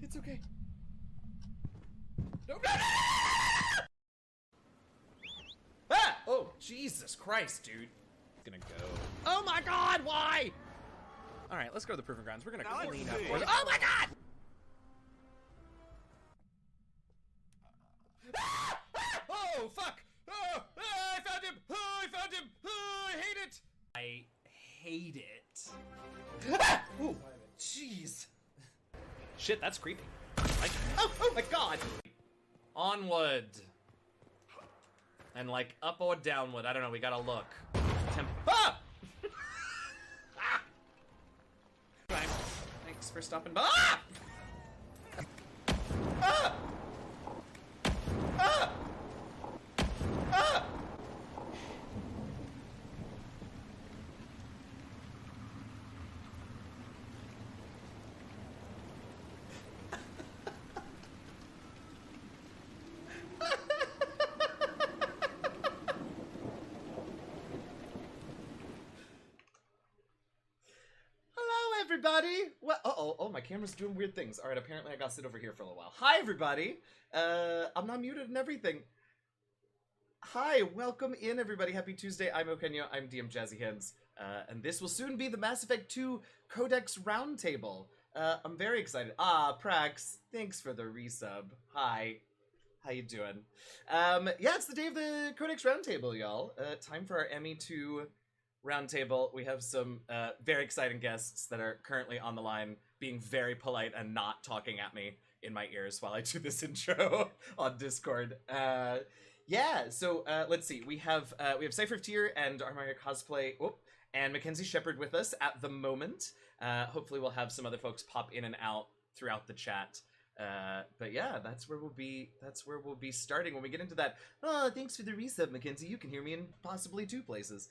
It's okay. No, no, no! Ah! Oh, Jesus Christ, dude. It's gonna go. Oh my God, why? All right, let's go to the Proving Grounds. We're gonna clean up. Oh my God! Ah! Ah! Oh, fuck! Oh, ah, I found him! Oh, I found him! Oh, I hate it! I hate it. Ah! Ooh, jeez. Shit, that's creepy. Like, oh my God! Onward. And like up or downward, I don't know, we gotta look. Ah! Thanks for stopping by. Ah! Ah! Ah! Ah! Hello, everybody. What? Oh, my camera's doing weird things. All right, apparently I gotta sit over here for a little while. Hi, everybody. I'm not muted and everything. Hi, welcome in, everybody. Happy Tuesday. I'm Okenya. I'm DM Jazzy Hands, and this will soon be the Mass Effect 2 Codex Roundtable. I'm very excited. Ah, Prax, thanks for the resub. Hi. How you doing? Yeah, it's the day of the Codex Roundtable, y'all. Time for our ME2 Roundtable. We have some very exciting guests that are currently on the line, being very polite and not talking at me in my ears while I do this intro on Discord. Yeah, so let's see. We have Cypher Tier and Armaria Cosplay, and Mackenzie Shepherd with us at the moment. Hopefully, we'll have some other folks pop in and out throughout the chat. But yeah, that's where we'll be starting when we get into that. Oh, thanks for the resub, Mackenzie. You can hear me in possibly 2 places.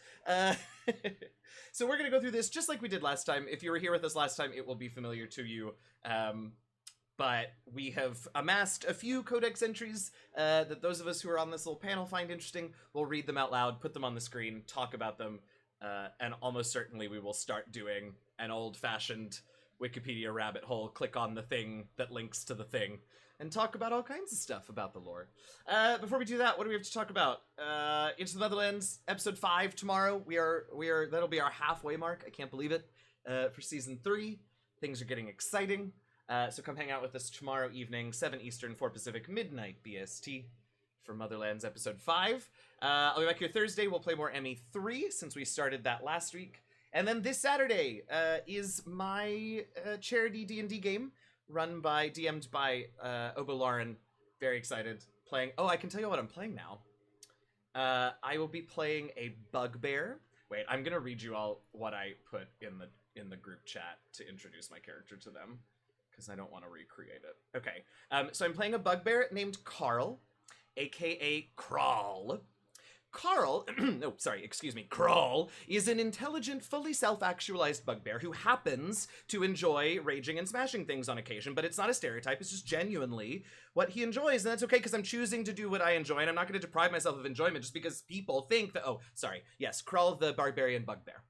So we're gonna go through this just like we did last time. If you were here with us last time, it will be familiar to you. But we have amassed a few codex entries that those of us who are on this little panel find interesting. We'll read them out loud, put them on the screen, talk about them, and almost certainly we will start doing an old-fashioned Wikipedia rabbit hole, click on the thing that links to the thing, and talk about all kinds of stuff about the lore. Before we do that, what do we have to talk about? Into the Motherlands, episode 5 tomorrow. We are that'll be our halfway mark. I can't believe it. For season 3, things are getting exciting. So come hang out with us tomorrow evening, 7 Eastern, 4 Pacific, midnight BST for Motherlands episode 5. I'll be back here Thursday. We'll play more ME3 since we started that last week. And then this Saturday is my charity D&D game DM'd by Obo Lauren. Very excited. Playing. Oh, I can tell you what I'm playing now. I will be playing a bugbear. Wait, I'm gonna read you all what I put in the group chat to introduce my character to them, because I don't want to recreate it. Okay, so I'm playing a bugbear named Carl, aka Crawl. Carl, Crawl is an intelligent, fully self-actualized bugbear who happens to enjoy raging and smashing things on occasion, but it's not a stereotype, it's just genuinely what he enjoys, and that's okay because I'm choosing to do what I enjoy, and I'm not going to deprive myself of enjoyment just because people think that, yes, Crawl the Barbarian Bugbear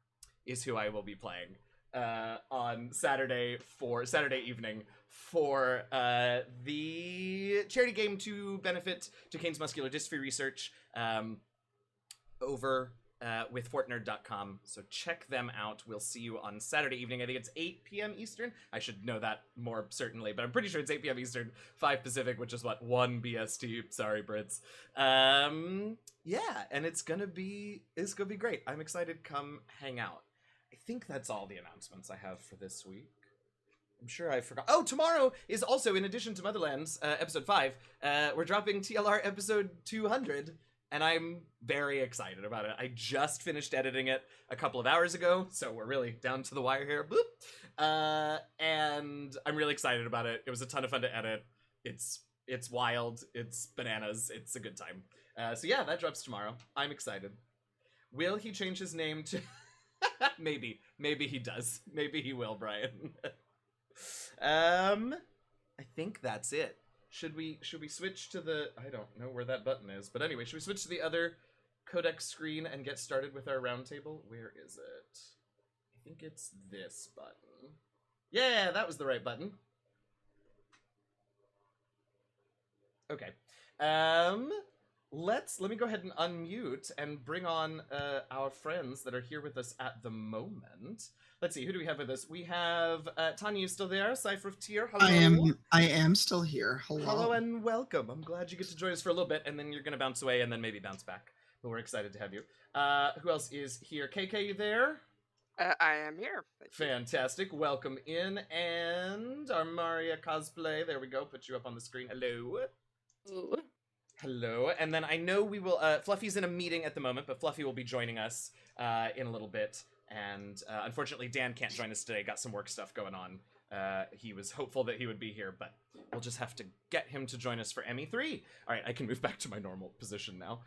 is who I will be playing on Saturday evening for the charity game to benefit Duquesne's muscular dystrophy research over with fortnerd.com. So check them out. We'll see you on Saturday evening. I think it's 8 p.m. Eastern. I should know that more certainly, but I'm pretty sure it's 8 p.m. Eastern, 5 Pacific, which is what, 1 BST. Sorry, Brits. Yeah, and it's gonna be great. I'm excited. Come hang out. I think that's all the announcements I have for this week. I'm sure I forgot. Oh, tomorrow is also, in addition to Motherlands, episode 5, we're dropping TLR episode 200, and I'm very excited about it. I just finished editing it a couple of hours ago, so we're really down to the wire here. Boop. And I'm really excited about it. It was a ton of fun to edit. It's wild. It's bananas. It's a good time. So yeah, that drops tomorrow. I'm excited. Will he change his name to... Maybe he does. Maybe he will, Brian. I think that's it. Should we switch to the, I don't know where that button is, but anyway, should we switch to the other codex screen and get started with our roundtable? Where is it? I think it's this button. Yeah, that was the right button. Okay. Let me go ahead and unmute and bring on our friends that are here with us at the moment. Let's see, who do we have with us? We have Tanya, you still there? Cypher of Tier, hello. I am still here. Hello and welcome. I'm glad you get to join us for a little bit, and then you're gonna bounce away and then maybe bounce back. But we're excited to have you. Who else is here? KK, you there? I am here. Fantastic. Welcome in. And our Maria cosplay. There we go. Put you up on the screen. Hello. Ooh. Hello. And then I know we will... Fluffy's in a meeting at the moment, but Fluffy will be joining us in a little bit. And unfortunately, Dan can't join us today. Got some work stuff going on. He was hopeful that he would be here, but we'll just have to get him to join us for ME3. All right, I can move back to my normal position now.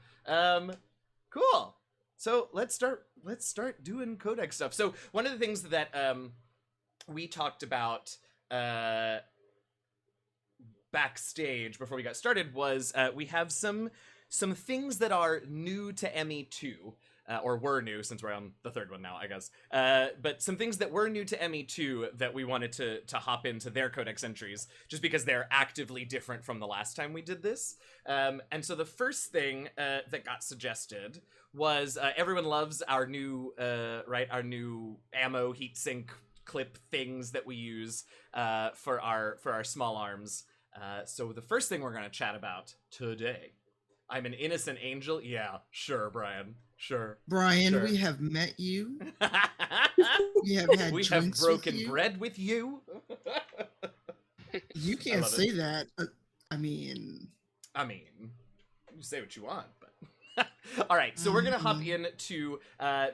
Cool. So let's start doing codex stuff. So one of the things that we talked about backstage before we got started was we have some things that are new to ME2. Or were new, since we're on the third one now, I guess. But some things that were new to ME2 that we wanted to hop into their codex entries, just because they're actively different from the last time we did this. And so the first thing that got suggested was everyone loves our new, our new ammo heatsink clip things that we use for our small arms. So the first thing we're going to chat about today. I'm an innocent angel? Yeah, sure, Brian. Sure. Brian, sure. we have met you. We have had we drinks have broken with you. bread with you. You can't say that. I mean, you say what you want, but... All right, so we're going to hop into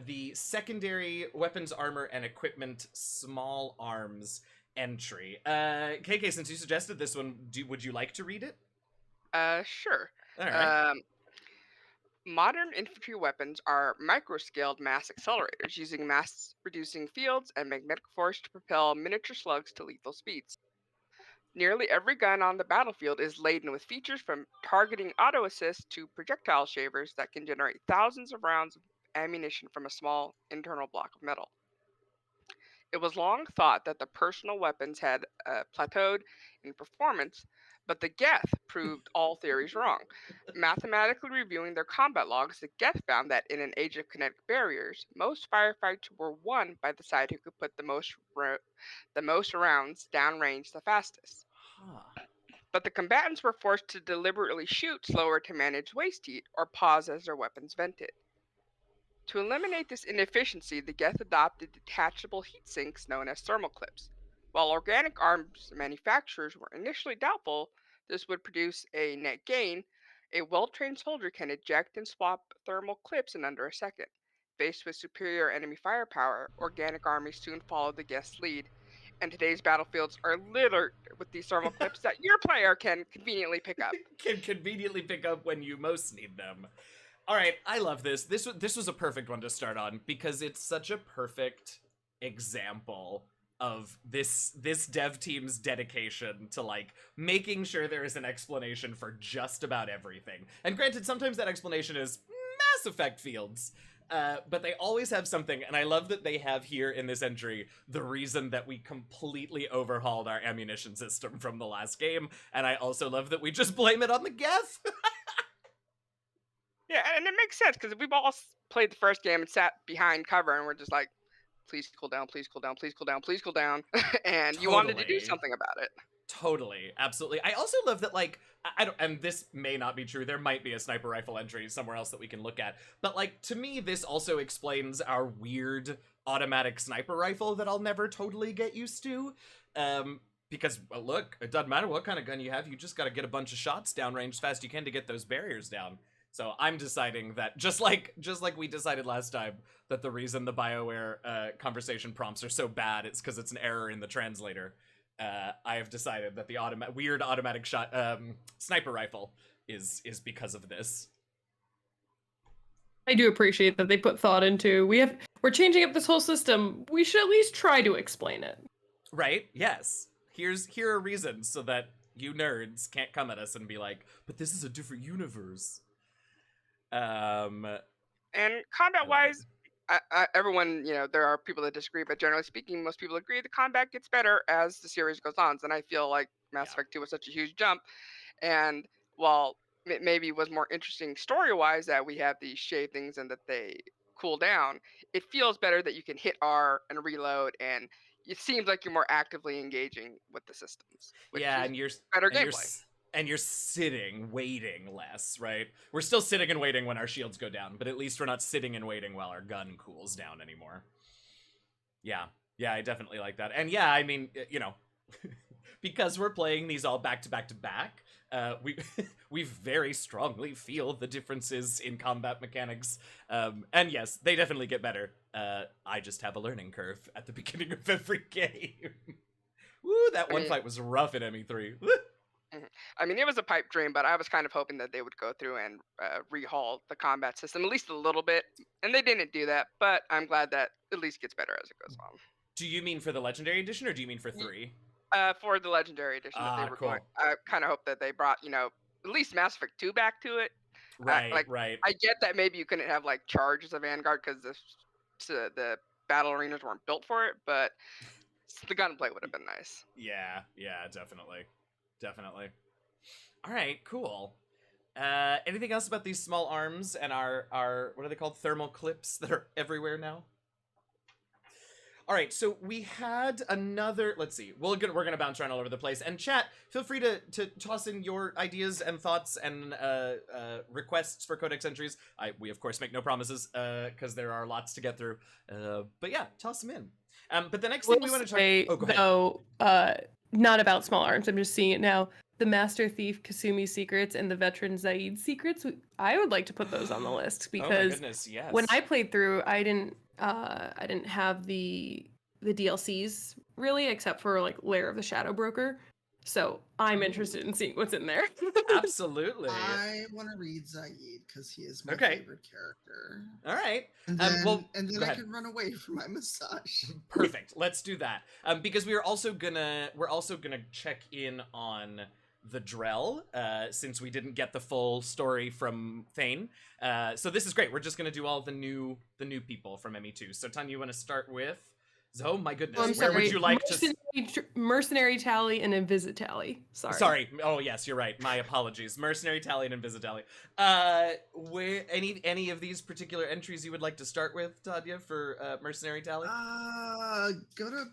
the secondary weapons, armor, and equipment small arms entry. KK, since you suggested this one, would you like to read it? Sure. All right. Modern infantry weapons are micro-scaled mass accelerators using mass-reducing fields and magnetic force to propel miniature slugs to lethal speeds. Nearly every gun on the battlefield is laden with features from targeting auto assist to projectile shavers that can generate thousands of rounds of ammunition from a small internal block of metal. It was long thought that the personal weapons had plateaued in performance, but the Geth proved all theories wrong. Mathematically reviewing their combat logs, the Geth found that in an age of kinetic barriers, most firefights were won by the side who could put the most rounds downrange the fastest. But the combatants were forced to deliberately shoot slower to manage waste heat or pause as their weapons vented. To eliminate this inefficiency, the Geth adopted detachable heat sinks known as thermal clips. While organic arms manufacturers were initially doubtful this would produce a net gain, a well-trained soldier can eject and swap thermal clips in under a second. Faced with superior enemy firepower, organic armies soon followed the Geth's lead, and today's battlefields are littered with these thermal clips that your player can conveniently pick up. Can conveniently pick up when you most need them. All right, I love this. This was a perfect one to start on because it's such a perfect example of this dev team's dedication to like making sure there is an explanation for just about everything. And granted, sometimes that explanation is Mass Effect fields. But they always have something, and I love that they have here in this entry the reason that we completely overhauled our ammunition system from the last game, and I also love that we just blame it on the Geth. Yeah, and it makes sense because we've all played the first game and sat behind cover and we're just like, please cool down, please cool down, please cool down, please cool down. And you wanted to do something about it. Totally, absolutely. I also love that, like, I don't, and this may not be true, there might be a sniper rifle entry somewhere else that we can look at, but, like, to me, this also explains our weird automatic sniper rifle that I'll never totally get used to. Because, well, look, it doesn't matter what kind of gun you have, you just gotta get a bunch of shots downrange as fast as you can to get those barriers down. So I'm deciding that, just like we decided last time, that the reason the BioWare conversation prompts are so bad, it's because it's an error in the translator. I have decided that the weird automatic shot sniper rifle is because of this. I do appreciate that they put thought into, we're changing up this whole system, we should at least try to explain it. Right? Yes. Here are reasons so that you nerds can't come at us and be like, but this is a different universe. And combat-wise, everyone, there are people that disagree, but generally speaking, most people agree the combat gets better as the series goes on. And I feel like Mass Effect 2 was such a huge jump, and while it maybe was more interesting story-wise that we have these shade things and that they cool down, it feels better that you can hit R and reload, and it seems like you're more actively engaging with the systems, which Yeah, is and you're better and you're gameplay. and you're sitting, waiting less, right? We're still sitting and waiting when our shields go down, but at least we're not sitting and waiting while our gun cools down anymore. Yeah, yeah, I definitely like that. And yeah, I mean, because we're playing these all back to back to back, we we very strongly feel the differences in combat mechanics. And yes, they definitely get better. I just have a learning curve at the beginning of every game. Woo, that one fight was rough in ME3. I mean, it was a pipe dream, but I was kind of hoping that they would go through and rehaul the combat system at least a little bit, and they didn't do that. But I'm glad that at least gets better as it goes on. Do you mean for the Legendary Edition, or do you mean for 3? For the Legendary Edition that they were Cool. going, I kind of hope that they brought at least Mass Effect 2 back to it. Right, Like right. I get that maybe you couldn't have like charges of Vanguard because the battle arenas weren't built for it, but the gunplay would have been nice. Yeah, definitely. Definitely. All right, cool. Anything else about these small arms and our what are they called? Thermal clips that are everywhere now? All right, so we had another. Let's see. We're gonna bounce around all over the place. And chat, feel free to toss in your ideas and thoughts and requests for codex entries. We of course make no promises because there are lots to get through. But yeah, toss them in. But the next thing we want to talk. Oh, go ahead. Though, not about small arms. I'm just seeing it now. The Master Thief Kasumi secrets and the Veteran Zaid secrets. I would like to put those on the list Oh my because goodness, yes. when I played through, I didn't have the DLCs really, except for like Lair of the Shadow Broker. So I'm interested in seeing what's in there. Absolutely. I want to read Zaid because he is my Okay. favorite character. All right. And then, well, and then go I ahead. can run away from my massage. Perfect. Let's do that. Because we're also gonna check in on the Drell, since we didn't get the full story from Thane. So this is great. We're just gonna do all the new people from ME2. So Tanya, you want to start with? Oh my goodness, I'm where sorry. would you like to? Mercenary Tally and Invisitally. Sorry. Oh yes, you're right. My apologies. Mercenary Tally and Invisitally. Where any of these particular entries you would like to start with, Tanya, for Mercenary Tally? Go to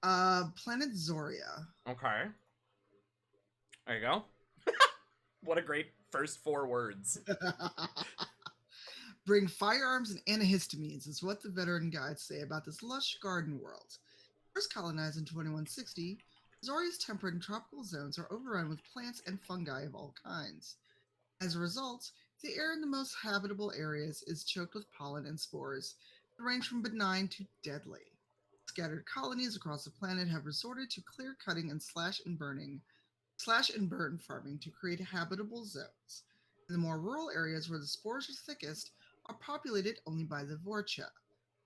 Planet Zoria. Okay. There you go. What a great first 4 words. Bring firearms and antihistamines is what the veteran guides say about this lush garden world. First colonized in 2160, Zoria's temperate and tropical zones are overrun with plants and fungi of all kinds. As a result, the air in the most habitable areas is choked with pollen and spores that range from benign to deadly. Scattered colonies across the planet have resorted to clear cutting and slash and burn farming to create habitable zones. In the more rural areas where the spores are thickest are populated only by the Vorcha.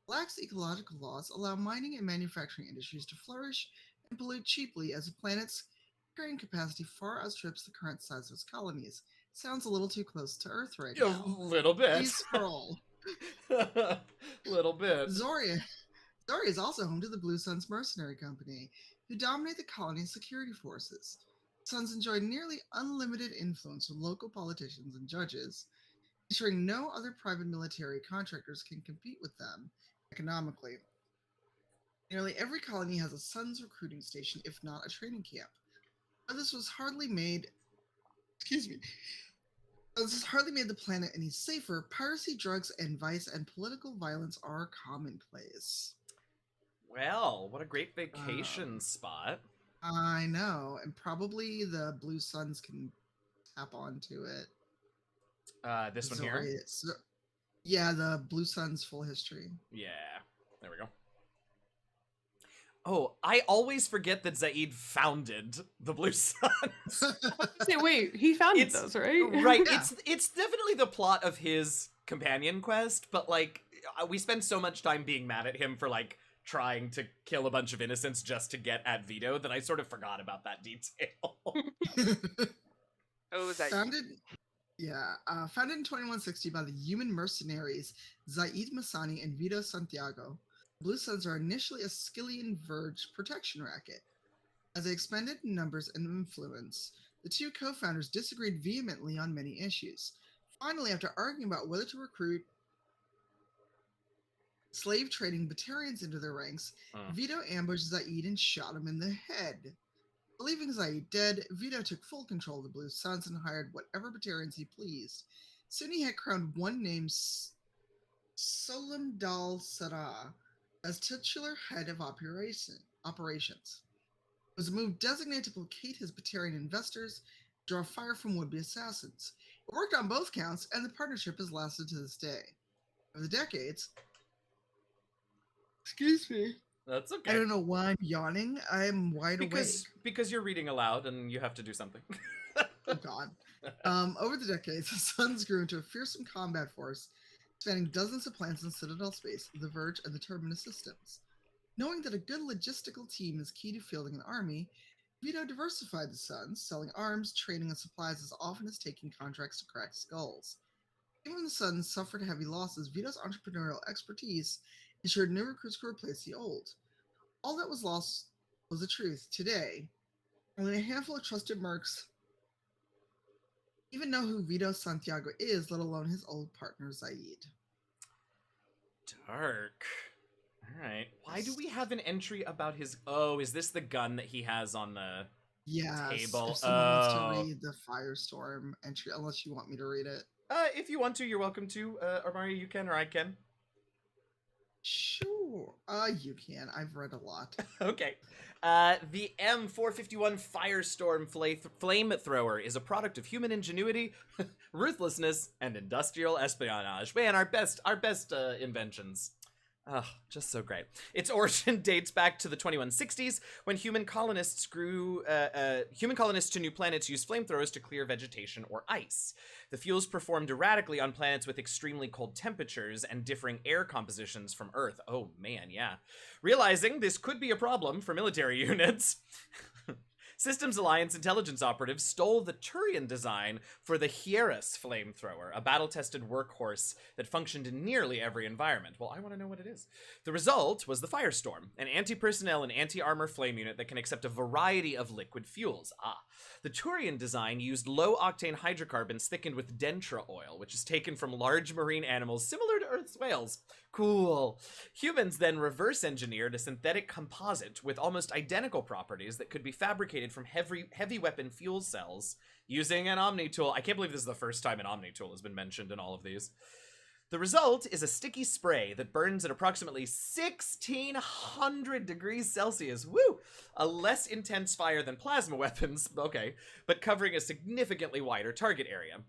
Lax ecological laws allow mining and manufacturing industries to flourish and pollute cheaply as the planet's carrying capacity far outstrips the current size of its colonies. Sounds a little too close to Earth right now. A little bit. Please scroll. Little bit. Zoria is also home to the Blue Suns Mercenary Company, who dominate the colony's security forces. The Suns enjoy nearly unlimited influence from local politicians and judges, ensuring no other private military contractors can compete with them economically. Nearly every colony has a Suns recruiting station, if not a training camp. But this has hardly made the planet any safer. Piracy, drugs, and vice and political violence are commonplace. Well, what a great vacation spot. I know, and probably the Blue Suns can tap onto it. This one here? Yeah, the Blue Suns full history. Yeah, there we go. Oh, I always forget that Zaid founded the Blue Suns. Wait, he founded those, right? Right, Yeah. it's definitely the plot of his companion quest, but like we spend so much time being mad at him for like trying to kill a bunch of innocents just to get at Vito that I sort of forgot about that detail. Oh, was that founded in 2160 by the human mercenaries Zaid Masani and Vito Santiago. Blue Suns are initially a Skillian Verge protection racket. As they expanded in numbers and influence, the two co-founders disagreed vehemently on many issues. Finally, after arguing about whether to recruit slave trading Batarians into their ranks, Vito ambushed Zaid and shot him in the head. Believing Zaid dead, Vito took full control of the Blue Suns and hired whatever Batarians he pleased. Soon he had crowned one named Solim Dal Sarah as titular head of operations. It was a move designated to placate his Batarian investors, draw fire from would-be assassins. It worked on both counts, and the partnership has lasted to this day. Over the decades, excuse me. That's okay. I don't know why I'm yawning. I'm wide awake. Because you're reading aloud and you have to do something. Oh, God. Over the decades, the Suns grew into a fearsome combat force spanning dozens of planets in Citadel space, the Verge, and the Terminus systems. Knowing that a good logistical team is key to fielding an army, Vito diversified the Suns, selling arms, training, and supplies as often as taking contracts to crack skulls. Even when the Suns suffered heavy losses, Vito's entrepreneurial expertise ensured new recruits could replace the old. All that was lost was the truth. Today, only a handful of trusted mercs even know who Vito Santiago is, let alone his old partner Zaid. Dark. Alright. Why do we have an entry about his... Oh, is this the gun that he has on the table? If someone wants to read the Firestorm entry, unless you want me to read it. If you want to, you're welcome to. Armari, you can, or I can. Sure. You can. I've read a lot. Okay. The M451 Firestorm flamethrower is a product of human ingenuity, ruthlessness, and industrial espionage. Man, our best inventions. Oh, just so great. Its origin dates back to the 2160s, when human colonists to new planets used flamethrowers to clear vegetation or ice. The fuels performed erratically on planets with extremely cold temperatures and differing air compositions from Earth. Oh man, yeah. Realizing this could be a problem for military units, Systems Alliance intelligence operatives stole the Turian design for the Hieras flamethrower, a battle-tested workhorse that functioned in nearly every environment. Well, I want to know what it is. The result was the Firestorm, an anti-personnel and anti-armor flame unit that can accept a variety of liquid fuels. The Turian design used low-octane hydrocarbons thickened with dentra oil, which is taken from large marine animals similar to Earth's whales. Cool. Humans then reverse-engineered a synthetic composite with almost identical properties that could be fabricated from heavy weapon fuel cells using an Omni tool. I can't believe this is the first time an Omni tool has been mentioned in all of these. The result is a sticky spray that burns at approximately 1600 degrees Celsius. Woo! A less intense fire than plasma weapons, okay, but covering a significantly wider target area.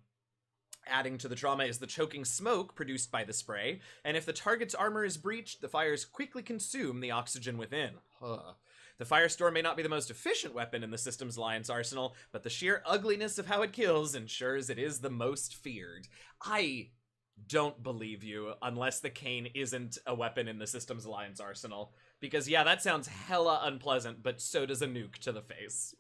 Adding to the drama is the choking smoke produced by the spray, and if the target's armor is breached, the fires quickly consume the oxygen within. The Firestorm may not be the most efficient weapon in the Systems Alliance arsenal, but the sheer ugliness of how it kills ensures it is the most feared. I don't believe you unless the cane isn't a weapon in the Systems Alliance arsenal, because yeah, that sounds hella unpleasant, but so does a nuke to the face.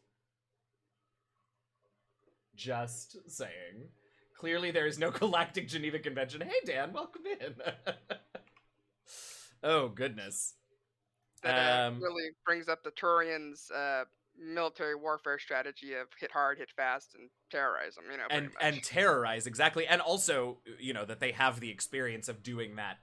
Just saying. Clearly there is no Galactic Geneva Convention. Hey Dan, welcome in. Oh goodness. That really brings up the Turians' military warfare strategy of hit hard, hit fast, and terrorize them, you know, and terrorize, exactly. And also, you know, that they have the experience of doing that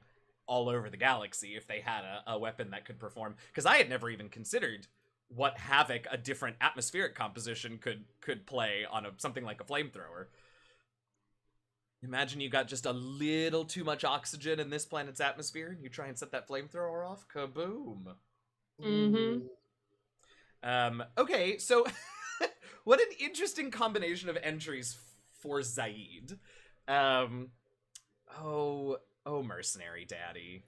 all over the galaxy if they had a weapon that could perform. Because I had never even considered what havoc a different atmospheric composition could play on something like a flamethrower. Imagine you got just a little too much oxygen in this planet's atmosphere, and you try and set that flamethrower off. Kaboom. Mm-hmm. Okay, so what an interesting combination of entries for Zaid. Oh, mercenary daddy.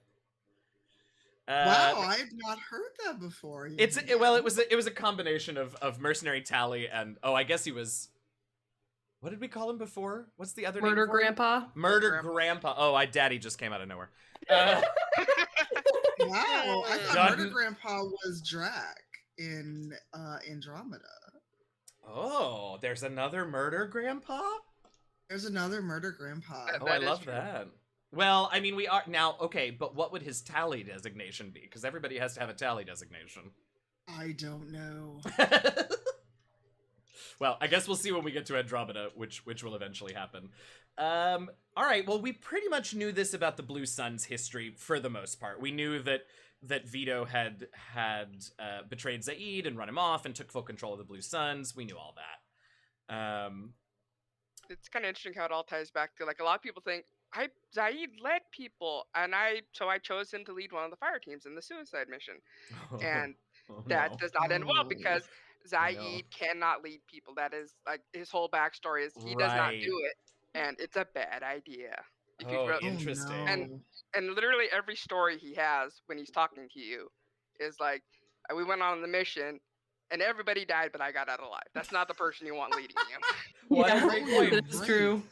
Wow, I have not heard that before. It was a combination of mercenary Tally and I guess he was. What did we call him before? What's the other name? Murder Grandpa. Murder Grandpa. Oh, daddy just came out of nowhere. Wow, I thought Murder Grandpa was Drac in Andromeda. Oh, there's another Murder Grandpa? There's another Murder Grandpa. Oh, I love that. Well, I mean, we are now, okay, but what would his Tally designation be? Because everybody has to have a Tally designation. I don't know. Well, I guess we'll see when we get to Andromeda, which will eventually happen. All right. Well, we pretty much knew this about the Blue Sun's history for the most part. We knew that Vito had betrayed Zaid and run him off and took full control of the Blue Suns. We knew all that. It's kind of interesting how it all ties back to, like, a lot of people think Zaid led people, and I chose him to lead one of the fire teams in the suicide mission, and that no. does not end well Oh. because I know. Zaid cannot lead people. That is, like, his whole backstory is he does not Right. do it, and it's a bad idea. If you Oh, really, interesting. no. and literally every story he has when he's talking to you is like, we went on the mission and everybody died, but I got out alive. That's not the person you want leading you. What a Yeah, great point. That is Right. true.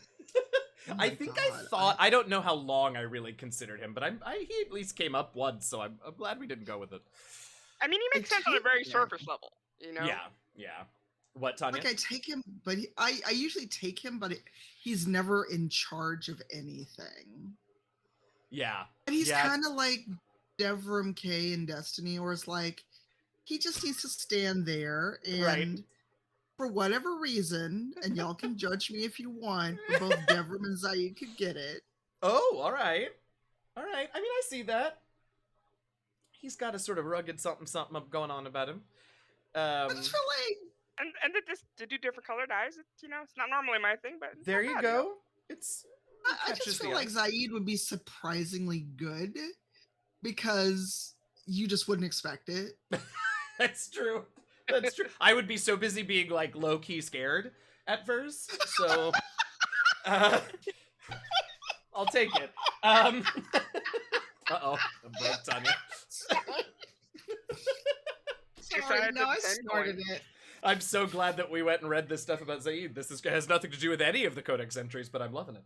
Oh I my think God. I don't know how long I really considered him, but he at least came up once, so I'm glad we didn't go with it. I mean, he makes sense on a very surface level, you know? Yeah. What, Tanya? Like I take him, but I usually take him, but he's never in charge of anything. Yeah. And he's Yeah. kind of like Devrim K in Destiny, or it's like he just needs to stand there and Right. for whatever reason, and y'all can judge me if you want, but both Devrim and Zaid could get it. Oh, all right. I mean, I see that. He's got a sort of rugged something going on about him. But it's for like, And to do different colored eyes, it's not normally my thing, but it's there not you bad, go. It's I catches just the feel like eye. Zaid would be surprisingly good because you just wouldn't expect it. That's true. That's true. I would be so busy being like low key scared at first, so I'll take it. Uh-oh, I'm broke, Tanya. Sorry, no, I started it. I'm so glad that we went and read this stuff about Zaid. This has nothing to do with any of the Codex entries, but I'm loving it.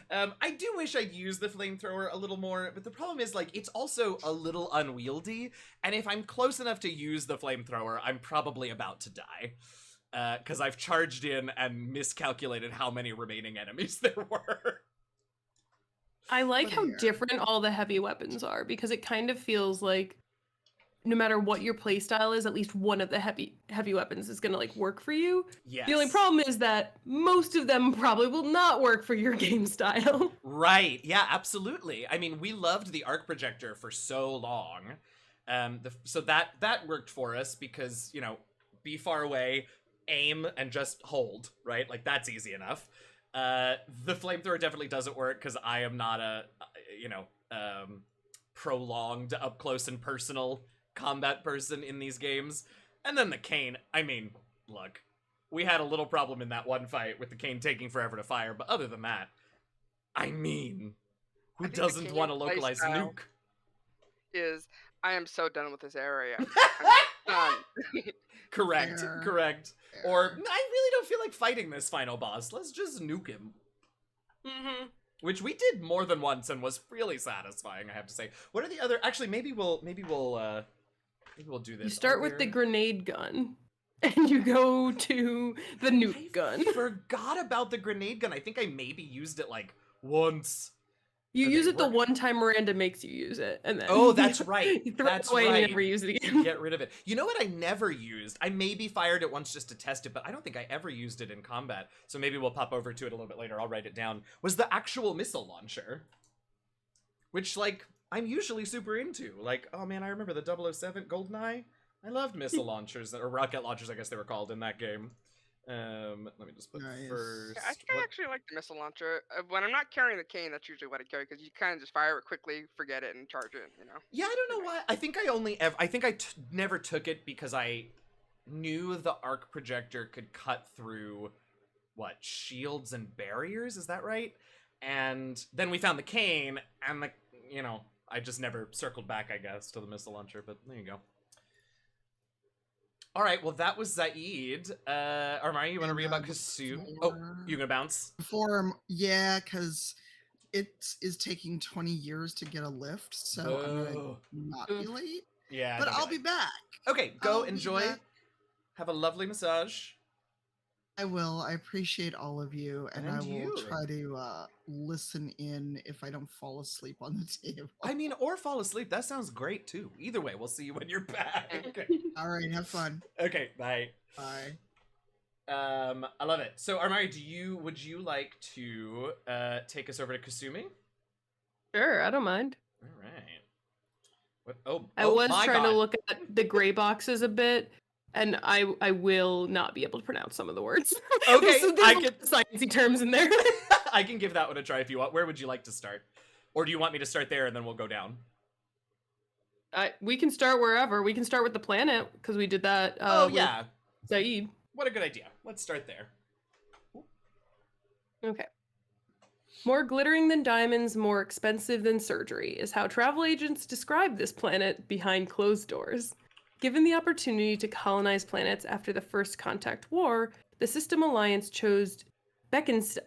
I do wish I'd used the flamethrower a little more, but the problem is, like, it's also a little unwieldy, and if I'm close enough to use the flamethrower, I'm probably about to die. Because I've charged in and miscalculated how many remaining enemies there were. I like But how here- different all the heavy weapons are, because it kind of feels like no matter what your playstyle is, at least one of the heavy weapons is gonna like work for you. Yes. The only problem is that most of them probably will not work for your game style. Right. Yeah, absolutely. I mean, we loved the arc projector for so long. So that worked for us because, be far away, aim, and just hold, right? Like, that's easy enough. The flamethrower definitely doesn't work because I am not a, prolonged up close and personal combat person in these games. And then the cane, I mean, look, we had a little problem in that one fight with the cane taking forever to fire, but other than that, I mean, who I think the doesn't Cane want to localize playstyle nuke? Is I am so done with this area. Done. Correct. Fair. Or, I really don't feel like fighting this final boss. Let's just nuke him. Mm-hmm. Which we did more than once and was really satisfying, I have to say. What are the other? Actually, maybe we'll do this. You start Are with the there- grenade gun, and you go to the nuke gun. I forgot about the grenade gun. I think I maybe used it like once. You Do use they it the work? one time Miranda makes you use it, and then Oh, that's right. You throw That's it away and right. you never use it You again. get rid of it. You know what I never used? I maybe fired it once just to test it, but I don't think I ever used it in combat. So maybe we'll pop over to it a little bit later. I'll write it down. Was the actual missile launcher. Which, like, I'm usually super into. Like, oh man, I remember the 007 GoldenEye. I loved missile launchers, or rocket launchers, I guess they were called in that game. Let me just put Nice. first. I think I actually like the missile launcher. When I'm not carrying the cane, that's usually what I carry because you kind of just fire it quickly, forget it, and charge it. Yeah, I don't know why. I think I never took it because I knew the arc projector could cut through shields and barriers. Is that right? And then we found the cane, and I just never circled back, I guess, to the missile launcher. But there you go. All right, well, that was Zaid. Armari, you want to read about Kasu? Oh, you gonna bounce? Yeah, because it is taking 20 years to get a lift, so I'm gonna not be late. Yeah, But don't I'll be late. back. Okay, go I'll be enjoy. back. Have a lovely massage. I will. I appreciate all of you, and I And will you. try to listen in if I don't fall asleep on the table. I mean, or fall asleep. That sounds great too. Either way, we'll see you when you're back. All right, have fun. Okay, bye. Bye. I love it. So, Armari, would you like to take us over to Kasumi? Sure, I don't mind. All right. What? Oh, I oh was my trying God. to look at the gray boxes a bit, and I will not be able to pronounce some of the words. Okay, So I there's sciencey terms in there. I can give that one a try if you want. Where would you like to start? Or do you want me to start there and then we'll go down? We can start wherever. We can start with the planet because we did that. Oh, with yeah. Saeed. What a good idea. Let's start there. Okay. More glittering than diamonds, more expensive than surgery is how travel agents describe this planet behind closed doors. Given the opportunity to colonize planets after the First Contact War, the System Alliance chose Beckenstein?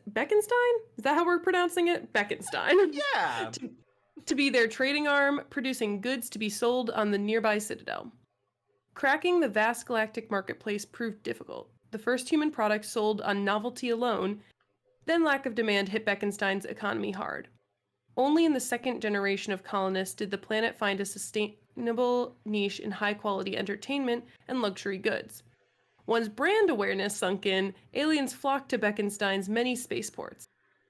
Is that how we're pronouncing it? Beckenstein. Yeah. to be their trading arm, producing goods to be sold on the nearby Citadel. Cracking the vast galactic marketplace proved difficult. The first human products sold on novelty alone, then lack of demand hit Beckenstein's economy hard. Only in the second generation of colonists did the planet find a sustainable niche in high-quality entertainment and luxury goods. Once brand awareness sunk in, aliens flocked to Beckenstein's many spaceports.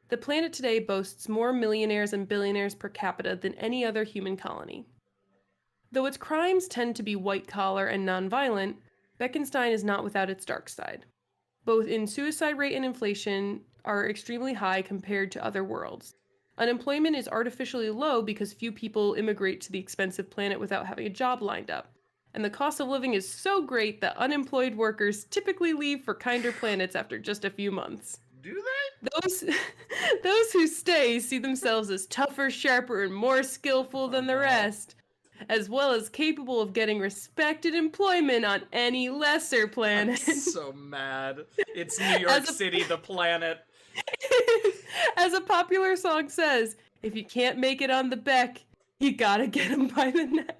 The planet today boasts more millionaires and billionaires per capita than any other human colony. Though its crimes tend to be white-collar and non-violent, Beckenstein is not without its dark side. Both in suicide rate and inflation are extremely high compared to other worlds. Unemployment is artificially low because few people immigrate to the expensive planet without having a job lined up. And the cost of living is so great that unemployed workers typically leave for kinder planets after just a few months. Do they? Those who stay see themselves as tougher, sharper, and more skillful than the rest, as well as capable of getting respected employment on any lesser I'm planet. so mad. It's New York City, the planet. As a popular song says, if you can't make it on the Beck, you gotta get him by the neck.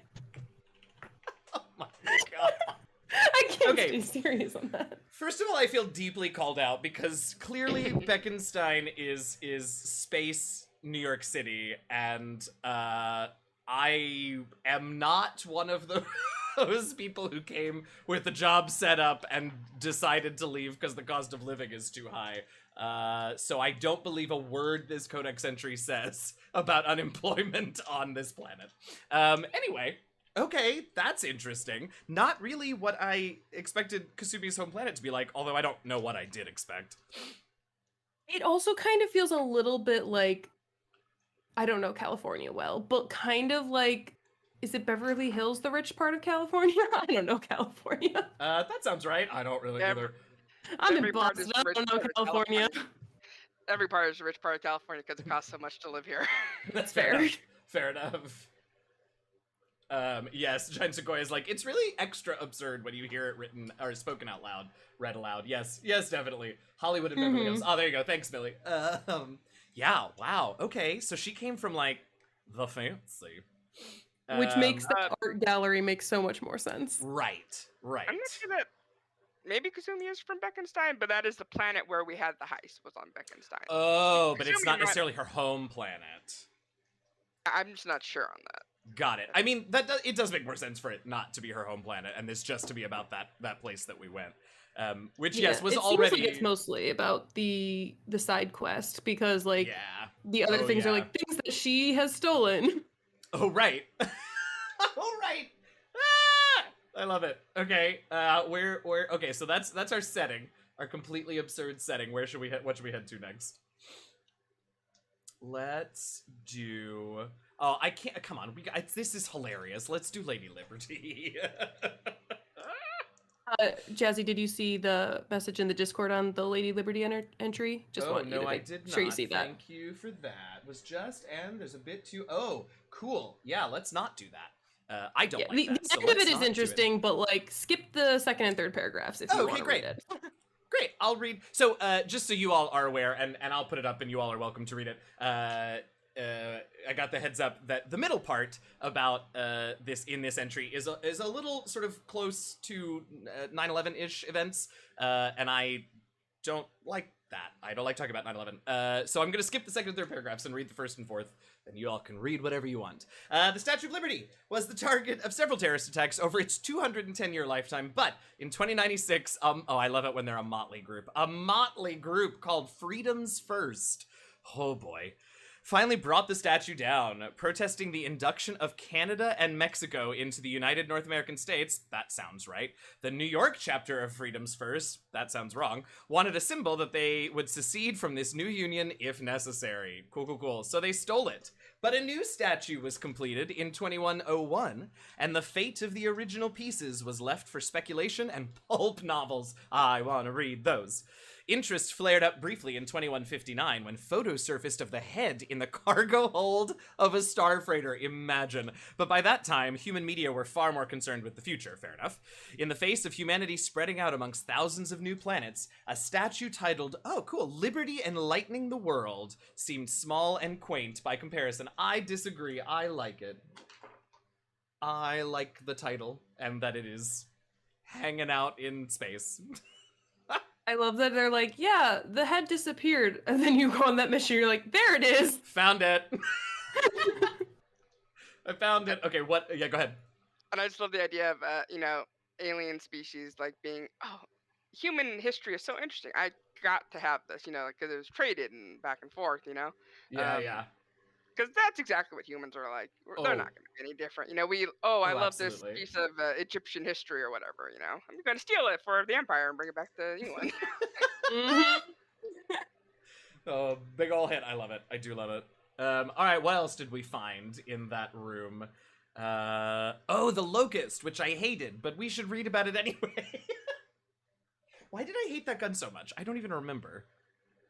Oh my God. I can't Okay. stay serious on that. First of all, I feel deeply called out because clearly Beckenstein is space New York City, and I am not one of those people who came with the job set up and decided to leave because the cost of living is too high. So I don't believe a word this codex entry says about unemployment on this planet. Anyway. Okay, that's interesting. Not really what I expected Kasumi's home planet to be like, although I don't know what I did expect. It also kind of feels a little bit like, I don't know California well, but kind of like, is it Beverly Hills, the rich part of California? I don't know California. That sounds right. I don't really either. I'm in Every part Boston, is I rich don't know part of California. Every part is a rich part of California because it costs so much to live here. That's Fair. fair enough. Fair enough. Yes, Giant Sequoia is like, it's really extra absurd when you hear it written or spoken out loud, read aloud. Yes, definitely. Hollywood and Beverly Hills. Oh, there you go. Thanks, Billy. Yeah, wow. Okay, so she came from like the fancy. Which makes the art gallery make so much more sense. Right. I'm not sure that maybe Kasumi is from Beckenstein, but that is the planet where we had the heist was on Beckenstein. Oh, but it's Kasumi not might- necessarily her home planet. I'm just not sure on that. Got it. I mean, it does make more sense for it not to be her home planet, and this just to be about that place that we went. Which yes was it already. Seems like it's mostly about the side quest because like Yeah. the other things are like things that she has stolen. Oh right. Oh right. Ah! I love it. Okay. Where okay, so that's our setting. Our completely absurd setting. What should we head to next? Let's do. Oh, I can't. Come on, this is hilarious. Let's do Lady Liberty. Jazzy, did you see the message in the Discord on the Lady Liberty entry? Just oh want you no, to I make did sure not. you see that. Thank you for that. Was just and there's a bit too. Oh, cool. Yeah, let's not do that. I don't Yeah, like that. the So end of let's it is not do interesting, but like skip the second and third paragraphs if you want to read it. Great, I'll read. So, just so you all are aware, and I'll put it up, and you all are welcome to read it. I got the heads up that the middle part about this entry is a little sort of close to 9/11-ish events, and I don't like that. I don't like talking about 9/11. So I'm going to skip the second and third paragraphs and read the first and fourth, and you all can read whatever you want. The Statue of Liberty was the target of several terrorist attacks over its 210-year lifetime, but in 2096, I love it when they're a motley group. A motley group called Freedom's First. Oh boy. Finally brought the statue down, protesting the induction of Canada and Mexico into the United North American States. That sounds right. The New York chapter of Freedom's First, that sounds wrong, wanted a symbol that they would secede from this new union if necessary. Cool. So they stole it. But a new statue was completed in 2101, and the fate of the original pieces was left for speculation and pulp novels. I want to read those. Interest flared up briefly in 2159 when photos surfaced of the head in the cargo hold of a star freighter. Imagine. But by that time, human media were far more concerned with the future, fair enough. In the face of humanity spreading out amongst thousands of new planets, a statue titled, Liberty Enlightening the World, seemed small and quaint by comparison. I disagree. I like it. I like the title and that it is hanging out in space. I love that they're like, yeah, the head disappeared. And then you go on that mission, you're like, there it is. Found it. I found it. Okay, what? Yeah, go ahead. And I just love the idea of, alien species like being, human history is so interesting. I got to have this, because it was traded and back and forth, Yeah. Because that's exactly what humans are like. They're not going to be any different. I love absolutely. this piece of Egyptian history or whatever, I'm going to steal it for the Empire and bring it back to England. Oh, big ol' hit. I love it. I do love it. All right, what else did we find in that room? The locust, which I hated, but we should read about it anyway. Why did I hate that gun so much? I don't even remember.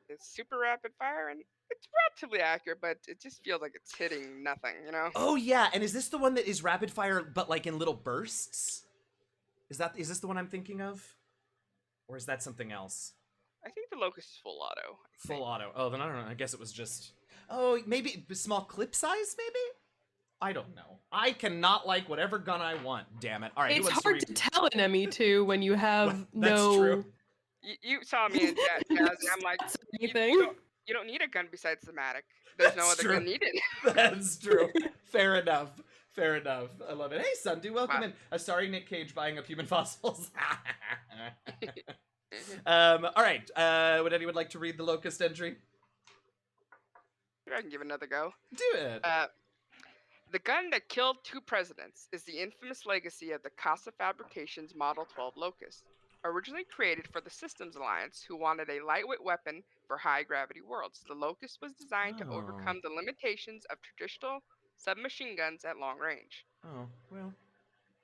It's super rapid fire and it's relatively accurate, but it just feels like it's hitting nothing, Oh yeah, and is this the one that is rapid fire but like in little bursts? Is this the one I'm thinking of? Or is that something else? I think the locust is full auto. Full auto. Oh, then I don't know. I guess it was just... Oh, maybe small clip size, maybe? I don't know. I cannot like whatever gun I want, damn it. All right, It's hard to tell in ME2 when you have no... True. You saw me in Jazz, and I'm like, anything. You don't need a gun besides the Matic. There's no other gun needed. That's true. Fair enough. I love it. Hey, Sundu, welcome in. Sorry, Nick Cage buying up human fossils. All right. Would anyone like to read the locust entry? Sure, I can give it another go. Do it. The gun that killed 2 presidents is the infamous legacy of the Casa Fabrications Model 12 Locust. Originally created for the Systems Alliance, who wanted a lightweight weapon for high-gravity worlds, the Locust was designed to overcome the limitations of traditional submachine guns at long range. Oh, well,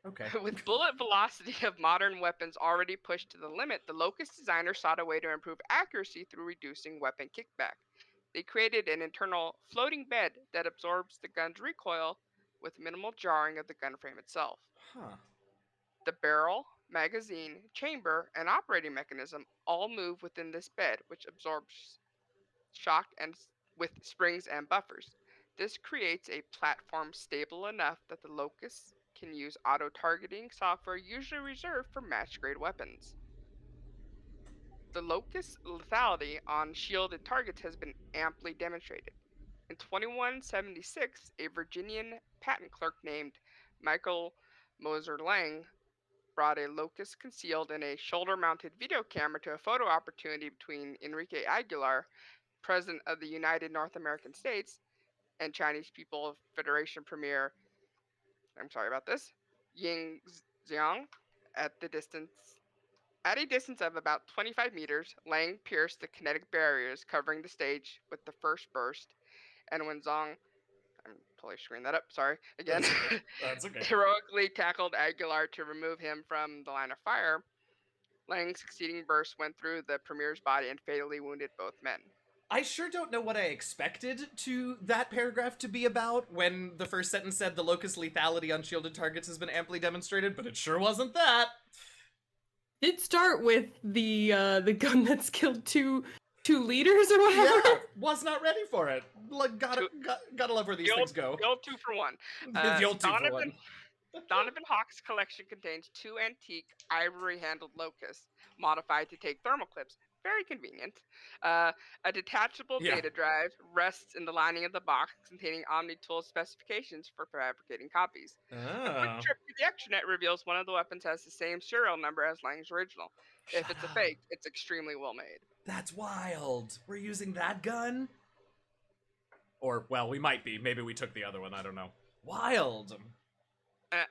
okay. With bullet velocity of modern weapons already pushed to the limit, the Locust designers sought a way to improve accuracy through reducing weapon kickback. They created an internal floating bed that absorbs the gun's recoil with minimal jarring of the gun frame itself. Huh. The barrel, magazine, chamber, and operating mechanism all move within this bed, which absorbs shock and with springs and buffers. This creates a platform stable enough that the Locust can use auto-targeting software usually reserved for match-grade weapons. The Locust's lethality on shielded targets has been amply demonstrated. In 2176, a Virginian patent clerk named Michael Moser Lang brought a Locust concealed in a shoulder-mounted video camera to a photo opportunity between Enrique Aguilar, President of the United North American States, and Chinese People Federation Premier, Ying Xiang. At a distance of about 25 meters, Lang pierced the kinetic barriers covering the stage with the first burst, and when Zhang, I'm totally screwing that up, sorry, again, That's okay. heroically tackled Aguilar to remove him from the line of fire, Lang's succeeding burst went through the Premier's body and fatally wounded both men. I sure don't know what I expected to that paragraph to be about when the first sentence said the Locust lethality on shielded targets has been amply demonstrated, but it sure wasn't that. Did start with the gun that's killed two leaders or whatever. Yeah, was not ready for it. Like, gotta love where these things go. The old 2 for 1. The old 2 for 1. Donovan Hawk's collection contains 2 antique ivory-handled Locusts, modified to take thermal clips. very convenient. A detachable Yeah. data drive rests in the lining of the box containing OmniTool specifications for fabricating copies. A quick Oh, trip to the extranet reveals one of the weapons has the same serial number as Lang's original. If shut it's a up. fake, it's extremely well made. That's wild. We're using that gun? Or, well, we might be. Maybe we took the other one. I don't know. Wild.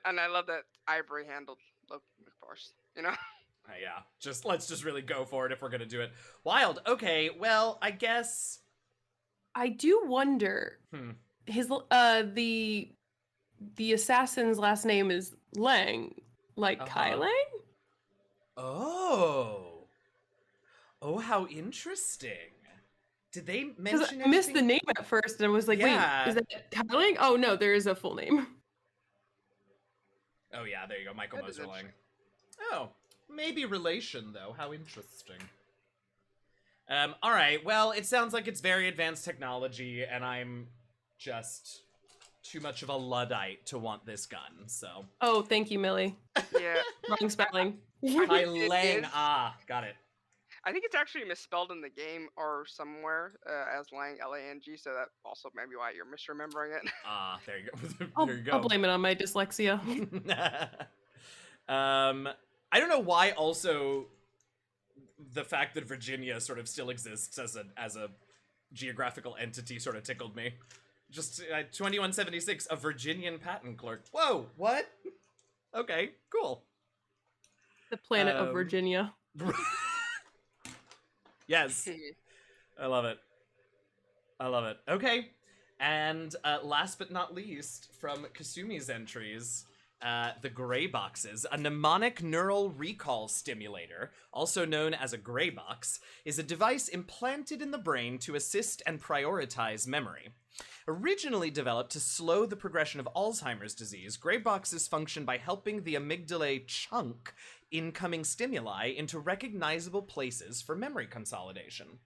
And I love that ivory handled look, of course. Yeah. Let's just really go for it if we're gonna do it. Wild. Okay. Well, I guess. I do wonder. His the assassin's last name is Lang, like Kai Uh-huh. Lang. Oh. Oh, how interesting. Did they Because mention I missed the anything? name at first, and I was like, Yeah. "Wait, is that Kai Lang?" Oh no, there is a full name. Oh yeah, there you go, Michael That is Moserlang. interesting. Oh, maybe relation though. How interesting. All right. Well, it sounds like it's very advanced technology, and I'm just too much of a Luddite to want this gun. So. Oh, thank you, Millie. Yeah. Wrong spelling. Kai It Lang. is. Got it. I think it's actually misspelled in the game or somewhere as Lang, Lang, so that also maybe why you're misremembering it. There you go. I'll, There you I'll go. blame it on my dyslexia. I don't know why. Also, the fact that Virginia sort of still exists as a geographical entity sort of tickled me. Just 2176, a Virginian patent clerk. Whoa, what? Okay, cool. The planet of Um, Virginia. Yes, I love it. I love it. Okay, and last but not least, from Kasumi's entries, the gray boxes, a mnemonic neural recall stimulator, also known as a gray box, is a device implanted in the brain to assist and prioritize memory. Originally developed to slow the progression of Alzheimer's disease, gray boxes function by helping the amygdala chunk incoming stimuli into recognizable places for memory consolidation.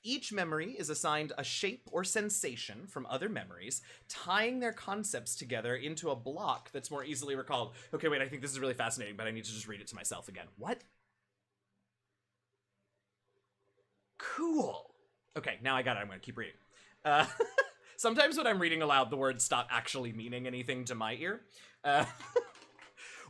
Each memory is assigned a shape or sensation from other memories, tying their concepts together into a block that's more easily recalled. Okay, wait, I think this is really fascinating, but I need to just read it to myself again. What? Cool. Okay, now I got it. I'm going to keep reading. Sometimes when I'm reading aloud, the words stop actually meaning anything to my ear.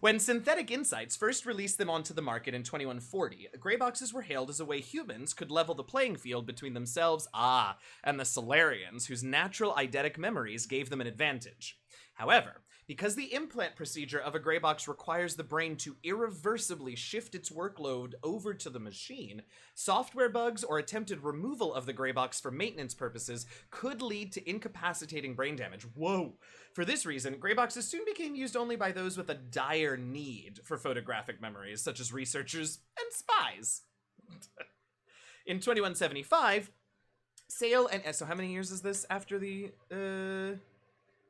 When Synthetic Insights first released them onto the market in 2140, gray boxes were hailed as a way humans could level the playing field between themselves, and the Solarians, whose natural eidetic memories gave them an advantage. However, because the implant procedure of a gray box requires the brain to irreversibly shift its workload over to the machine, software bugs or attempted removal of the gray box for maintenance purposes could lead to incapacitating brain damage. Whoa! For this reason, gray boxes soon became used only by those with a dire need for photographic memories, such as researchers and spies. In 2175, Sale and... So how many years is this after the...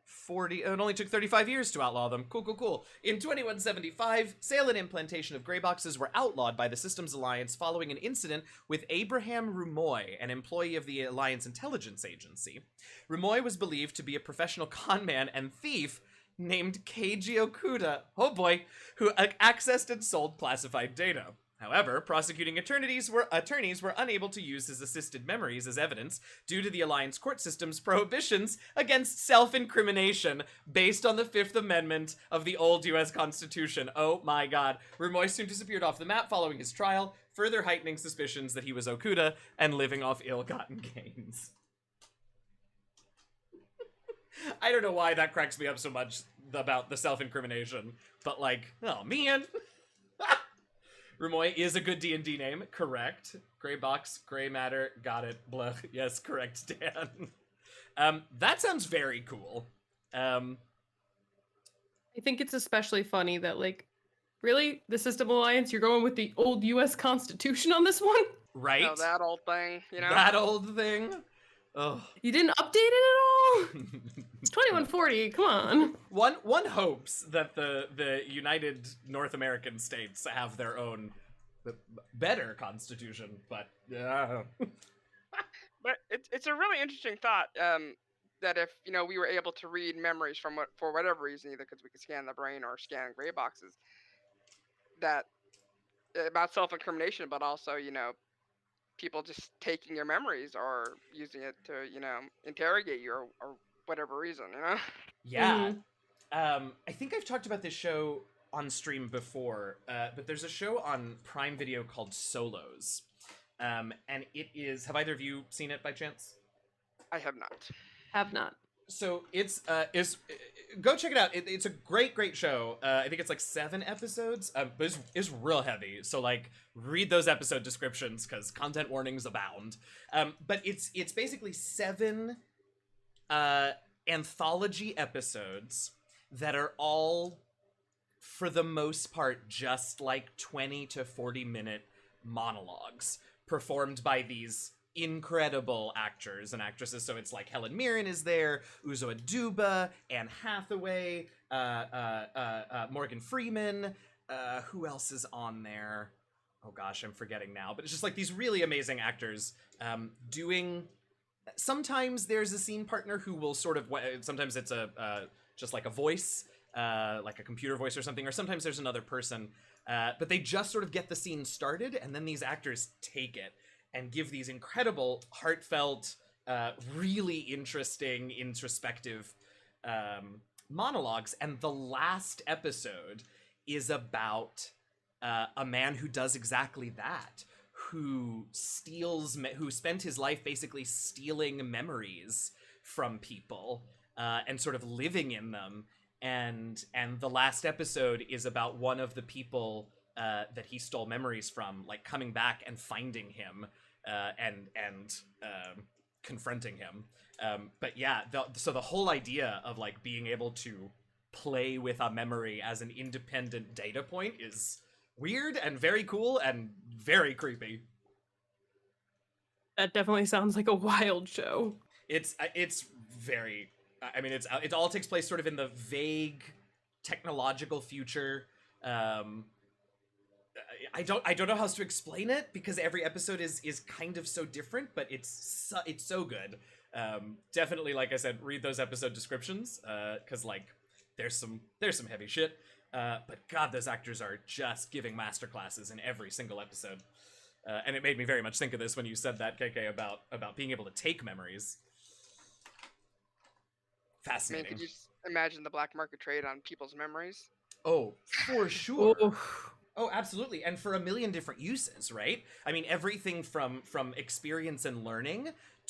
40... It only took 35 years to outlaw them. Cool. In 2175, sale and implantation of gray boxes were outlawed by the Systems Alliance following an incident with Abraham Rumoy, an employee of the Alliance Intelligence Agency. Rumoy was believed to be a professional conman and thief named Keiji Okuda, oh boy, who accessed and sold classified data. However, prosecuting attorneys were unable to use his assisted memories as evidence due to the Alliance court system's prohibitions against self-incrimination based on the Fifth Amendment of the old US Constitution. Oh my god. Rumoy soon disappeared off the map following his trial, further heightening suspicions that he was Okuda and living off ill-gotten gains. I don't know why that cracks me up so much about the self-incrimination, but like, oh man. Rumoy is a good D&D name, correct. Gray box, gray matter, got it, blah. Yes, correct, Dan. That sounds very cool. I think it's especially funny that, like, really? The System Alliance, you're going with the old US Constitution on this one? Right? Oh, that old thing, That old thing? Oh. You didn't update it at all? It's 2140, come on. One hopes that the United North American states have their own better constitution, but yeah. But it's a really interesting thought that if we were able to read memories from for whatever reason, either because we could scan the brain or scan gray boxes, that about self-incrimination, but also people just taking your memories or using it to, interrogate you or whatever reason, Yeah. I think I've talked about this show on stream before, but there's a show on Prime Video called Solos. And it is. Have either of you seen it by chance? I have not. Have not. So it's go check it out. It's a great show. I think it's like 7 episodes, but it's real heavy. So like read those episode descriptions because content warnings abound. But it's basically 7 anthology episodes that are all, for the most part, just like 20 to 40-minute monologues performed by these incredible actors and actresses. So it's like Helen Mirren is there, Uzo Aduba, Anne Hathaway, Morgan Freeman. Who else is on there? Oh gosh, I'm forgetting now. But it's just like these really amazing actors doing. Sometimes there's a scene partner who will sort of. Sometimes it's just like a voice, like a computer voice or something, or sometimes there's another person. But they just sort of get the scene started, and then these actors take it and give these incredible, heartfelt, really interesting, introspective monologues. And the last episode is about a man who does exactly that, who spent his life basically stealing memories from people and sort of living in them. And the last episode is about one of the people that he stole memories from, like coming back and finding him and confronting him. But yeah, so the whole idea of like being able to play with a memory as an independent data point is weird and very cool and very creepy. That definitely sounds like a wild show. It's very. I mean, it all takes place sort of in the vague technological future. I don't know how else to explain it because every episode is kind of so different, but it's so good. Definitely, like I said, read those episode descriptions because like there's some heavy shit. But God, those actors are just giving masterclasses in every single episode. And it made me very much think of this when you said that, KK, about being able to take memories. Fascinating. I mean, could you just imagine the black market trade on people's memories? Oh, for sure. Oof. Oh, absolutely. And for a million different uses, right? I mean, everything from experience and learning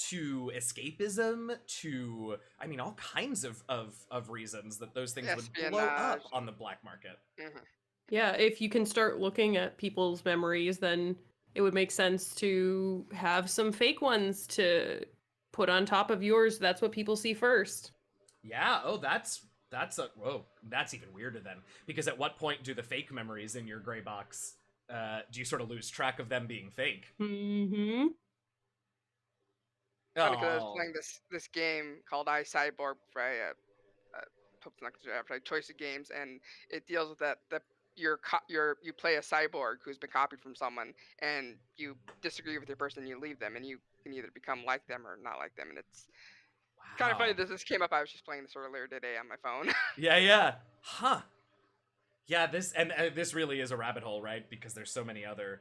to escapism to, I mean, all kinds of reasons that those things would blow up on the black market. Mm-hmm. Yeah, if you can start looking at people's memories, then it would make sense to have some fake ones to put on top of yours. That's what people see first. Yeah. Oh, that's even weirder then. Because at what point do the fake memories in your gray box, do you sort of lose track of them being fake? Mm-hmm. Because I was playing this game called iCyborg for hope it's not after Choice of Games, and it deals with that you play a cyborg who's been copied from someone, and you disagree with your person, you leave them, and you can either become like them or not like them, and it's kind of funny that this came up. I was just playing this earlier today on my phone. Yeah. Huh. Yeah, this really is a rabbit hole, right? Because there's so many other.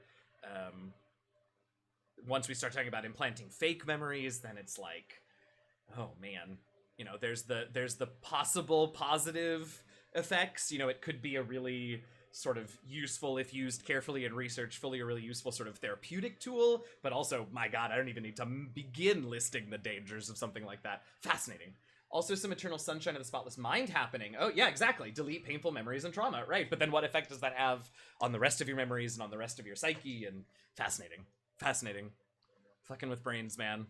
Once we start talking about implanting fake memories, then it's like, oh man, there's the possible positive effects. It could be a really sort of useful, if used carefully and researched fully, a really useful sort of therapeutic tool. But also, my God, I don't even need to begin listing the dangers of something like that. Fascinating. Also, some Eternal Sunshine of the Spotless Mind happening. Oh, yeah, exactly. Delete painful memories and trauma, right? But then what effect does that have on the rest of your memories and on the rest of your psyche? And fascinating. Fucking with brains, man.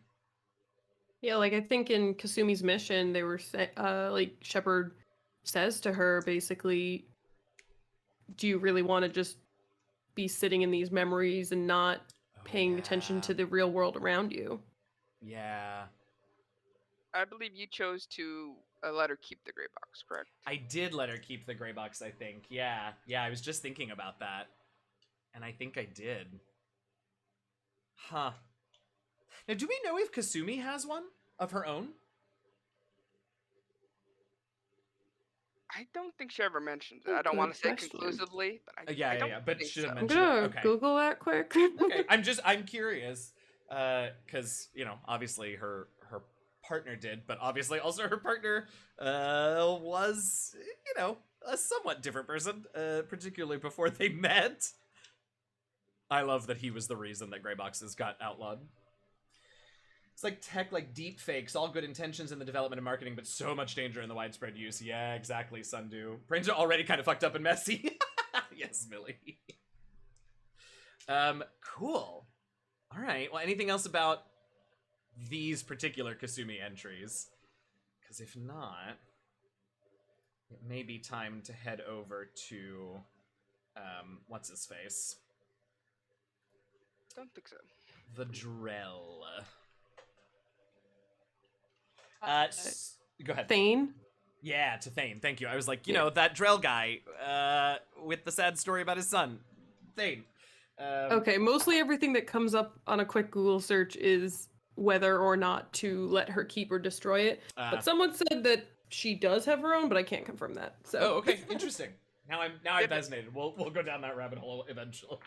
Yeah, like I think in Kasumi's mission, they were like Shepard says to her basically, do you really want to just be sitting in these memories and not paying attention to the real world around you? Yeah. I believe you chose to let her keep the gray box, correct? I did let her keep the gray box, I think. Yeah, I was just thinking about that. And I think I did. Huh. Now, do we know if Kasumi has one of her own? I don't think she ever mentioned it. I don't want to say conclusively, but I don't but think she didn't so. mention I'm gonna it. Okay. Google that quick. Okay, I'm curious. because obviously her partner did, but obviously also her partner was a somewhat different person, particularly before they met. I love that he was the reason that gray boxes got outlawed. It's like tech, like deep fakes, all good intentions in the development and marketing, but so much danger in the widespread use. Yeah, exactly, Sundu. Brains are already kind of fucked up and messy. Yes, Millie. Cool. All right. Well, anything else about these particular Kasumi entries? Because if not, it may be time to head over to, what's his face? Don't think so. The Drell. Go ahead. Thane? Yeah, to Thane. Thank you. I was like, that Drell guy with the sad story about his son. Thane. Okay, mostly everything that comes up on a quick Google search is whether or not to let her keep or destroy it. But someone said that she does have her own, but I can't confirm that. So. Oh, okay. Interesting. Now I'm fascinated. We'll go down that rabbit hole eventually.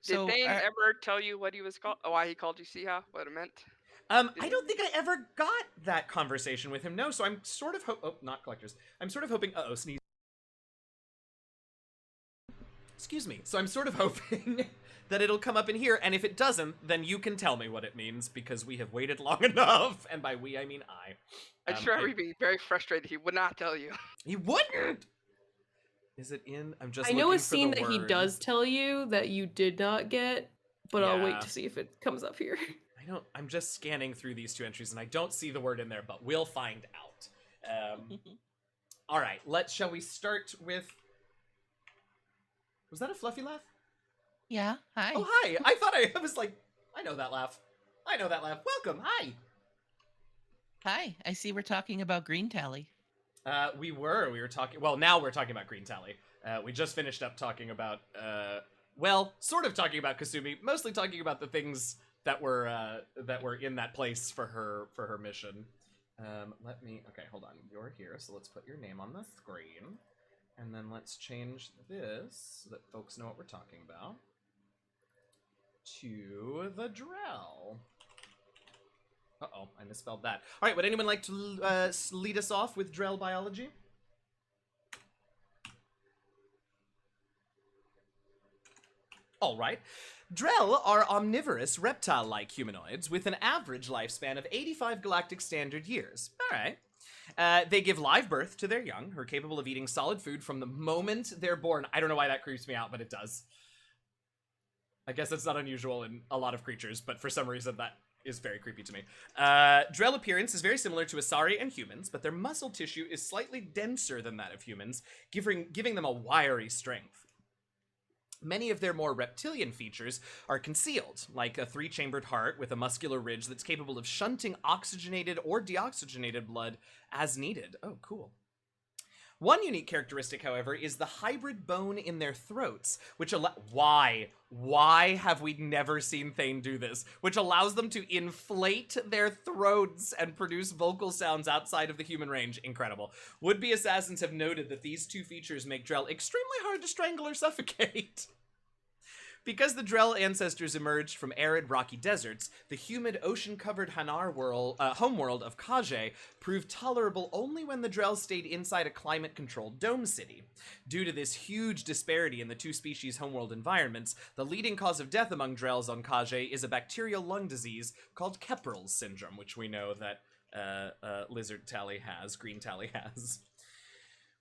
Did Thane ever tell you what he was called? Why he called you Siha? What it meant? I don't think I ever got that conversation with him. No, so I'm sort of not collectors. I'm sort of hoping. Sneeze. Excuse me. So I'm sort of hoping that it'll come up in here, and if it doesn't, then you can tell me what it means, because we have waited long enough, and by we I mean I. I'm sure he'd be very frustrated. He would not tell you. He wouldn't. Is it in? I'm just. I know a scene that he does tell you that you did not get, but I'll wait to see if it comes up here. I'm just scanning through these two entries, and I don't see the word in there, but we'll find out. All right, shall we start with? Was that a fluffy laugh? Yeah. Hi. Oh, hi. I was like, I know that laugh. Welcome. Hi. Hi. I see we're talking about Green Tally. We were talking. Well, now we're talking about Green Tally. We just finished up talking about. Sort of talking about Kasumi. Mostly talking about the things that were in that place for her mission. Okay, hold on. You're here, so let's put your name on the screen, and then let's change this so that folks know what we're talking about. To the Drell. Uh-oh, I misspelled that. All right, would anyone like to lead us off with Drell biology? All right. Drell are omnivorous, reptile-like humanoids with an average lifespan of 85 galactic standard years. All right. They give live birth to their young, who are capable of eating solid food from the moment they're born. I don't know why that creeps me out, but it does. I guess that's not unusual in a lot of creatures, but for some reason that is very creepy to me. Drell appearance is very similar to Asari and humans, but their muscle tissue is slightly denser than that of humans, giving them a wiry strength. Many of their more reptilian features are concealed, like a 3-chambered heart with a muscular ridge that's capable of shunting oxygenated or deoxygenated blood as needed. Oh, cool. One unique characteristic, however, is the hybrid bone in their throats, which Why have we never seen Thane do this? Which allows them to inflate their throats and produce vocal sounds outside of the human range. Incredible. Would-be assassins have noted that these two features make Drell extremely hard to strangle or suffocate. Because the Drell ancestors emerged from arid rocky deserts, the humid ocean-covered homeworld of Kage proved tolerable only when the Drell stayed inside a climate-controlled dome city. Due to this huge disparity in the two species' homeworld environments, the leading cause of death among Drells on Kage is a bacterial lung disease called Keprel's syndrome, which we know that Lizard Tally has, Green Tally has.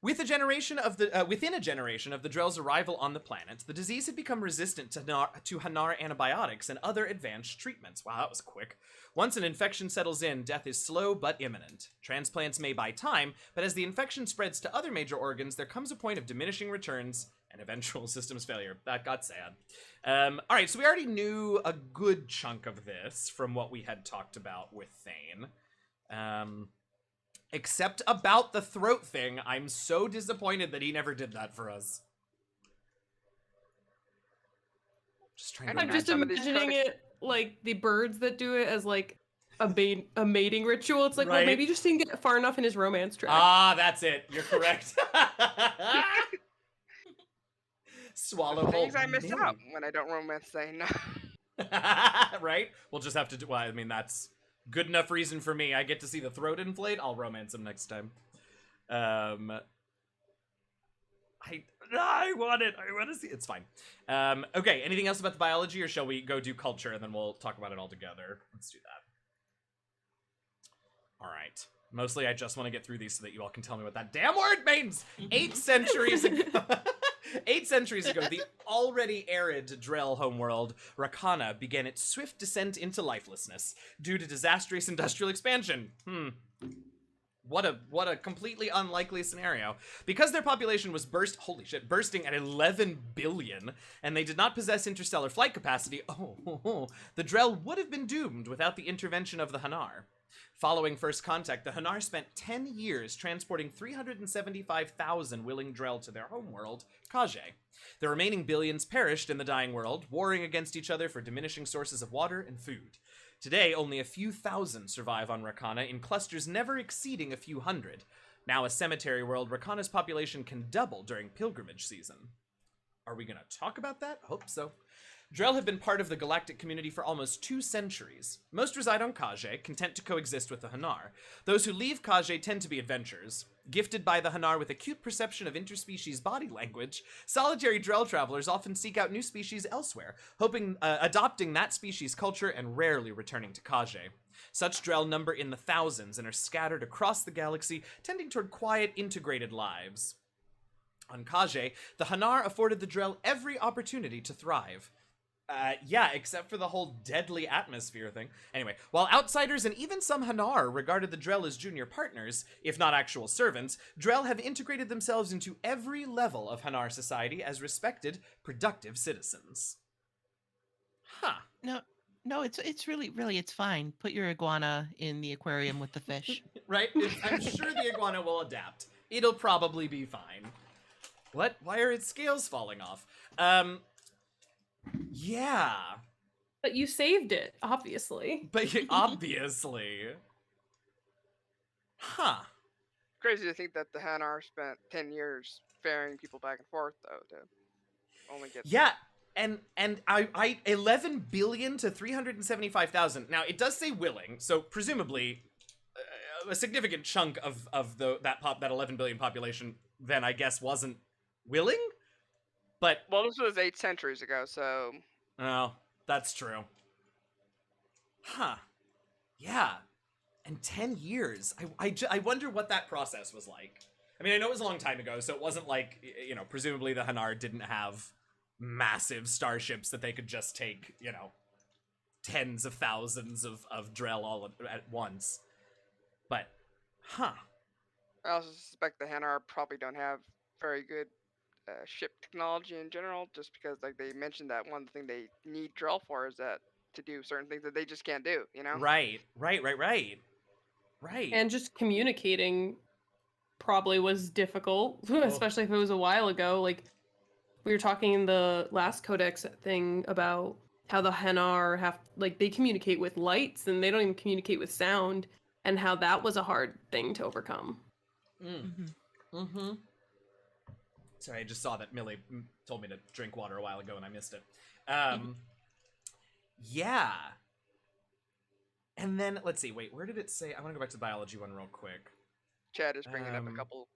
Within a generation of the Drell's arrival on the planet, the disease had become resistant to Hanar antibiotics and other advanced treatments. Wow, that was quick. Once an infection settles in, death is slow but imminent. Transplants may buy time, but as the infection spreads to other major organs, there comes a point of diminishing returns and eventual systems failure. That got sad. All right, so we already knew a good chunk of this from what we had talked about with Thane. Except about the throat thing. I'm so disappointed that he never did that for us. I'm just imagining it like the birds that do it as like a mating ritual. It's like, right? Well, maybe he just didn't get far enough in his romance track. Ah, that's it. You're correct. Swallow whole. Things I miss out when I don't romance Thane. Right? We'll just have to do. Well, I mean, that's good enough reason for me. I get to see the throat inflate. I'll romance him next time. I want it. I want to see. It's fine. Okay. Anything else about the biology, or shall we go do culture and then we'll talk about it all together? Let's do that. All right. Mostly, I just want to get through these so that you all can tell me what that damn word means. 8 centuries ago. 8 centuries ago, the already arid Drell homeworld, Rakana, began its swift descent into lifelessness due to disastrous industrial expansion. What a completely unlikely scenario. Because their population was bursting at 11 billion, and they did not possess interstellar flight capacity, the Drell would have been doomed without the intervention of the Hanar. Following first contact, the Hanar spent 10 years transporting 375,000 willing Drell to their homeworld, Kage. The remaining billions perished in the dying world, warring against each other for diminishing sources of water and food. Today, only a few thousand survive on Rakana in clusters never exceeding a few hundred. Now a cemetery world, Rakana's population can double during pilgrimage season. Are we going to talk about that? Hope so. Drell have been part of the galactic community for almost 2 centuries. Most reside on Kage, content to coexist with the Hanar. Those who leave Kage tend to be adventurers. Gifted by the Hanar with acute perception of interspecies body language, solitary Drell travelers often seek out new species elsewhere, adopting that species' culture and rarely returning to Kage. Such Drell number in the thousands and are scattered across the galaxy, tending toward quiet, integrated lives. On Kage, the Hanar afforded the Drell every opportunity to thrive. Yeah, except for the whole deadly atmosphere thing. Anyway, while outsiders and even some Hanar regarded the Drell as junior partners, if not actual servants, Drell have integrated themselves into every level of Hanar society as respected, productive citizens. Huh. No, it's really it's fine. Put your iguana in the aquarium with the fish. Right? I'm sure the iguana will adapt. It'll probably be fine. What? Why are its scales falling off? Yeah. But you saved it, obviously. Obviously. Huh. Crazy to think that the Hanar spent 10 years ferrying people back and forth, though, to only get... Yeah, and I 11 billion to 375,000. Now, it does say willing, so presumably a significant chunk of that 11 billion population then, I guess, wasn't willing? But... Well, this was 8 centuries ago, so... Oh, that's true. Huh. Yeah. And 10 years. I wonder what that process was like. I mean, I know it was a long time ago, so it wasn't like, presumably the Hanar didn't have massive starships that they could just take, tens of thousands of Drell all at once. But, huh. I also suspect the Hanar probably don't have very good ship technology in general, just because, like, they mentioned that one thing they need Drell for is that to do certain things that they just can't do, Right. And just communicating probably was difficult, especially if it was a while ago. Like, we were talking in the last Codex thing about how the Hanar they communicate with lights and they don't even communicate with sound, and how that was a hard thing to overcome. Sorry, I just saw that Millie told me to drink water a while ago and I missed it. Yeah. And then, let's see, wait, where did it say? I want to go back to the biology one real quick. Chad is bringing up a couple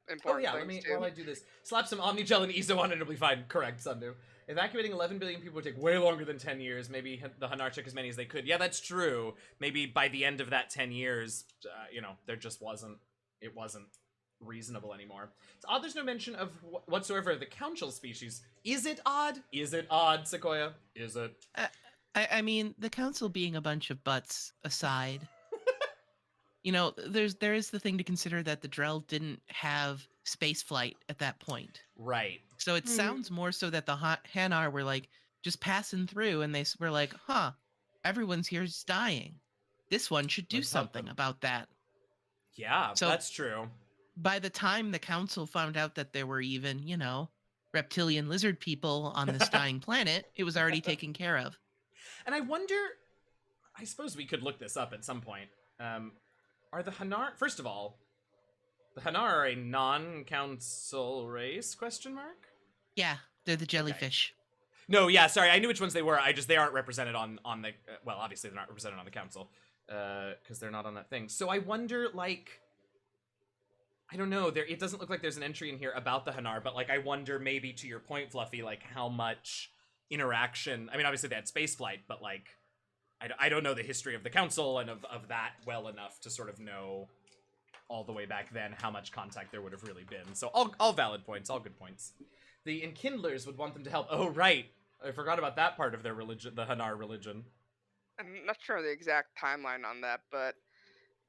important things, while I do this. Slap some Omnigel and Ezo on it, it'll be fine. Correct, Sundu. Evacuating 11 billion people would take way longer than 10 years. Maybe the Hanar took as many as they could. Yeah, that's true. Maybe by the end of that 10 years, there just wasn't reasonable anymore. It's odd there's no mention of whatsoever of the council species. Is it odd? Is it odd, Sequoia? Is it? I mean, the council being a bunch of butts aside, there is the thing to consider that the Drell didn't have space flight at that point. Right. So it sounds more so that the Hanar were like just passing through and they were like, everyone's here's dying. This one should do something about that. Yeah, so that's true. By the time the council found out that there were even, reptilian lizard people on this dying planet, it was already taken care of. And I wonder, I suppose we could look this up at some point. Are the Hanar, first of all, the Hanar are a non-council race, ? Yeah, they're the jellyfish. No, yeah, sorry, I knew which ones they were. They aren't represented on the well, obviously they're not represented on the council because they're not on that thing. So I wonder, like, I don't know. It doesn't look like there's an entry in here about the Hanar, but like I wonder maybe to your point, Fluffy, like how much interaction. I mean, obviously they had spaceflight, but like I don't know the history of the council and of that well enough to sort of know all the way back then how much contact there would have really been. So all valid points, all good points. The Enkindlers would want them to help. Oh, right. I forgot about that part of their religion, the Hanar religion. I'm not sure of the exact timeline on that, but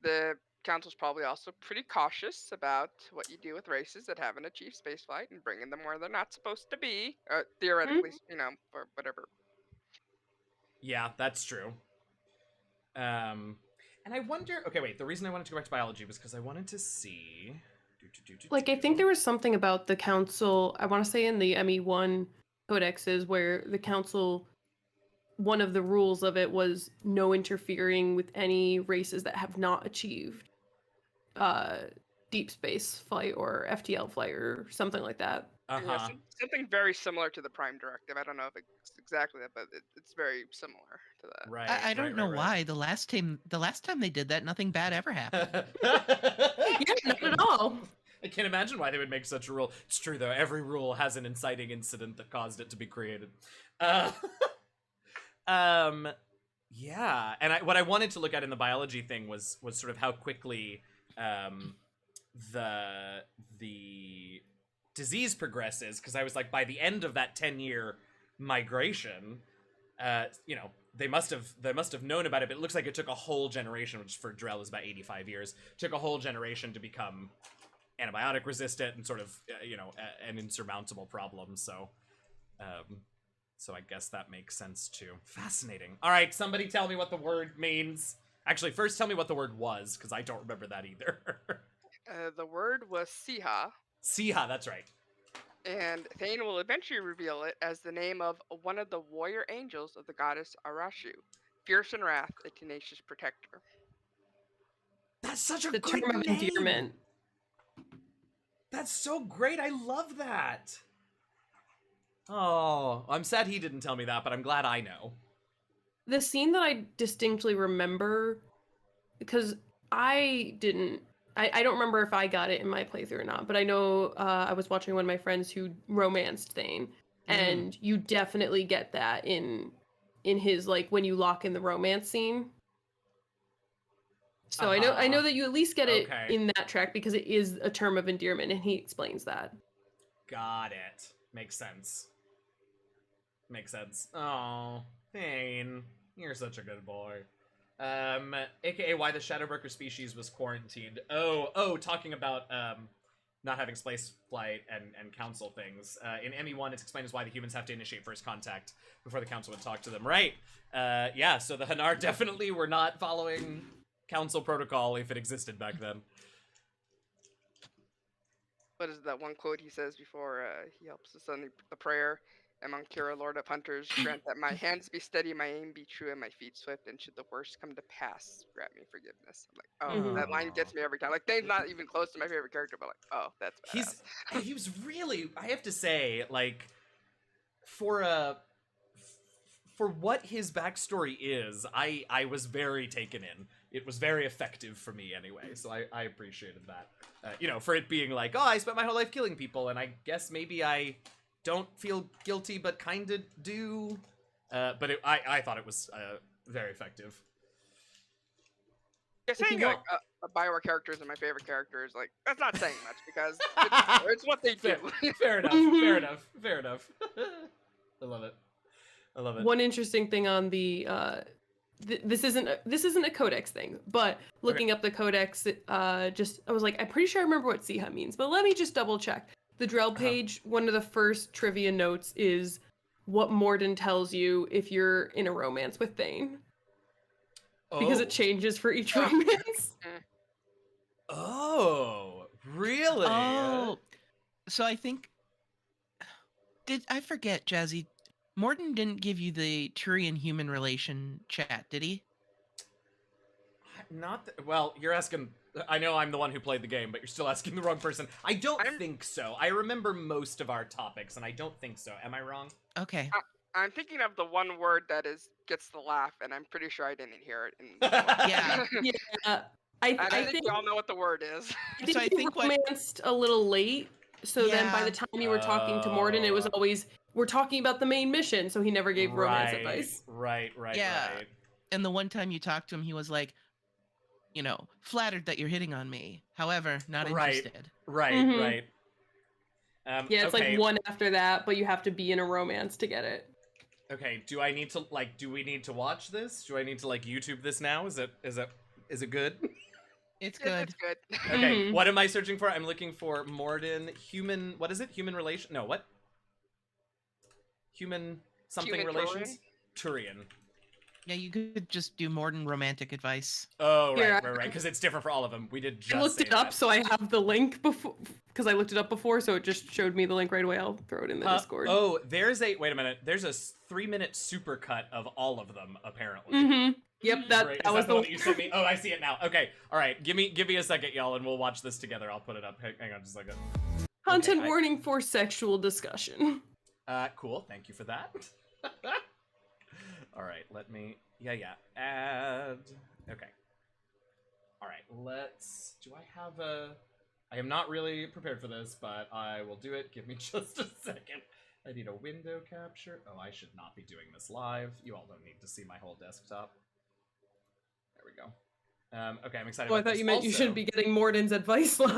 the council's probably also pretty cautious about what you do with races that haven't achieved spaceflight and bringing them where they're not supposed to be, theoretically, for whatever. Yeah, that's true. And I wonder. Okay, wait. The reason I wanted to go back to biology was because I wanted to see. Like, I think there was something about the council, I want to say in the ME1 codexes, where the council, one of the rules of it was no interfering with any races that have not achieved deep space flight or FTL flight or something like that. Yeah, something very similar to the Prime Directive. I don't know if it's exactly that, but it's very similar to that. Right. I don't know why the last time they did that, nothing bad ever happened. Yeah, not at all. I can't imagine why they would make such a rule. It's true though. Every rule has an inciting incident that caused it to be created. Yeah, and what I wanted to look at in the biology thing was sort of how quickly the disease progresses, because I was like, by the end of that 10-year migration, they must have known about it, but it looks like it took a whole generation, which for Drell is about 85 years, took a whole generation to become antibiotic resistant and sort of an insurmountable problem. So I guess that makes sense too. Fascinating. All right, somebody tell me what the word means. Actually, first tell me what the word was, because I don't remember that either. The word was Siha. Siha, that's right. And Thane will eventually reveal it as the name of one of the warrior angels of the goddess Arashu, fierce in wrath, a tenacious protector. That's such a The great term of name. endearment. That's so great. I love that. Oh, I'm sad he didn't tell me that, but I'm glad I know. The scene that I distinctly remember, because I don't remember if I got it in my playthrough or not, but I know I was watching one of my friends who romanced Thane, and you definitely get that in his, like, when you lock in the romance scene. So I know that you at least get it in that track because it is a term of endearment, and he explains that. Got it. Makes sense. Makes sense. Oh, Thane, you're such a good boy. AKA why the Shadowbroker species was quarantined. Oh, talking about not having space flight and council things. In ME1, it's explained as why the humans have to initiate first contact before the council would talk to them. Right. Yeah, so the Hanar definitely were not following council protocol if it existed back then. What is that one quote he says before he helps us on the prayer? Amankura, Lord of Hunters, grant that my hands be steady, my aim be true, and my feet swift, and should the worst come to pass, grant me forgiveness. I'm like, that line gets me every time. Like, Thane's not even close to my favorite character, but like, oh, that's badass. He was really, I have to say, like, for what his backstory is, I was very taken in. It was very effective for me anyway, so I appreciated that. For it being like, oh, I spent my whole life killing people, and I guess maybe I don't feel guilty, but kind of do. But I thought it was very effective. Yeah, saying like a Bioware character is my favorite characters, like, that's not saying much because it's what they do. Fair enough. I love it. One interesting thing on the this isn't a codex thing, but looking up the codex, I was like, I'm pretty sure I remember what Siha means, but let me just double check. The Drell page, one of the first trivia notes is what Morden tells you if you're in a romance with Thane. Because it changes for each romance. Oh, really? Oh, so I think I forget, Jazzy. Morden didn't give you the Turian human relation chat, did he? Well, you're asking. I know I'm the one who played the game, but you're still asking the wrong person. I don't think so. I remember most of our topics, and I don't think so. Am I wrong? Okay. I'm thinking of the one word that gets the laugh, and I'm pretty sure I didn't hear it in the book. Yeah. Yeah, I And I think think we all know what the word is. I So I think you think what- romanced a little late. So then by the Yeah. time you were talking to Morden, it was Oh. always, we're talking about the main mission, so he never gave romance advice. Right. Yeah. And the one time you talked to him, he was like, flattered that you're hitting on me. However, not Right. interested. Right. Mhm. Yeah, it's okay. like one after that, but you have to be in a romance to get it. Okay, do we need to watch this? Do I need to YouTube this now? Is it good? It's Yeah, good. it's good. Okay, Mhm. what am I searching for? I'm looking for Morden human. What is it? Human relation? No, what? Human something Human relations? Turian. Yeah, you could just do Morden romantic advice. Oh, Here, right. Because it's different for all of them. We did just I looked say it up, that. so I have the link before, because I looked it up before, so it just showed me the link right away. I'll throw it in the Discord. Oh, wait a minute. There's a 3-minute supercut of all of them, apparently. Mm-hmm. Yep, that Great. that Is was the the one that you sent me? Oh, I see it now. Okay, all right. Give me a second, y'all, and we'll watch this together. I'll put it up. Hang on just a second. content Okay, warning for sexual discussion. Cool. Thank you for that. All right, let me. Yeah. Add. Okay. All right. Do I have a? I am not really prepared for this, but I will do it. Give me just a second. I need a window capture. Oh, I should not be doing this live. You all don't need to see my whole desktop. There we go. Okay, I'm excited. Oh, I about thought this. you meant you Also- shouldn't be getting Morden's advice live.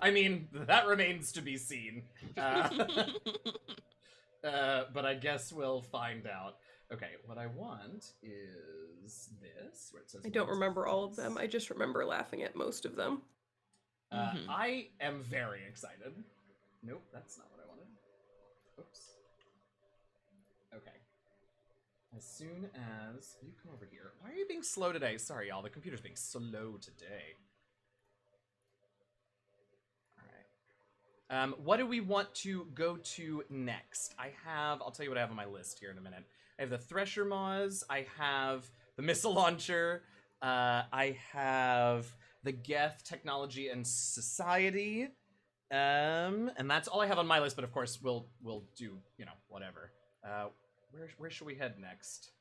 I mean, that remains to be seen. But I guess we'll find out. Okay, what I want is this, where it says. I don't Words remember all of them. Advice. I just remember laughing at most of them. Mhm. I am very excited. Nope, that's not what I wanted. Oops. Okay. As soon as you come over here. Why are you being slow today? Sorry, y'all. The computer's being slow today. All right. What do we want to go to next? I'll tell you what I have on my list here in a minute. I have the Thresher Maws. I have the missile launcher. I have the Geth Technology and Society. And that's all I have on my list, but of course we'll do, whatever. Where should we head next?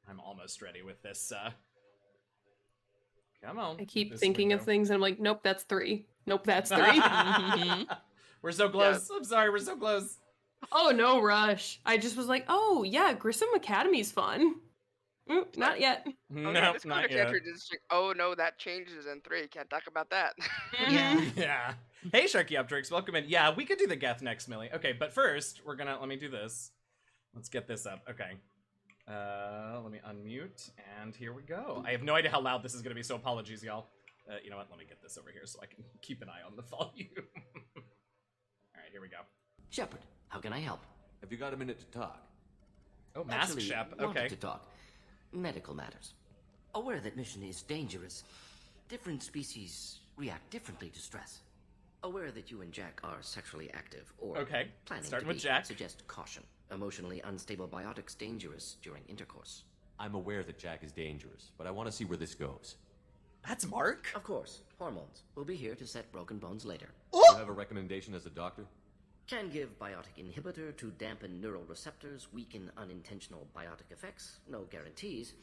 I'm almost ready with this, come on. I keep this thinking of window. things and I'm like, nope, that's 3. Nope, that's 3. We're so close. I'm sorry, we're so close. Oh, no rush. I just was like, oh, yeah, Grissom Academy's fun. Not yet. Oh, No, no, this not codex yet. entry is like, oh no, that changes in 3. Can't talk about that. Yeah. Yeah. Hey, Sharkyoptrix, welcome in. Yeah, we could do the Geth next, Millie. Okay, but first, let me do this. Let's get this up. Okay. Let me unmute, and here we go. I have no idea how loud this is going to be, so apologies, y'all. You know what? Let me get this over here so I can keep an eye on the volume. All right, here we go. Shepard, how can I help? Have you got a minute to talk? Oh, Mask Actually, Shep. wanted Okay. to talk. Medical matters. Aware that mission is dangerous. Different species react differently to stress. Aware that you and Jack are sexually active, or Okay, planning starting to with be, Jack. suggest caution. Emotionally unstable biotics dangerous during intercourse. I'm aware that Jack is dangerous, but I want to see where this goes. That's Mark? Of course, hormones. We'll be here to set broken bones later. You have a recommendation as a doctor? Can give biotic inhibitor to dampen neural receptors, weaken unintentional biotic effects. No guarantees.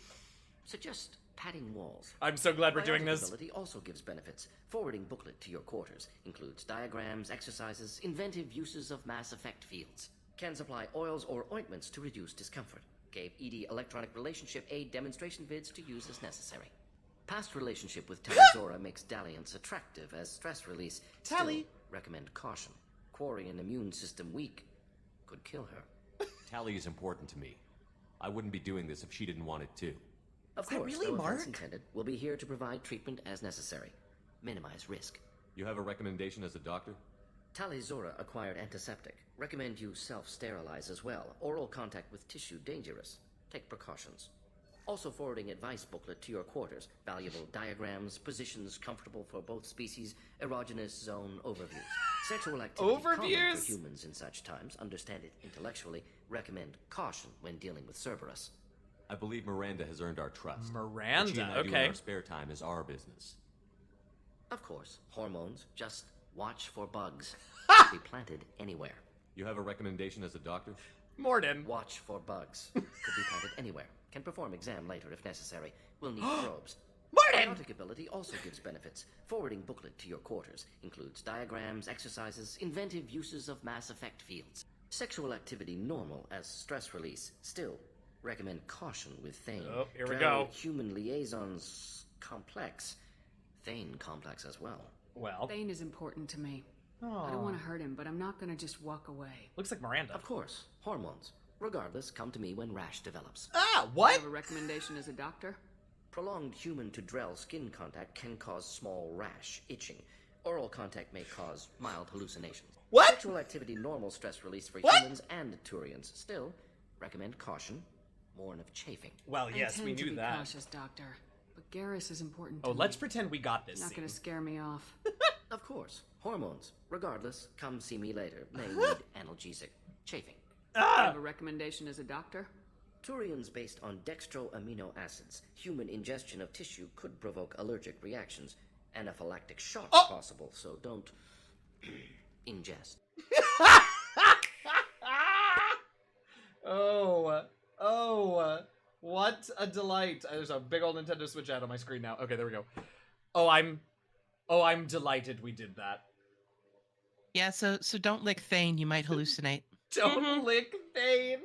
Suggest padding walls. I'm so glad we're doing Biotic this. ability also gives benefits. Forwarding booklet to your quarters. Includes diagrams, exercises, inventive uses of mass effect fields. Can supply oils or ointments to reduce discomfort. Gave ED electronic relationship aid demonstration vids to use as necessary. Past relationship with Talizora makes dalliance attractive as stress release. Tally. Still, recommend caution. Quarian immune system weak. Could kill her. Tally is important to me. I wouldn't be doing this if she didn't want it to. Of that course, really no offense Mark? intended. We'll be here to provide treatment as necessary. Minimize risk. You have a recommendation as a doctor? Talizora acquired antiseptic. Recommend you self-sterilize as well. Oral contact with tissue dangerous. Take precautions. Also forwarding advice booklet to your quarters. Valuable diagrams, positions comfortable for both species, erogenous zone overviews. Sexual activity common Overviews? for humans in such times. Understand it intellectually. Recommend caution when dealing with Cerberus. I believe Miranda has earned our trust. What she Miranda, and I do in okay. our spare time is our business. Of course, hormones. Just watch for bugs. Be planted anywhere. You have a recommendation as a doctor? Morden. Watch for bugs. Could be planted anywhere. Can perform exam later if necessary. Will need probes. Morden! Biotic ability also gives benefits. Forwarding booklet to your quarters. Includes diagrams, exercises, inventive uses of mass effect fields. Sexual activity normal as stress release. Still, recommend caution with Thane. Oh, here we Drell go. Human liaisons complex. Thane complex as well. Well, Thane is important to me. I Aw. don't want to hurt him, but I'm not gonna just walk away. looks like Miranda. Of course, hormones. Regardless, come to me when rash develops. Ah, Do you what? have a recommendation as a doctor? Prolonged human to Drell skin contact can cause small rash, itching. Oral contact may cause mild hallucinations. What? Sexual activity normal stress release for What? humans and Turians. Still, recommend caution. Warn of chafing. Well, I yes, we intend to knew be that. cautious, Doctor. But Garrus is important to Oh, me. let's pretend we got this Not scene. gonna scare me off. Of course, hormones. Regardless, come see me later. May need analgesic. Chafing. Do you Ah! have a recommendation as a doctor? Turians based on dextro amino acids. Human ingestion of tissue could provoke allergic reactions. Anaphylactic shock Oh! possible, so don't ingest. What a delight. There's a big old Nintendo Switch ad on my screen now. Okay, there we go. I'm delighted we did that. Yeah, so don't lick Thane, you might hallucinate. Don't Mhm. lick Thane.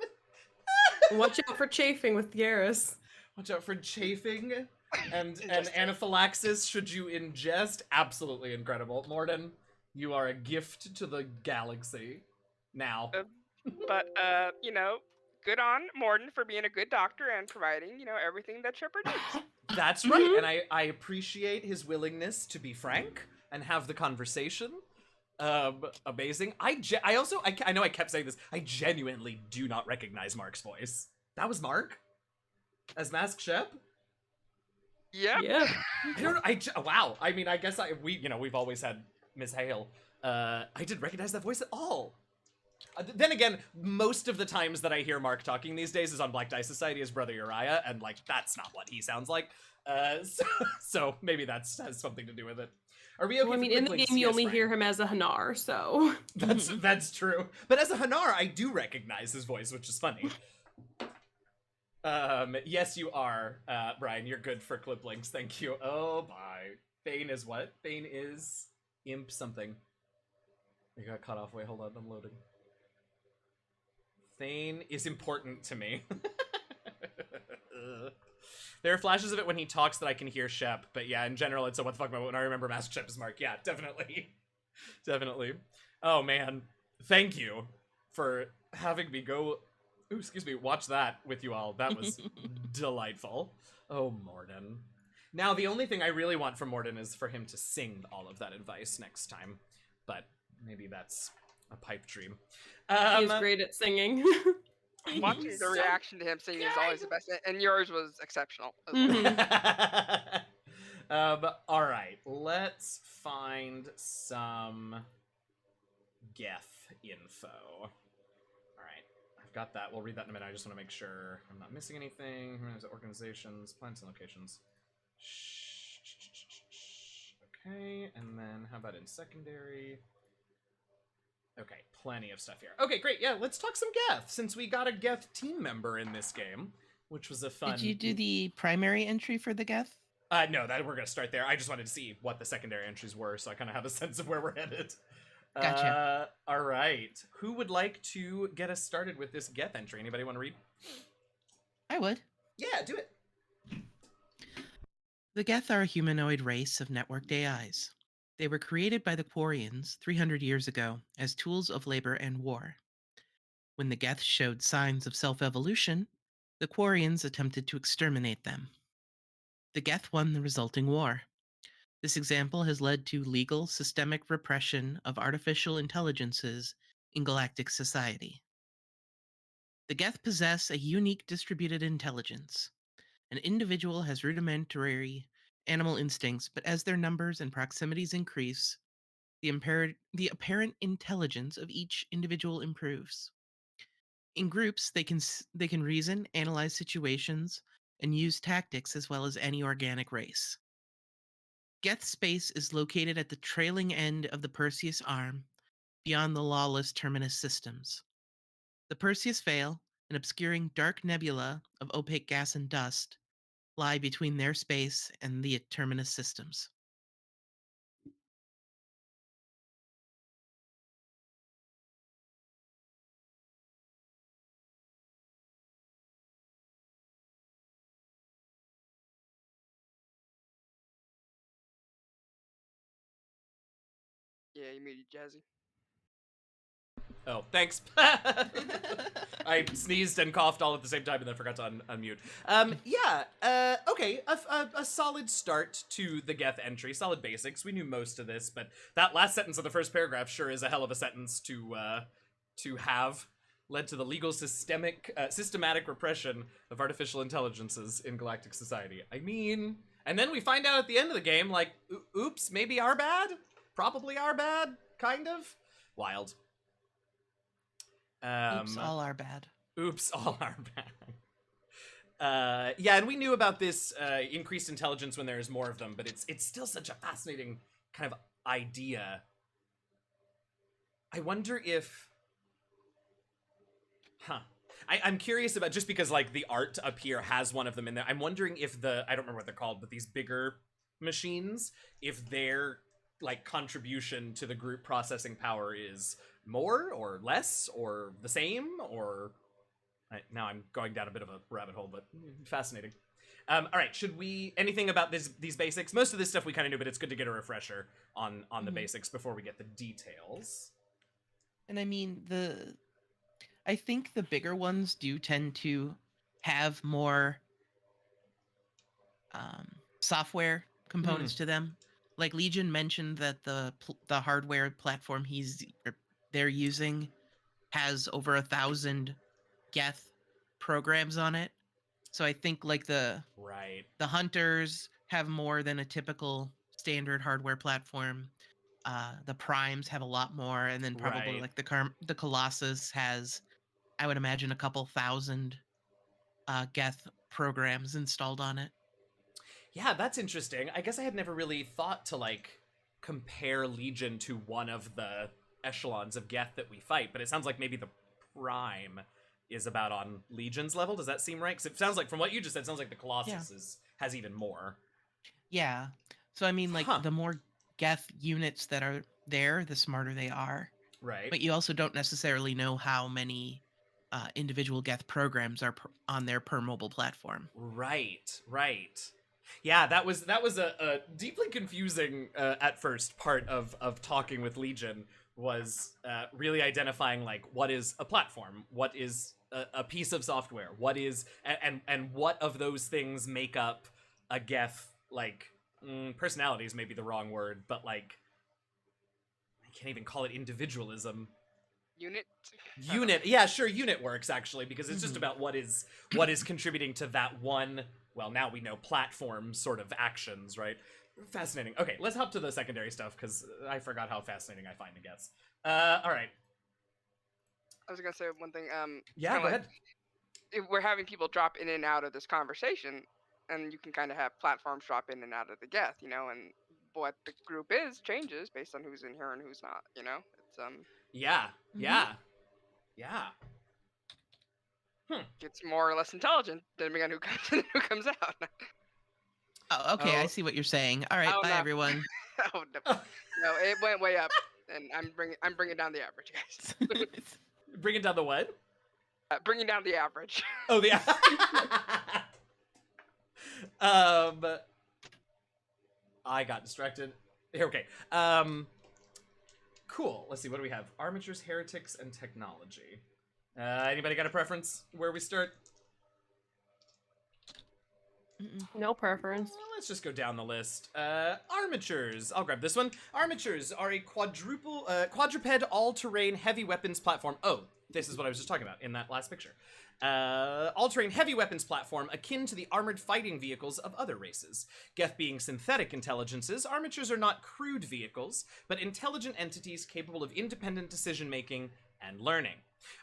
Watch out for chafing with Garrus. Watch out for chafing and anaphylaxis should you ingest. Absolutely incredible. Morden, you are a gift to the galaxy. Now. But good on Morden for being a good doctor and providing, everything that Shepard needs. That's right, and I appreciate his willingness to be frank and have the conversation. Amazing. I know I kept saying this. I genuinely do not recognize Mark's voice. That was Mark as Mask Shep. Yep. Yeah. Wow. I mean, I guess we've always had Miss Hale. I didn't recognize that voice at all. Then again, most of the times that I hear Mark talking these days is on Black Dice Society as Brother Uriah, and that's not what he sounds like. So maybe that has something to do with it. Are we okay? Well, I for mean, in the quick links? game, you Yes, only Brian. hear him as a Hanar, so. That's true. But as a Hanar, I do recognize his voice, which is funny. Yes, you are, Brian. You're good for clip links. Thank you. Oh, bye. Thane is what? Thane is imp something. I got cut off. Wait, hold on. I'm loading. Thane is important to me. There are flashes of it when he talks that I can hear Shep, but yeah, in general, it's a what the fuck moment when I remember Mask Shep is Mark. Yeah, definitely. Definitely. Oh, man. Thank you for having me go... Ooh, excuse me, watch that with you all. That was delightful. Oh, Morden. Now, the only thing I really want from Morden is for him to sing all of that advice next time, but maybe that's a pipe dream. He's great at singing. Watching the reaction to him singing is always the best, and yours was exceptional. As well. All right, let's find some Geth info. All right, I've got that. We'll read that in a minute. I just want to make sure I'm not missing anything. Organizations, plants, and locations. Okay, and then how about in secondary? Okay, plenty of stuff here. Okay, great. Yeah, let's talk some Geth, since we got a Geth team member in this game, which was a fun... Did you do the primary entry for the Geth? No, we're going to start there. I just wanted to see what the secondary entries were, so I kind of have a sense of where we're headed. Gotcha. All right. Who would like to get us started with this Geth entry? Anybody want to read? I would. Yeah, do it. The Geth are a humanoid race of networked AIs. They were created by the Quarians 300 years ago as tools of labor and war. When the Geth showed signs of self-evolution, the Quarians attempted to exterminate them. The Geth won the resulting war. This example has led to legal, systemic repression of artificial intelligences in galactic society. The Geth possess a unique distributed intelligence. An individual has rudimentary animal instincts, but as their numbers and proximities increase, the apparent intelligence of each individual improves. In groups, they can reason, analyze situations, and use tactics as well as any organic race. Geth space is located at the trailing end of the Perseus arm, beyond the lawless Terminus systems. The Perseus Veil, an obscuring dark nebula of opaque gas and dust, lie between their space and the Terminus systems. Yeah, you muted Jazzy. Oh, thanks. I sneezed and coughed all at the same time and then forgot to unmute. Okay, a solid start to the Geth entry, solid basics. We knew most of this, but that last sentence of the first paragraph sure is a hell of a sentence to have. Led to the legal systematic repression of artificial intelligences in galactic society. I mean, and then we find out at the end of the game, like, oops, maybe our bad? Probably our bad? Kind of? Wild. Oops, all are bad. Oops, all are bad. Yeah, and we knew about this increased intelligence when there's more of them, but it's still such a fascinating kind of idea. I wonder if... I'm curious about, just because, like, the art up here has one of them in there, I'm wondering if I don't remember what they're called, but these bigger machines, if their, like, contribution to the group processing power is more or less or the same, or... now I'm going down a bit of a rabbit hole, but fascinating. All right, should we... anything about these basics? Most of this stuff we kind of knew, but it's good to get a refresher on the basics before we get the details. And I mean, I think the bigger ones do tend to have more software components to them. Like Legion mentioned that the hardware platform they're using has over 1,000 Geth programs on it. So I think like the Hunters have more than a typical standard hardware platform. The Primes have a lot more, and then probably like the Colossus has, I would imagine, a couple thousand Geth programs installed on it. Yeah, that's interesting. I guess I had never really thought to, like, compare Legion to one of the echelons of Geth that we fight, but it sounds like maybe the Prime is about on Legion's level. Does that seem right? Because it sounds like, from what you just said, it sounds like the Colossus has even more. Yeah. So, I mean, like, the more Geth units that are there, the smarter they are. Right. But you also don't necessarily know how many individual Geth programs are on there per mobile platform. Right. Yeah, that was a deeply confusing at first part of talking with Legion, was really identifying, like, what is a platform, what is a piece of software, what is and what of those things make up a Geth, like, personality is maybe the wrong word, but, like, I can't even call it individualism. Unit, yeah, sure, unit works actually, because it's just about what is contributing to that one. Well, now we know platform sort of actions, right? Fascinating. Okay, let's hop to the secondary stuff, because I forgot how fascinating I find it gets. All right. I was gonna say one thing. Yeah, go ahead. If we're having people drop in and out of this conversation, and you can kind of have platforms drop in and out of the Geth, you know, and what the group is changes based on who's in here and who's not, you know. It's Yeah. Gets more or less intelligent depending on who comes in and who comes out. Oh, okay, I see what you're saying. All right, bye everyone. No, it went way up, and I'm bringing down the average, guys. Bringing down the what? Bringing down the average. Oh, the I got distracted. Okay. Cool. Let's see. What do we have? Armatures, heretics, and technology. Anybody got a preference where we start? No preference. Well, let's just go down the list. Armatures. I'll grab this one. Armatures are a quadruped all-terrain heavy weapons platform. Oh, this is what I was just talking about in that last picture. All-terrain heavy weapons platform akin to the armored fighting vehicles of other races. Geth being synthetic intelligences, armatures are not crude vehicles, but intelligent entities capable of independent decision-making and learning.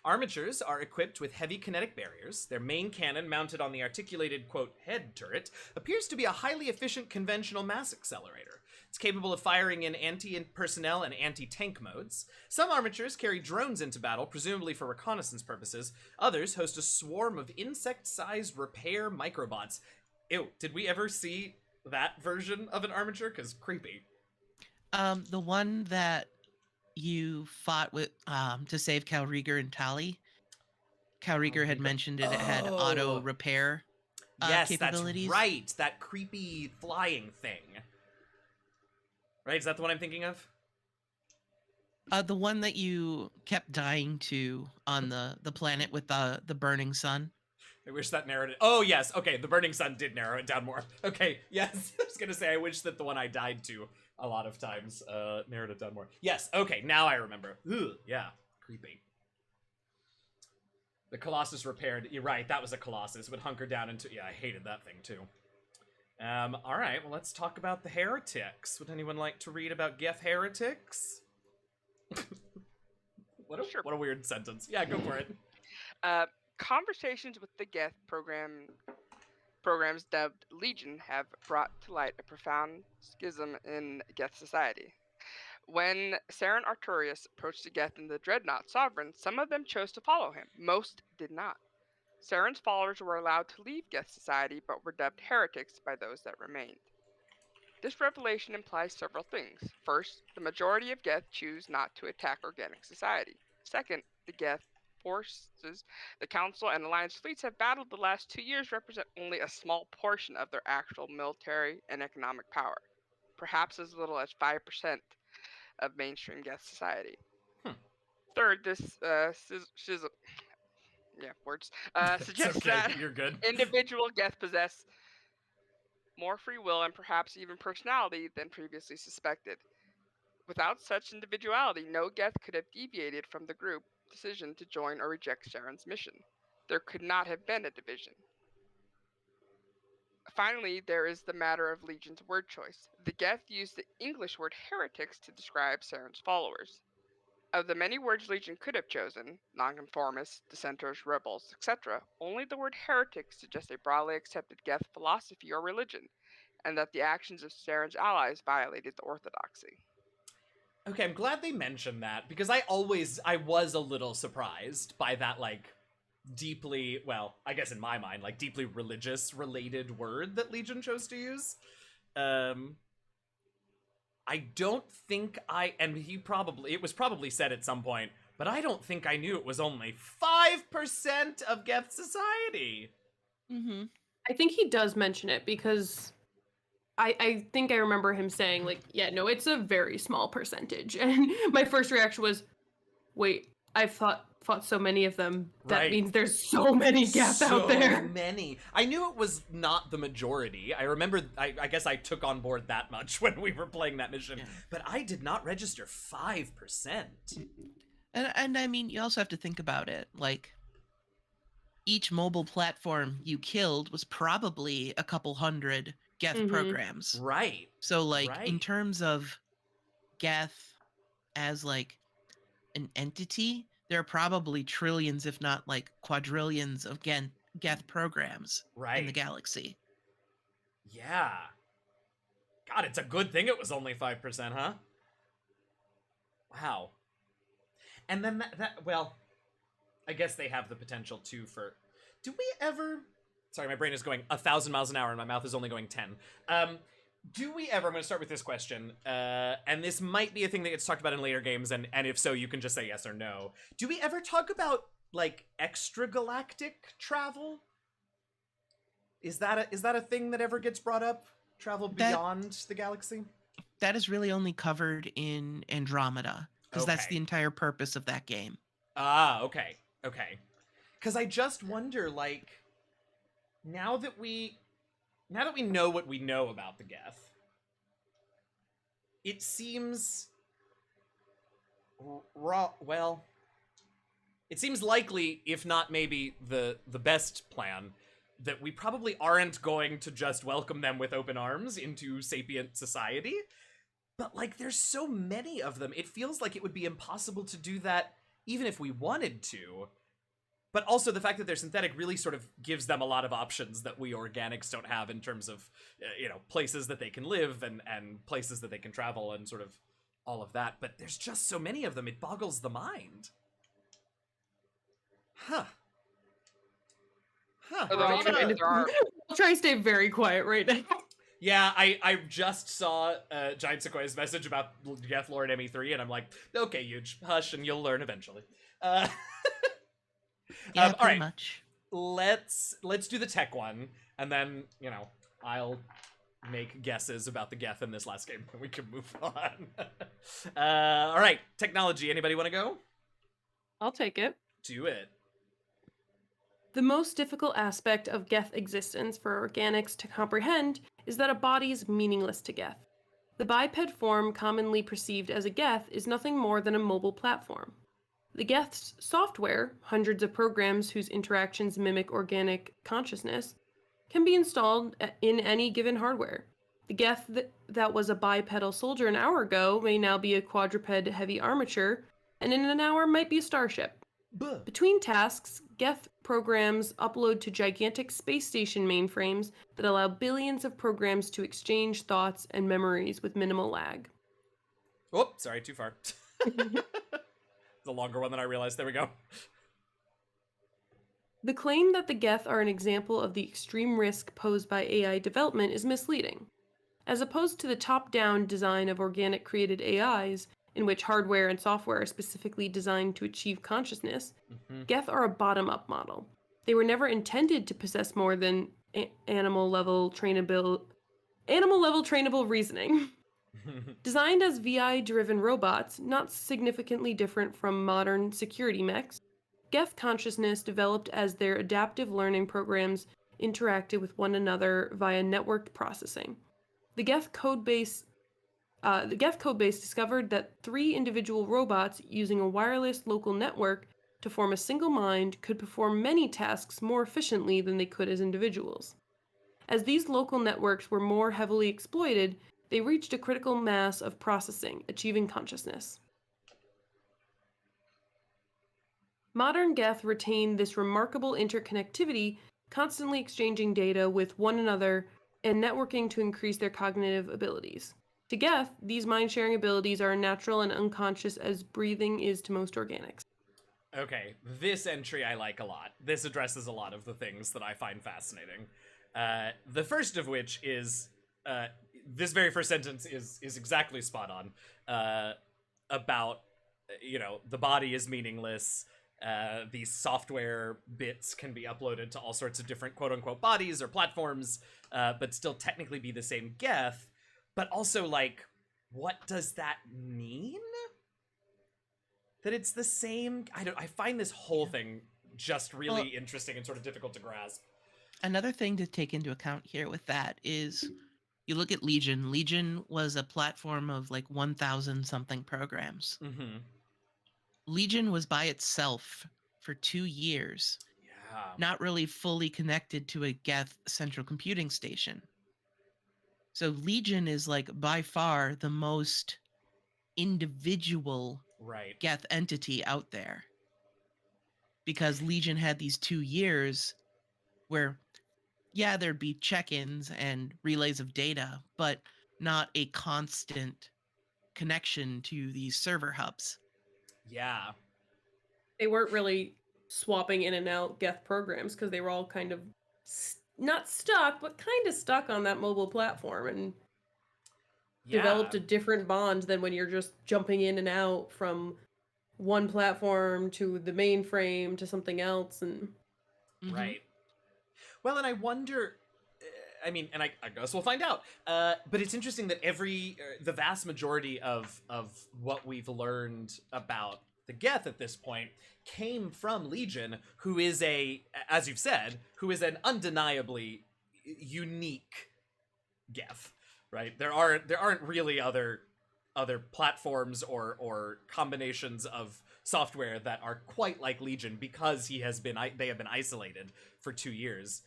Armatures are equipped with heavy kinetic barriers. Their main cannon, mounted on the articulated, quote, head turret, appears to be a highly efficient conventional mass accelerator. It's capable of firing in anti-personnel and anti-tank modes. Some armatures carry drones into battle, presumably for reconnaissance purposes. Others host a swarm of insect-sized repair microbots. Ew, did we ever see that version of an armature? Because creepy. The one that you fought with to save Cal Rieger and Tali. Cal Rieger had mentioned it had auto repair Yes, capabilities. that's right. That creepy flying thing. Right? Is that the one I'm thinking of? The one that you kept dying to on the planet with the burning sun. I wish that narrowed it. Oh, yes. Okay, the burning sun did narrow it down more. Okay, yes. I was going to say, I wish that the one I died to a lot of times narrowed it down more. Yes, okay, now I remember. Ugh, yeah, creepy. The Colossus repaired. You're right, that was a Colossus. Would hunker down into... Yeah, I hated that thing, too. All right, well, let's talk about the heretics. Would anyone like to read about Geth heretics? What a weird sentence. Yeah, go for it. Conversations with the Geth programs dubbed Legion have brought to light a profound schism in Geth society. When Saren Arturius approached the Geth and the Dreadnought Sovereign, some of them chose to follow him. Most did not. Saren's followers were allowed to leave Geth society, but were dubbed heretics by those that remained. This revelation implies several things. First, the majority of Geth choose not to attack organic society. Second, the Geth forces the Council and Alliance fleets have battled the last 2 years represent only a small portion of their actual military and economic power, perhaps as little as 5% of mainstream Geth society. Third, this suggests okay. that You're good. individual Geth possess more free will and perhaps even personality than previously suspected. Without such individuality, no Geth could have deviated from the group decision to join or reject Saren's mission. There could not have been a division. Finally, there is the matter of Legion's word choice. The Geth used the English word heretics to describe Saren's followers. Of the many words Legion could have chosen, nonconformists, dissenters, rebels, etc., only the word heretic suggests a broadly accepted Geth philosophy or religion, and that the actions of Saren's allies violated the orthodoxy. Okay, I'm glad they mentioned that, because I was a little surprised by that, like, deeply, well, I guess in my mind, like, deeply religious-related word that Legion chose to use. I don't think and it was probably said at some point, but I don't think I knew it was only 5% of Geth society. Mm-hmm. I think he does mention it because I think I remember him saying, like, yeah, no, it's a very small percentage. And my first reaction was, wait, I've fought so many of them. That Right. means there's so many Geth out there. So many. I knew it was not the majority. I remember, I guess I took on board that much when we were playing that mission, but I did not register 5%. And I mean, you also have to think about it. Like, each mobile platform you killed was probably a couple hundred Geth programs. Right. So, like, in terms of Geth as, like, an entity, there are probably trillions, if not, like, quadrillions of Geth programs in the galaxy. Yeah. God, it's a good thing it was only 5%, huh? Wow. And then well, I guess they have the potential too for... Do we ever... Sorry, my brain is going 1,000 miles an hour and my mouth is only going 10. Do we ever... I'm going to start with this question. And this might be a thing that gets talked about in later games, and if so, you can just say yes or no. Do we ever talk about, like, extragalactic travel? Is that a thing that ever gets brought up? Travel beyond the galaxy? That is really only covered in Andromeda, because that's the entire purpose of that game. Ah, okay. Okay. Because I just wonder, like, now that we know what we know about the Geth, it seems it seems likely, if not maybe the best plan, that we probably aren't going to just welcome them with open arms into sapient society. But, like, there's so many of them, it feels like it would be impossible to do that even if we wanted to. But also the fact that they're synthetic really sort of gives them a lot of options that we organics don't have in terms of, places that they can live and places that they can travel and sort of all of that. But there's just so many of them, it boggles the mind. Huh. Although I'm gonna- there are I'll try and stay very quiet right now. Yeah, I just saw Giant Sequoia's message about Geth Lore in ME3, and I'm like, okay, huge, hush, and you'll learn eventually. Yeah, all pretty right, much. let's do the tech one, and then I'll make guesses about the Geth in this last game, and we can move on. All right, technology. Anybody want to go? I'll take it. Do it. The most difficult aspect of Geth existence for organics to comprehend is that a body is meaningless to Geth. The biped form commonly perceived as a Geth is nothing more than a mobile platform. The Geth's software, hundreds of programs whose interactions mimic organic consciousness, can be installed in any given hardware. The Geth that was a bipedal soldier an hour ago may now be a quadruped heavy armature, and in an hour might be a starship. Buh. Between tasks, Geth programs upload to gigantic space station mainframes that allow billions of programs to exchange thoughts and memories with minimal lag. Oh, sorry, too far. It's a longer one than I realized. There we go. The claim that the Geth are an example of the extreme risk posed by AI development is misleading. As opposed to the top-down design of organic created AIs, in which hardware and software are specifically designed to achieve consciousness, Geth are a bottom-up model. They were never intended to possess more than animal-level trainable reasoning. Designed as VI-driven robots, not significantly different from modern security mechs, Geth consciousness developed as their adaptive learning programs interacted with one another via networked processing. The Geth codebase discovered that 3 individual robots using a wireless local network to form a single mind could perform many tasks more efficiently than they could as individuals. As these local networks were more heavily exploited, they reached a critical mass of processing, achieving consciousness. Modern Geth retain this remarkable interconnectivity, constantly exchanging data with one another and networking to increase their cognitive abilities. To Geth, these mind-sharing abilities are natural and unconscious as breathing is to most organics. Okay, this entry I like a lot. This addresses a lot of the things that I find fascinating. The first of which is, this very first sentence is exactly spot on, about, the body is meaningless. These software bits can be uploaded to all sorts of different quote-unquote bodies or platforms, but still technically be the same Geth. But also, what does that mean? That it's the same? I find this whole thing just really interesting and sort of difficult to grasp. Another thing to take into account here with that is you look at Legion. Legion was a platform of 1,000 something programs. Mm-hmm. Legion was by itself for 2 years, Yeah. not really fully connected to a Geth central computing station. So Legion is by far the most individual Right. Geth entity out there. Because Legion had these 2 years where, yeah, there'd be check-ins and relays of data, but not a constant connection to these server hubs. Yeah. They weren't really swapping in and out Geth programs because they were all kind of not stuck, but kind of stuck on that mobile platform and developed a different bond than when you're just jumping in and out from one platform to the mainframe to something else. And Right. Well, and I wonder, I guess we'll find out. But it's interesting that the vast majority of what we've learned about the Geth at this point came from Legion, who is as you've said, who is an undeniably unique Geth, right? There aren't really other platforms or combinations of software that are quite like Legion because they have been isolated for 2 years.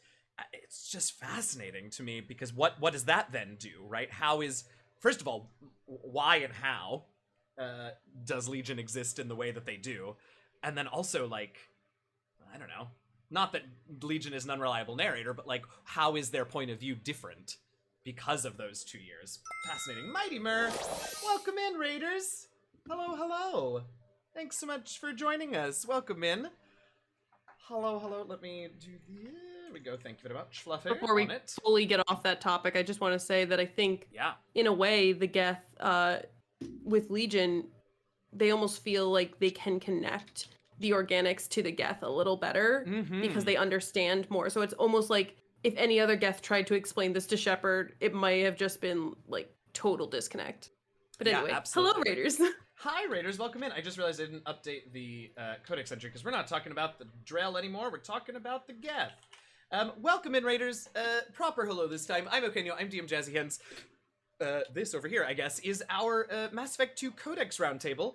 It's just fascinating to me because what does that then do, right? First of all, why and how does Legion exist in the way that they do? And then also, I don't know. Not that Legion is an unreliable narrator, but like, how is their point of view different because of those 2 years? Fascinating. Mighty Mer, welcome in, Raiders. Hello, hello. Thanks so much for joining us. Welcome in. Hello, hello. Let me do there we go. Thank you very much, Fluffy. Before we on it. fully get off that topic, I just want to say that I think, Yeah. in a way, the Geth with Legion, they almost feel like they can connect the organics to the Geth a little better because they understand more. So it's almost like if any other Geth tried to explain this to Shepard, it might have just been like total disconnect. But Yeah, anyway, absolutely. hello Raiders. Hi, Raiders. Welcome in. I just realized I didn't update the Codex entry because we're not talking about the Drell anymore. We're talking about the Geth. Welcome in, Raiders. Proper hello this time. I'm Okenyo. I'm DM Jazzy Hens. This over here, I guess, is our Mass Effect 2 Codex Roundtable.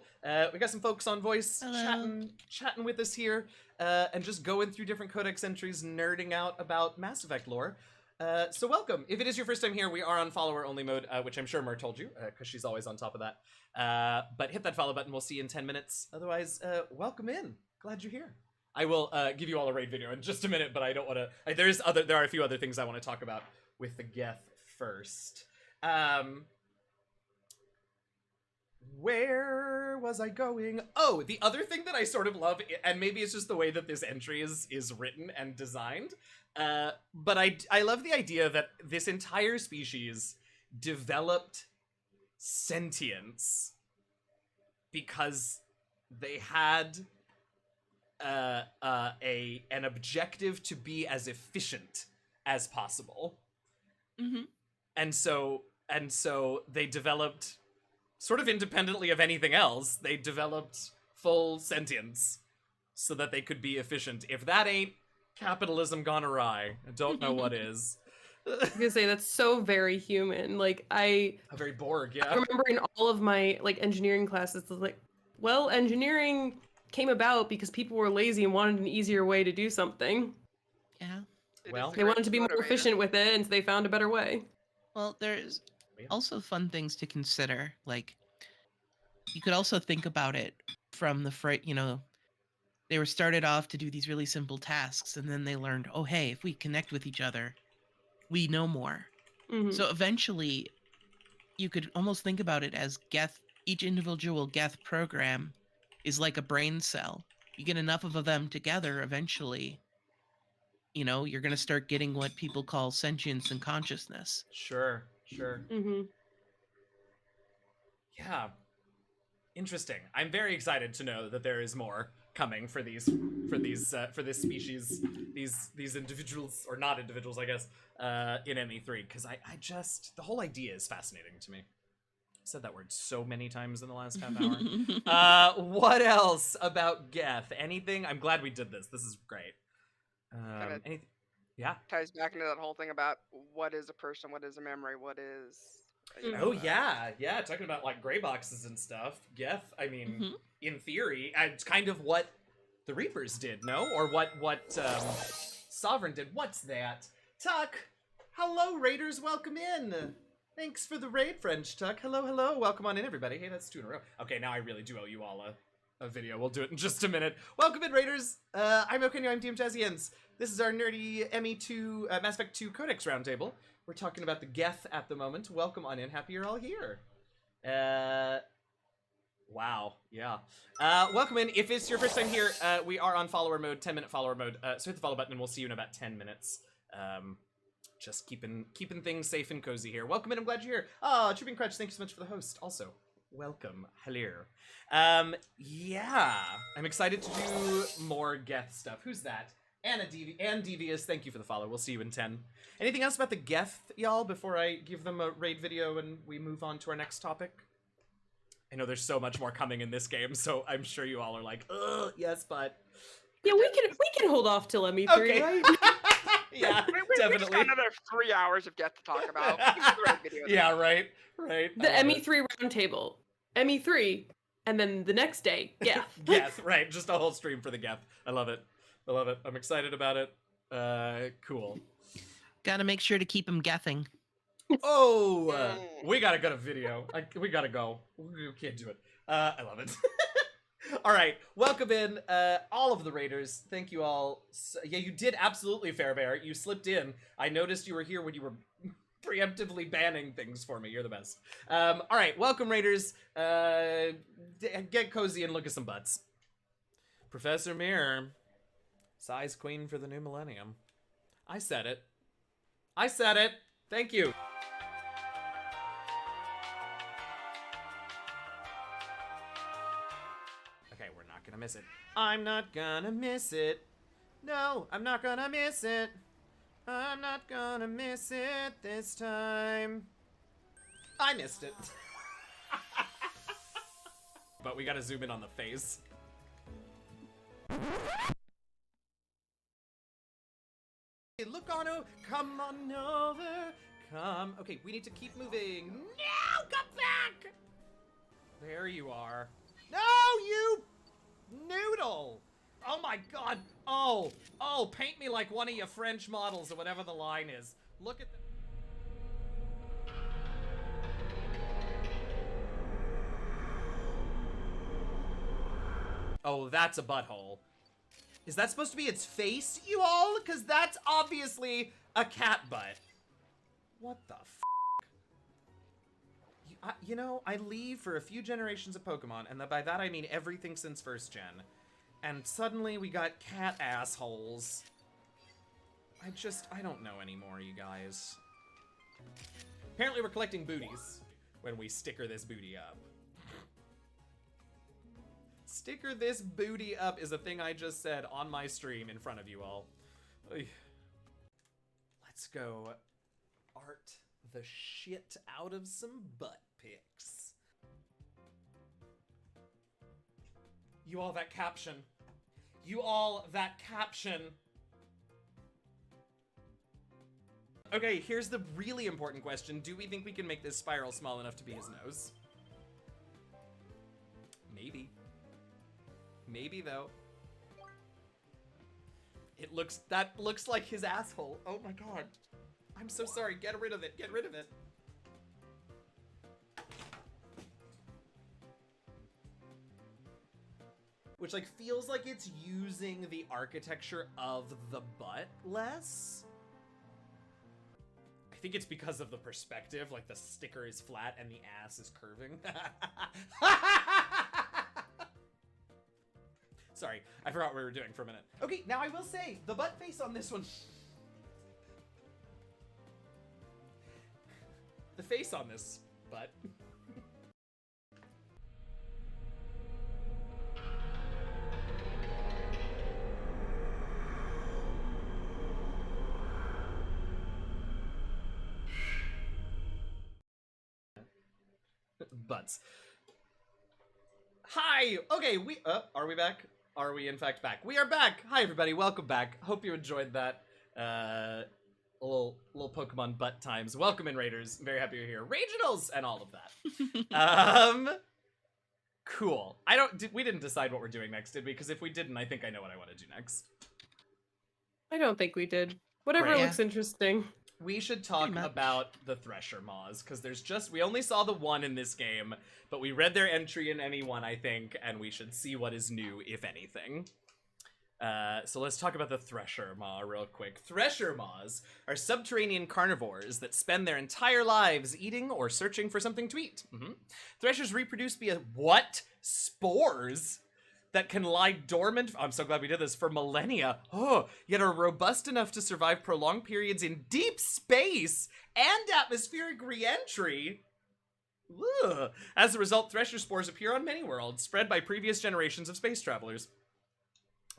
We got some folks on voice chatting with us here, and just going through different Codex entries, nerding out about Mass Effect lore. So welcome. If it is your first time here, we are on follower-only mode, which I'm sure Mer told you, because she's always on top of that. But hit that follow button. We'll see you in 10 minutes. Otherwise, welcome in. Glad you're here. I will give you all a raid video in just a minute, but I don't want to... There are a few other things I want to talk about with the Geth first. Where was I going? Oh, the other thing that I sort of love, and maybe it's just the way that this entry is written and designed, but I love the idea that this entire species developed sentience because they had an objective to be as efficient as possible. Mm-hmm. And so they developed, sort of independently of anything else, they developed full sentience so that they could be efficient. If that ain't capitalism gone awry, I don't know what is. I was gonna say that's so very human. Like a very Borg, yeah. I remember in all of my like engineering classes, it's like, well, engineering came about because people were lazy and wanted an easier way to do something. Yeah. Well, They wanted to be more efficient with it, and so they found a better way. Well, there's also fun things to consider. Like, you could also think about it from they were started off to do these really simple tasks, and then they learned, oh, hey, if we connect with each other, we know more. Mm-hmm. So eventually, you could almost think about it as Geth. Each individual Geth program is like a brain cell. You get enough of them together, eventually, you're going to start getting what people call sentience and consciousness. Sure. Mm-hmm. Yeah. Interesting. I'm very excited to know that there is more coming for this species, these individuals, or not individuals, I guess, in ME3, because I just, the whole idea is fascinating to me. I've said that word so many times in the last half hour. What else about Geth? Anything? I'm glad we did this. This is great. Anything? Yeah. Ties back into that whole thing about what is a person, what is a memory, what is... Oh yeah, talking about like gray boxes and stuff. Geth, I mean, in theory, it's kind of what the Reapers did, no? Or what Sovereign did. What's that? Tuck! Hello, Raiders, welcome in! Thanks for the raid, French Tuck. Hello, welcome on in, everybody. Hey, that's 2 in a row. Okay, now I really do owe you all a video. We'll do it in just a minute. Welcome in, Raiders! I'm Okenyo, I'm DM Jazzians. This is our nerdy ME2, Mass Effect 2 Codex Roundtable. We're talking about the Geth at the moment. Welcome on in. Happy you're all here. Wow. Yeah. Welcome in. If it's your first time here, we are on follower mode, 10-minute follower mode. So hit the follow button and we'll see you in about 10 minutes. Just keeping things safe and cozy here. Welcome in. I'm glad you're here. Oh, Trooping Crutch, thank you so much for the host. Also, welcome. Hello. Yeah. I'm excited to do more Geth stuff. Who's that? Anna Devious, thank you for the follow. We'll see you in 10. Anything else about the Geth, y'all, before I give them a raid video and we move on to our next topic? I know there's so much more coming in this game, so I'm sure you all are like, ugh, yes, but... Yeah, we can hold off till ME3, okay. right? Yeah, we definitely. just got another 3 hours of Geth to talk about. Yeah, right. The ME3 roundtable. ME3, and then the next day, Geth. Geth, right. Just a whole stream for the Geth. I love it. I'm excited about it. Cool. Gotta make sure to keep them gething. Oh, we gotta go to video. We gotta go. We can't do it. I love it. All right, welcome in, all of the raiders. Thank you all. Yeah, you did absolutely, Fairbear. You slipped in. I noticed you were here when you were preemptively banning things for me. You're the best. All right, welcome, raiders. Get cozy and look at some butts. Professor Mirror, size queen for the new millennium. I said it. I said it. Thank you. Okay, we're not gonna miss it. I'm not gonna miss it. No, I'm not gonna miss it. I'm not gonna miss it this time. I missed it. But we gotta zoom in on the face. Look on over, come on over, come. Okay, we need to keep moving. No, come back. There you are. No, you noodle. Oh my god. Oh, paint me like one of your French models or whatever the line is. Look at the... Oh, that's a butthole. Is that supposed to be its face, you all? Because that's obviously a cat butt. What the f***? You know, I leave for a few generations of Pokemon, and by that I mean everything since first gen. And suddenly we got cat assholes. I don't know anymore, you guys. Apparently we're collecting booties when we sticker this booty up. Sticker this booty up is a thing I just said on my stream in front of you all. Let's go art the shit out of some butt pics. You all, that caption. You all, that caption. Okay, here's the really important question. Do we think we can make this spiral small enough to be his nose? Maybe. Maybe, though. That looks like his asshole. Oh my god. I'm so sorry. Get rid of it. Get rid of it. Which, like, feels like it's using the architecture of the butt less. I think it's because of the perspective. Like, the sticker is flat and the ass is curving. Sorry, I forgot what we were doing for a minute. Okay, now I will say, the butt face on this one... The face on this butt... Butts. Hi! Okay, are we back? Are we in fact back? We are back! Hi everybody, welcome back. Hope you enjoyed that, little Pokemon butt times. Welcome in, Raiders. I'm very happy you're here. Regionals and all of that. Cool. We didn't decide what we're doing next, did we? Because if we didn't, I think I know what I want to do next. I don't think we did. Whatever Great. looks interesting. We should talk about the Thresher Maws, because we only saw the one in this game, but we read their entry in ME1, I think, and we should see what is new, if anything. So let's talk about the Thresher Maw real quick. Thresher Maws are subterranean carnivores that spend their entire lives eating or searching for something to eat. Threshers reproduce via what? Spores? That can lie dormant, I'm so glad we did this, for millennia, yet are robust enough to survive prolonged periods in deep space and atmospheric re-entry. Ugh. As a result, Thresher spores appear on many worlds, spread by previous generations of space travelers.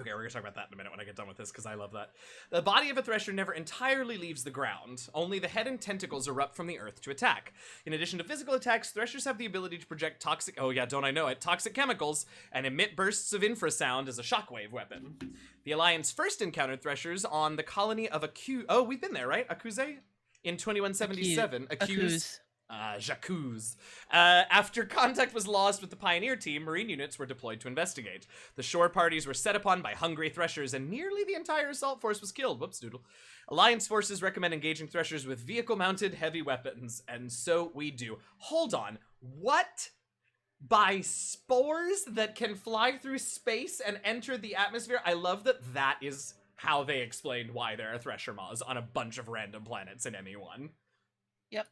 Okay, we're gonna talk about that in a minute when I get done with this, because I love that. The body of a Thresher never entirely leaves the ground. Only the head and tentacles erupt from the earth to attack. In addition to physical attacks, Threshers have the ability to project toxic chemicals, and emit bursts of infrasound as a shockwave weapon. The Alliance first encountered Threshers on the colony of we've been there, right? Akuze? In 2177. Accuse. J'accuse. After contact was lost with the Pioneer team, Marine units were deployed to investigate. The shore parties were set upon by hungry Threshers, and nearly the entire assault force was killed. Whoops, doodle. Alliance forces recommend engaging Threshers with vehicle-mounted heavy weapons, and so we do. Hold on. What by spores that can fly through space and enter the atmosphere. I love that that is how they explained why there are Thresher Maws on a bunch of random planets in ME1. Yep.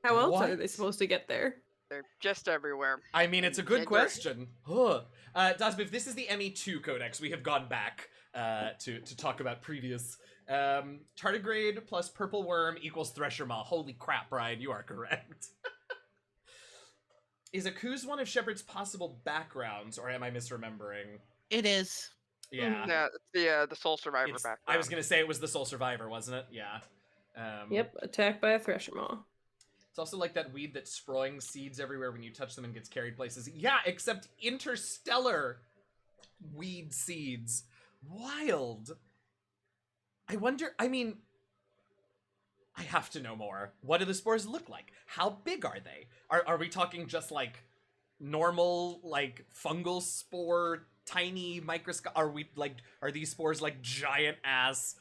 How else are What? they supposed to get there? They're just everywhere. I mean, it's a good Can't go- question. Huh. Dasbiv, this is the ME2 Codex. We have gone back to talk about previous. Tardigrade plus Purple Worm equals Thresher Maw. Holy crap, Brian, you are correct. Is Aku's one of Shepard's possible backgrounds, or am I misremembering? It is. Yeah. Yeah, it's the Soul Survivor It's- background. I was gonna say it was the Soul Survivor, wasn't it? Yeah. Yep, attacked by a Thresher Maw. It's also like that weed that's spraying seeds everywhere when you touch them and gets carried places. Yeah, except interstellar weed seeds. Wild. I wonder, I mean, I have to know more. What do the spores look like? How big are they? Are we talking just like normal, like fungal spore, tiny microscope? Are these spores like giant ass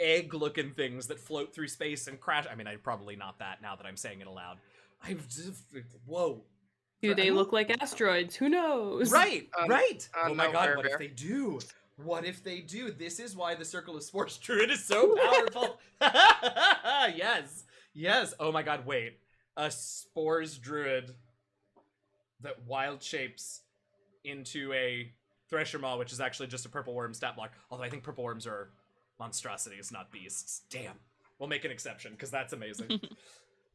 egg-looking things that float through space and crash? I mean, I'm probably not that now that I'm saying it aloud. Whoa. Do they look like asteroids? Who knows? Right, right. Oh my no, god, Bear what if Bear. they do? What if they do? This is why the Circle of Spores Druid is so powerful. Yes, yes. Oh my god, wait. A Spores Druid that wild shapes into a Thresher Maw, which is actually just a Purple Worm stat block. Although I think Purple Worms are monstrosities, not beasts. Damn. We'll make an exception, because that's amazing.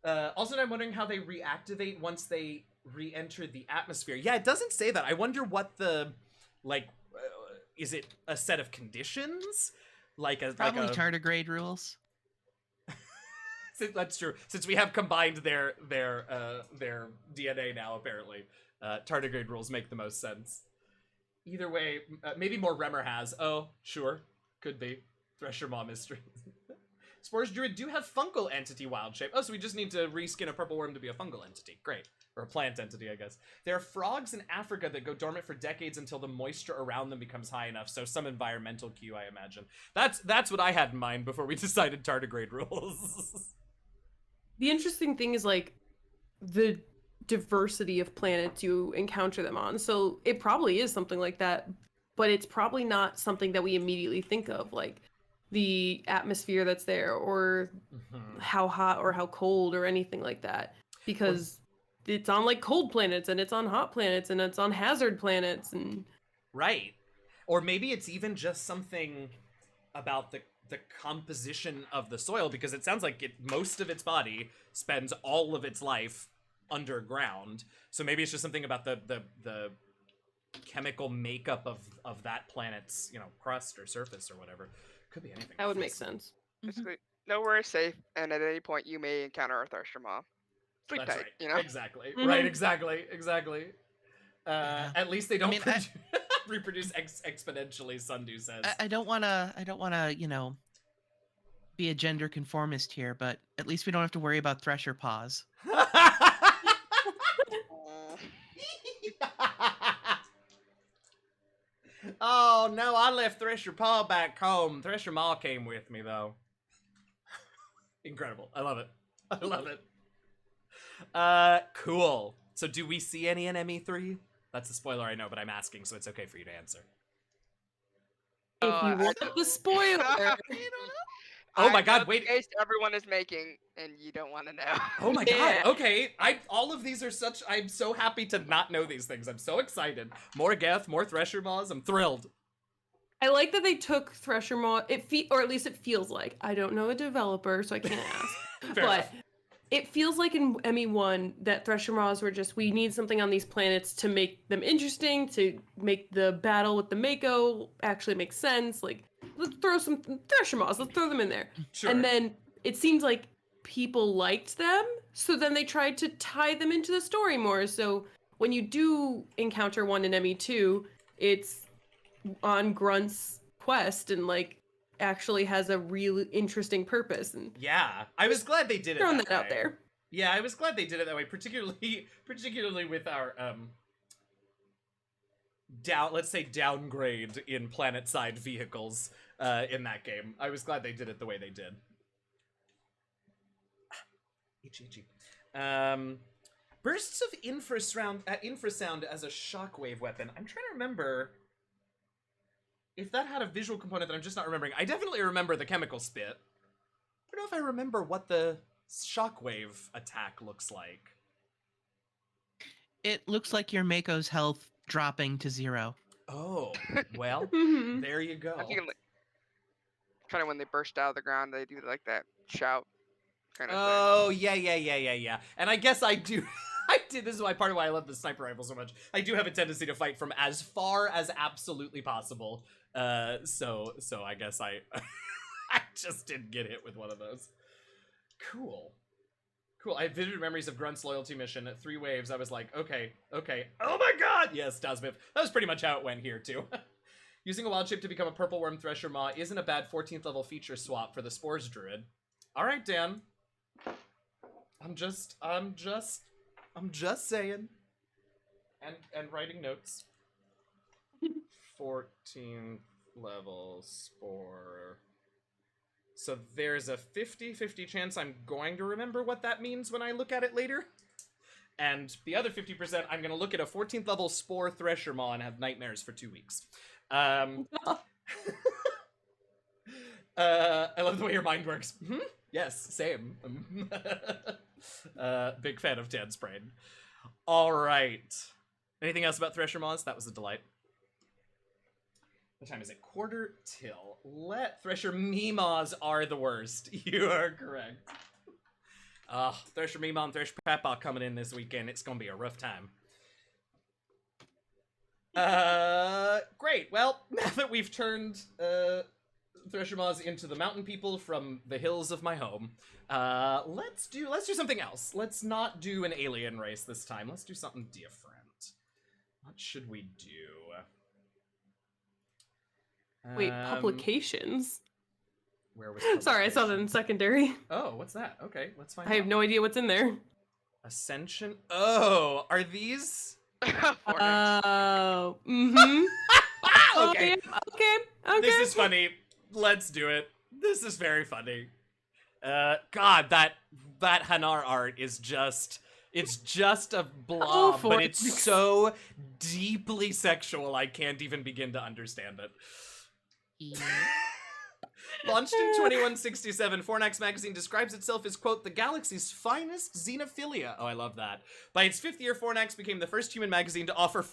Also, I'm wondering how they reactivate once they re-enter the atmosphere. Yeah, it doesn't say that. I wonder what the, like, is it a set of conditions? Probably tardigrade rules. That's true. Since we have combined their DNA now, apparently, tardigrade rules make the most sense. Either way, maybe more Remmer has. Oh, sure, could be Thresher Maw mystery. Spores Druid do have fungal entity wild shape. Oh, so we just need to reskin a Purple Worm to be a fungal entity. Great. Or a plant entity, I guess. There are frogs in Africa that go dormant for decades until the moisture around them becomes high enough, so some environmental cue, I imagine. That's what I had in mind before we decided tardigrade rules. The interesting thing is, like, the diversity of planets you encounter them on. So it probably is something like that, but it's probably not something that we immediately think of, like the atmosphere that's there, or how hot or how cold or anything like that, because it's on like cold planets and it's on hot planets and it's on hazard planets and right. Or maybe it's even just something about the composition of the soil, because it sounds like most of its body spends all of its life underground. So maybe it's just something about the chemical makeup of that planet's, crust or surface or whatever. Could be anything. that would make sense. Basically, nowhere is safe, and at any point you may encounter a Thresher Maw. Sleep That's tight, right. Exactly. Mhm. Right, exactly. Yeah. At least they don't I mean, reproduce exponentially, Sundu says. I don't wanna, be a gender conformist here, but at least we don't have to worry about Thresher paws. Oh no, I left Thresher Paw back home. Thresher Maw came with me though. Incredible. I love it. I love it. Cool. So do we see any in ME3? That's a spoiler, I know, but I'm asking, so it's okay for you to answer. If I you want the spoiler, Oh my I god, know the wait. case everyone is making, and you don't want to know. Oh my Yeah. god, okay. All of these are I'm so happy to not know these things. I'm so excited. More Geth, more Thresher Maws, I'm thrilled. I like that they took Thresher Maw. Or at least it feels like. I don't know a developer, so I can't ask. Fair but enough. it feels like in ME1 that Thresher Maws were just, we need something on these planets to make them interesting, to make the battle with the Mako actually make sense. Like, let's throw some Thresher Maws, let's throw them in there. Sure. And then it seems like people liked them, so then they tried to tie them into the story more. So when you do encounter one in ME2, it's on Grunt's quest and like actually has a really interesting purpose, and Yeah, I was glad they did it. throwing that that out way. there. Yeah, I was glad they did it that way, particularly with our let's say downgrade in planet side vehicles in that game. I was glad they did it the way they did. Itchy. Bursts of infrasound as a shockwave weapon. I'm trying to remember if that had a visual component that I'm just not remembering. I definitely remember the chemical spit. I don't know if I remember what the shockwave attack looks like. It looks like your Mako's health dropping to 0. Oh, well, Mhm. there you go. I think kind of when they burst out of the ground, they do like that shout kind of thing. Oh, yeah. And I guess I do. This is why part of why I love the sniper rifle so much. I do have a tendency to fight from as far as absolutely possible. So I guess I just didn't get hit with one of those. Cool. I have vivid memories of Grunt's loyalty mission at 3 waves. I was like, okay. Oh my god! Yes, Dasmith. That was pretty much how it went here, too. Using a wild shape to become a purple worm thresher maw isn't a bad 14th level feature swap for the Spores Druid. Alright, Dan. I'm just saying. And writing notes. 14th level Spore. So there's a 50-50 chance I'm going to remember what that means when I look at it later. And the other 50%, I'm going to look at a 14th level Spore Thresher Maw and have nightmares for 2 weeks. I love the way your mind works. Yes, same. Big fan of Dan's brain. All right. Anything else about Thresher Maws? That was a delight. What time is it? 1:45. Thresher Meemaws are the worst. You are correct. Thresher Meemaw and Thresher Papa coming in this weekend. It's gonna be a rough time. Great. Well, now that we've turned Thresher Maws into the mountain people from the hills of my home, let's do something else. Let's not do an alien race this time. Let's do something different. What should we do? Wait, publications? Where was Sorry, I saw that in secondary. Oh, what's that? Okay, let's find out. I have no idea what's in there. Ascension? Oh, are these? Oh, mm-hmm. Okay. Okay. This is funny. Let's do it. This is very funny. God, that Hanar art is just... It's just a blob, but it's so deeply sexual I can't even begin to understand it. Launched in 2167, Fornax magazine describes itself as, quote, the galaxy's finest xenophilia. Oh, I love that. By its 5th year, Fornax became the first human magazine to offer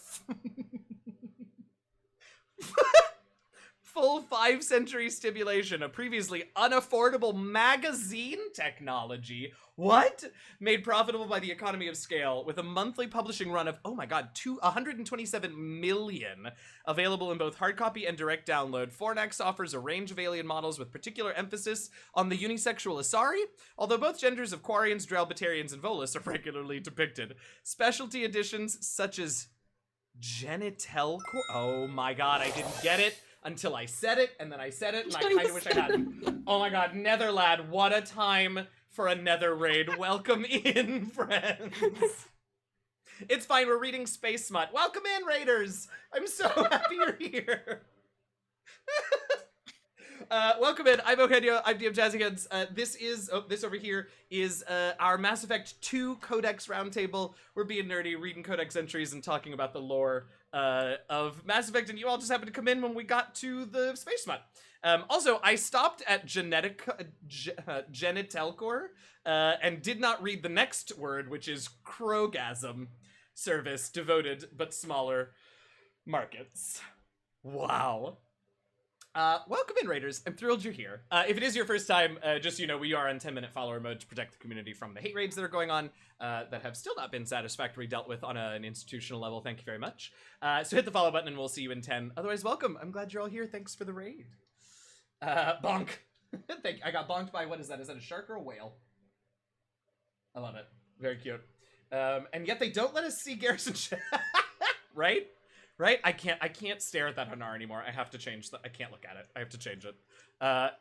full 5-century stimulation, a previously unaffordable magazine technology. What? Made profitable by the economy of scale, with a monthly publishing run of, oh my god, 127 million, available in both hard copy and direct download. Fornax offers a range of alien models with particular emphasis on the unisexual Asari, although both genders of Quarians, Drell, Batarians, and Volus are regularly depicted. Specialty editions such as Genital... Oh my god, I didn't get it until I said it, and then I said it, and I kind of wish I had. Oh my god, Netherlad, what a time for a nether raid. Welcome in, friends. It's fine, we're reading Space Smut. Welcome in, raiders. I'm so happy you're here. Welcome in. I'm Eugenio. I'm DM Jazzyheads. This over here is our Mass Effect 2 Codex Roundtable. We're being nerdy, reading Codex entries and talking about the lore of Mass Effect, and you all just happened to come in when we got to the Space Smut. Also, I stopped at Genitalcore and did not read the next word, which is Krogasm service, devoted but smaller markets. Wow. Welcome in, Raiders. I'm thrilled you're here. If it is your first time, just so you know, we are on 10-minute follower mode to protect the community from the hate raids that are going on that have still not been satisfactorily dealt with on an institutional level. Thank you very much. So hit the follow button and we'll see you in 10. Otherwise, welcome. I'm glad you're all here. Thanks for the raid. Bonk. I got bonked by, what is that? Is that a shark or a whale? I love it. Very cute. And yet they don't let us see Garrison. Right? Right? I can't stare at that Hanar anymore. I have to change I can't look at it. I have to change it.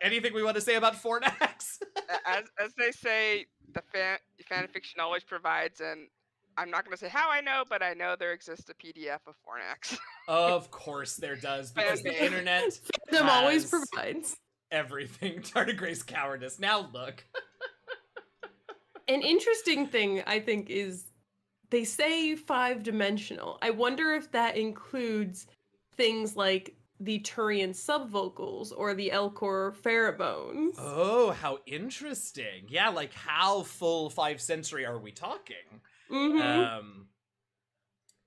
Anything we want to say about Fornax? as they say, the fan fiction always provides, and I'm not going to say how I know, but I know there exists a PDF of Fornax. Of course there does, because the internet always provides everything. Tardigrade's cowardice. Now look. An interesting thing, I think, is they say 5-dimensional. I wonder if that includes things like the Turian subvocals or the Elcor pheromones. Oh, how interesting. Yeah, like how full 5 sensory are we talking? Mm-hmm.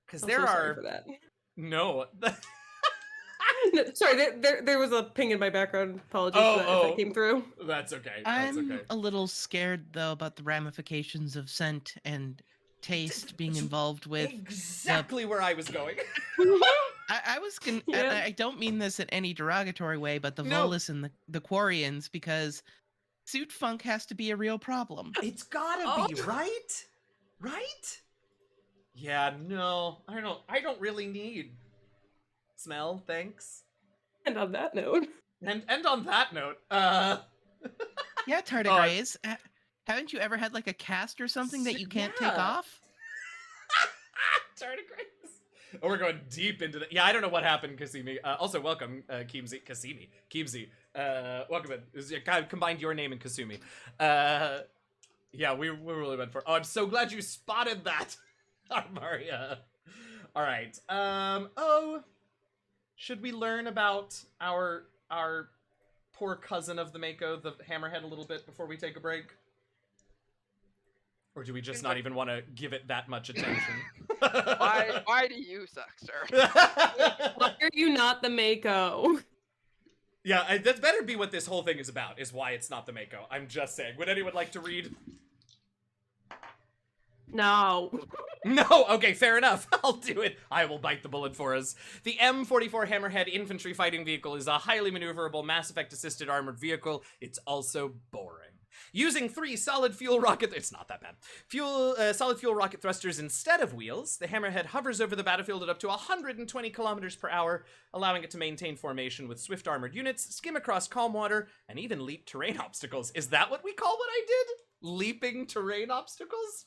Because I'm there so sorry are for that. no. No, sorry, there was a ping in my background. Apologies for that if that came through. That's okay. That's I'm okay. a little scared though about the ramifications of scent and taste being involved with Exactly where I was going. I was and Yeah. I don't mean this in any derogatory way, but the No. Volus and the Quarians, because suit funk has to be a real problem. It's gotta be, right? Right? Yeah, no. I don't really need smell, thanks. And on that note, And on that note, Yeah, tardigrades. Haven't you ever had like a cast or something that you can't take yeah. off? Tardigrades. Oh, we're going deep into the. Yeah, I don't know what happened, Kasimi. Also, welcome, Keemsy. Kasimi. Keemsy. Welcome in. I combined your name and Kasumi. Yeah, we really went for. Oh, I'm so glad you spotted that, Armaria. All right. Oh, should we learn about our poor cousin of the Mako, the Hammerhead, a little bit before we take a break? Or do we just not even want to give it that much attention? Why do you suck, sir? why are you not the Mako? Yeah, that better be what this whole thing is about, is why it's not the Mako. I'm just saying. Would anyone like to read? No. No, okay, fair enough. I'll do it. I will bite the bullet for us. The M44 Hammerhead infantry fighting vehicle is a highly maneuverable Mass Effect assisted armored vehicle. It's also boring. Using 3 solid fuel rocket, it's not that bad. Solid fuel rocket thrusters instead of wheels, the Hammerhead hovers over the battlefield at up to 120 kilometers per hour, allowing it to maintain formation with swift armored units, skim across calm water, and even leap terrain obstacles. Is that what we call what I did? Leaping terrain obstacles?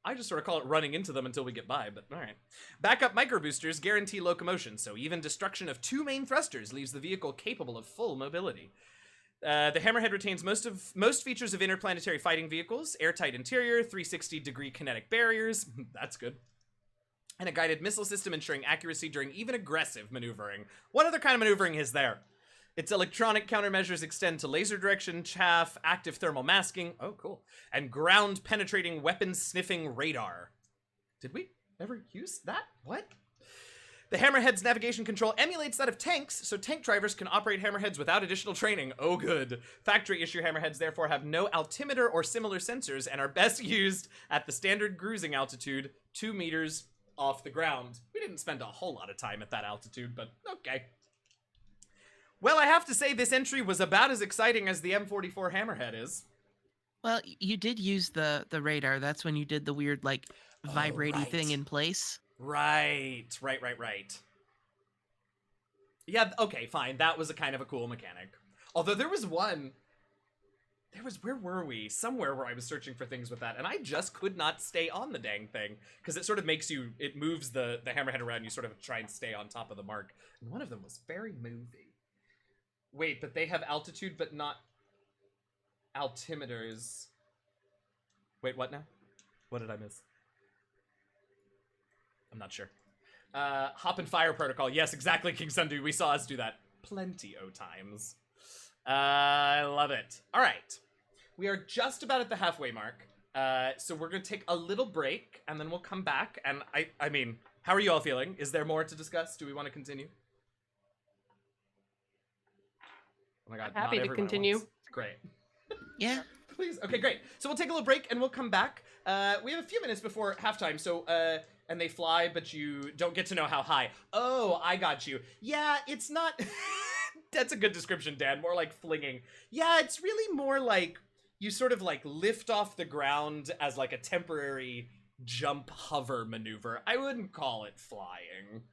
I just sort of call it running into them until we get by, but alright. Backup micro boosters guarantee locomotion, so even destruction of 2 main thrusters leaves the vehicle capable of full mobility. The Hammerhead retains most features of interplanetary fighting vehicles: airtight interior, 360-degree kinetic barriers, that's good, and a guided missile system ensuring accuracy during even aggressive maneuvering. What other kind of maneuvering is there? Its electronic countermeasures extend to laser direction, chaff, active thermal masking, oh cool, and ground-penetrating weapon-sniffing radar. Did we ever use that? What? The Hammerhead's navigation control emulates that of tanks, so tank drivers can operate Hammerheads without additional training. Oh good. Factory-issue Hammerheads therefore have no altimeter or similar sensors and are best used at the standard cruising altitude, 2 meters off the ground. We didn't spend a whole lot of time at that altitude, but okay. Well, I have to say this entry was about as exciting as the M44 Hammerhead is. Well, you did use the radar. That's when you did the weird, like, vibrating thing in place. Right. Yeah, okay, fine. That was a kind of a cool mechanic. Although there was one... where were we? Somewhere where I was searching for things with that, and I just could not stay on the dang thing. Because it sort of makes you... It moves the Hammerhead around, you sort of try and stay on top of the mark. And one of them was very movie. Wait, but they have altitude, but not altimeters. Wait, what now? What did I miss? I'm not sure. Hop and fire protocol. Yes, exactly, King Sundu. We saw us do that plenty o' times. I love it. All right. We are just about at the halfway mark. So we're going to take a little break, and then we'll come back. And I mean, how are you all feeling? Is there more to discuss? Do we want to continue? Oh my god, I'm happy to continue. Great. Yeah. Please. Okay, great. So we'll take a little break and we'll come back. We have a few minutes before halftime, so, and they fly, but you don't get to know how high. Oh, I got you. Yeah, it's not... That's a good description, Dan. More like flinging. Yeah, it's really more like you sort of like lift off the ground as like a temporary jump hover maneuver. I wouldn't call it flying.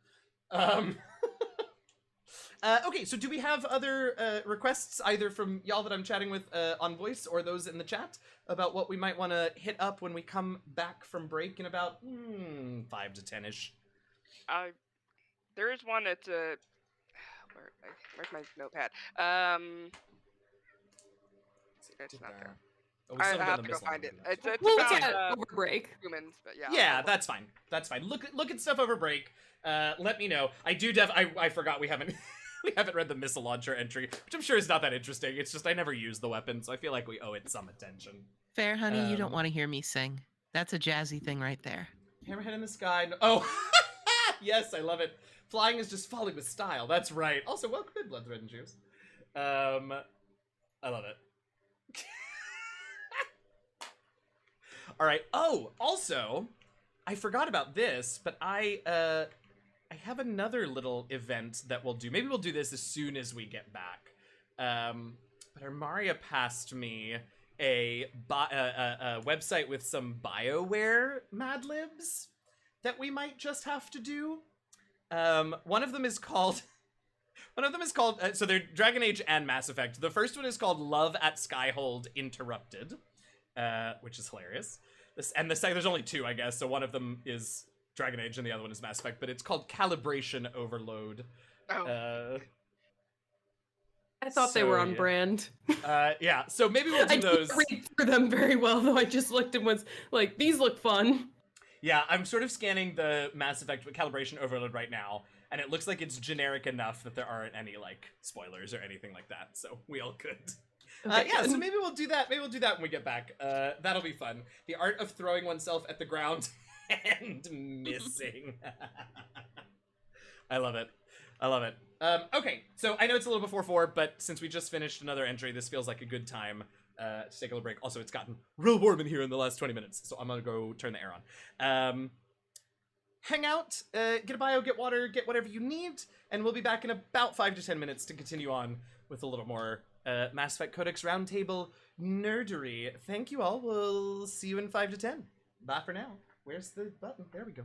Okay, so do we have other requests, either from y'all that I'm chatting with on voice or those in the chat, about what we might want to hit up when we come back from break in about 5 to 10-ish? There is one that's where's my notepad? See, it's not there. Oh, we I still haven't have done to the go missile find one it. yet. It's We'll about look at over break. humans, but yeah. Yeah, that's fine. That's fine. Look at stuff over break. Let me know. I forgot we haven't we haven't read the missile launcher entry, which I'm sure is not that interesting. It's just I never use the weapon, so I feel like we owe it some attention. Fair, honey, you don't want to hear me sing. That's a jazzy thing right there. Hammerhead in the sky. Oh, yes, I love it. Flying is just falling with style. That's right. Also, welcome in, Blood, Thread, and Shoes. I love it. All right. Oh, also, I forgot about this, but I have another little event that we'll do. Maybe we'll do this as soon as we get back. But Armaria passed me a website with some BioWare Mad Libs that we might just have to do. One of them is called. So they're Dragon Age and Mass Effect. The first one is called Love at Skyhold Interrupted, which is hilarious. There's only two, I guess. So one of them is Dragon Age and the other one is Mass Effect. But it's called Calibration Overload. Oh. I thought they were on yeah. brand. Yeah. So maybe we'll do I those. didn't read through them very well, though. I just looked and was like, these look fun. Yeah, I'm sort of scanning the Mass Effect Calibration Overload right now, and it looks like it's generic enough that there aren't any, like, spoilers or anything like that, so we all good. Okay, Yeah, good. so maybe we'll do that. Maybe we'll do that when we get back. That'll be fun. The art of throwing oneself at the ground and missing. I love it. I love it. Okay, so I know it's a little before 4, but since we just finished another entry, this feels like a good time to take a little break. Also, it's gotten real warm in here in the last 20 minutes, so I'm gonna go turn the air on. Hang out, get a bio, get water, get whatever you need, and we'll be back in about 5 to 10 minutes to continue on with a little more Mass Effect Codex Roundtable nerdery. Thank you all. We'll see you in 5 to 10. Bye for now. Where's the button? There we go.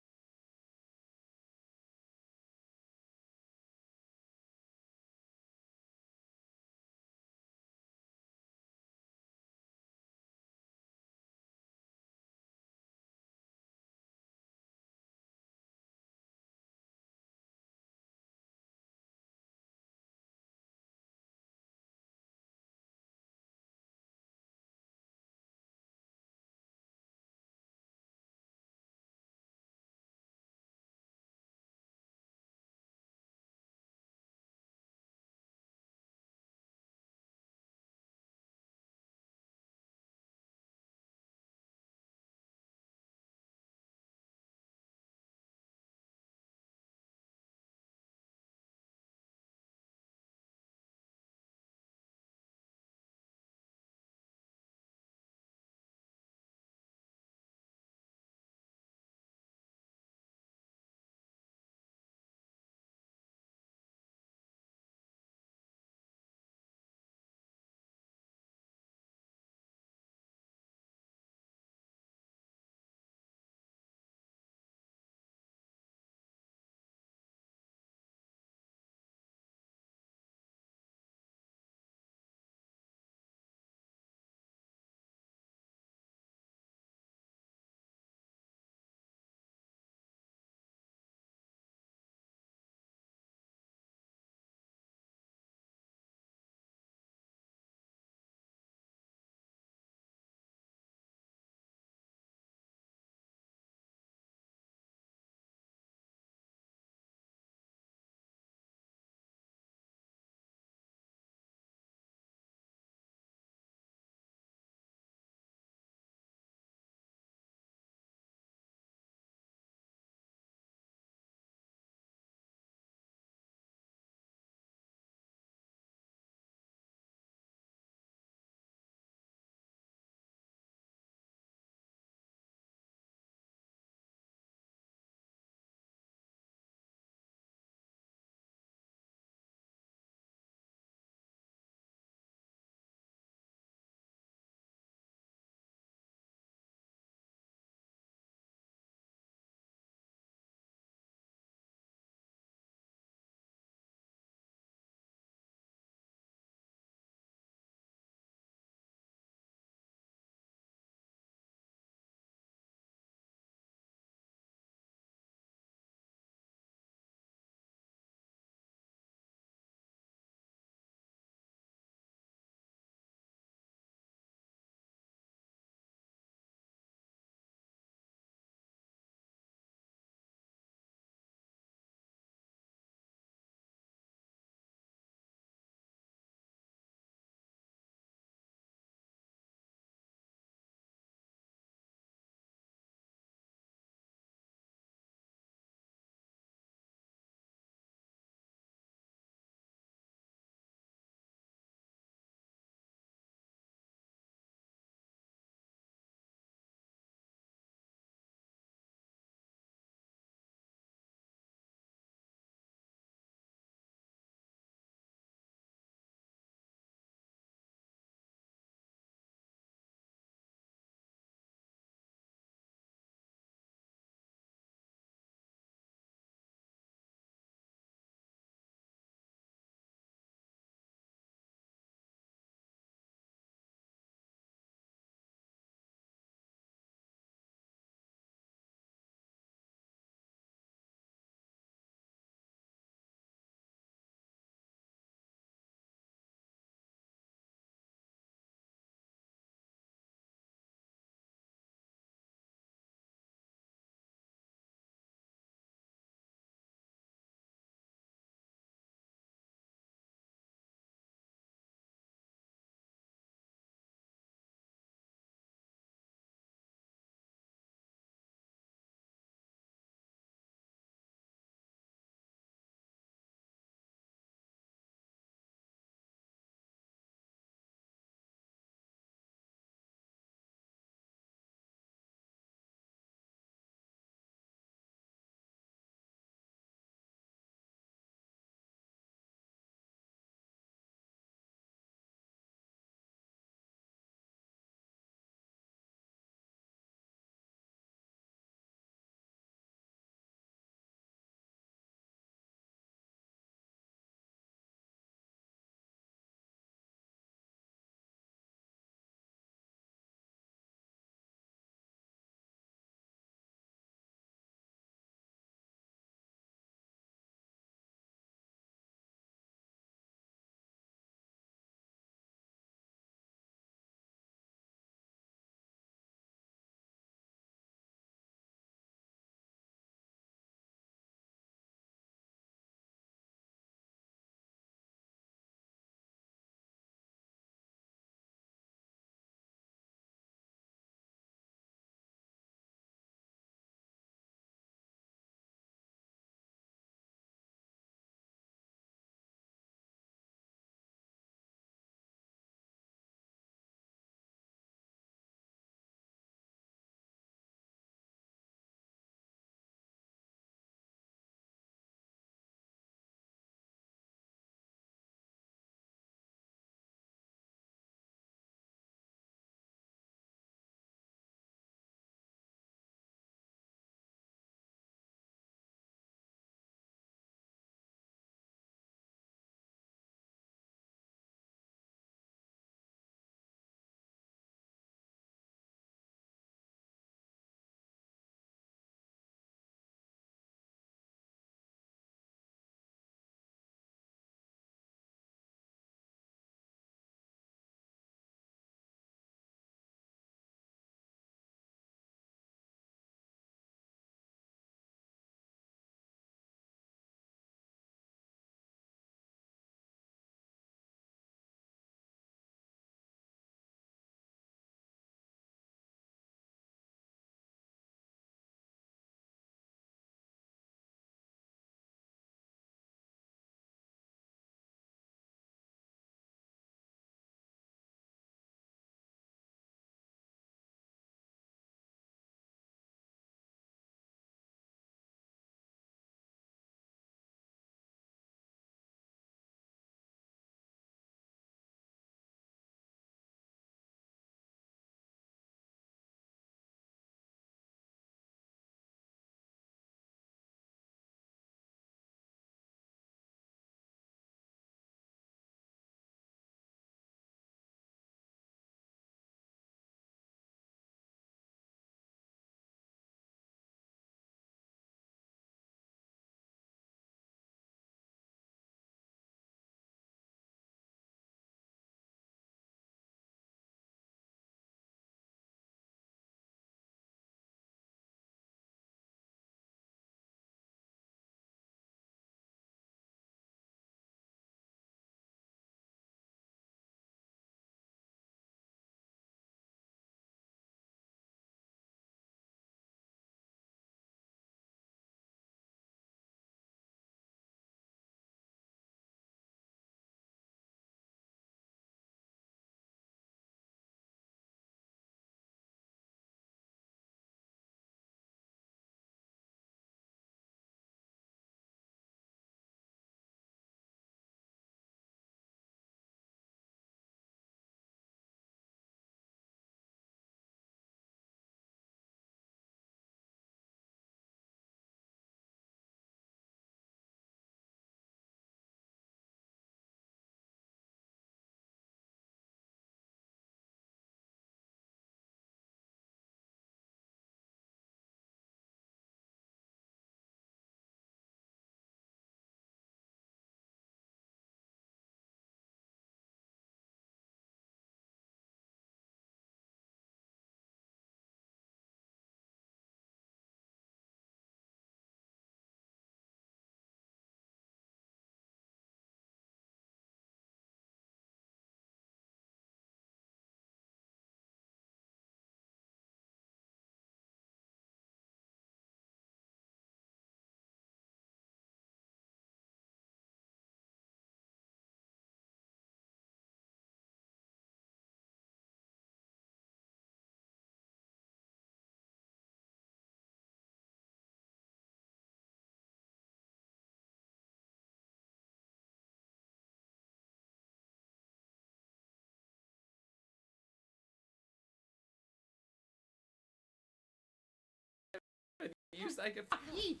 use I can eat.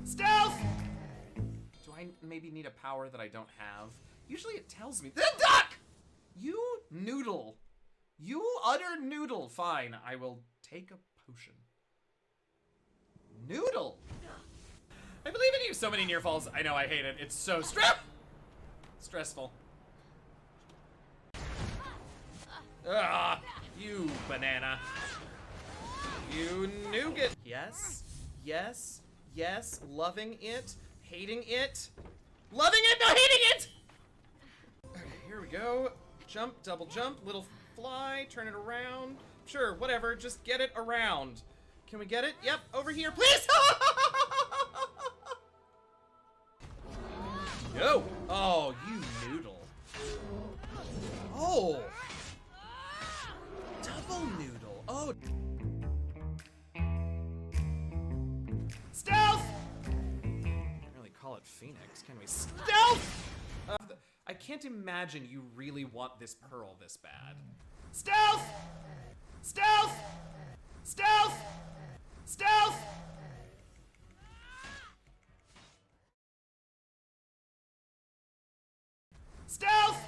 Stealth! Do I maybe need a power that I don't have? Usually it tells me. The duck! You noodle. You utter noodle. Fine, I will take a potion. Noodle! I believe in you. So many near falls. I know, I hate it. It's so stressful. Ah, you banana. You nougat. Yes, yes, yes. Loving it, hating it. Loving it, no hating it! Okay, here we go. Jump, double jump, little fly, turn it around. Sure, whatever, just get it around. Can we get it? Yep, over here, please! Yo! Oh, you noodle. Oh! Double noodle. Oh. Stealth! Can't really call it Phoenix, can we? Stealth! I can't imagine you really want this pearl this bad. Stealth! Stealth! Stealth! Stealth! Stealth!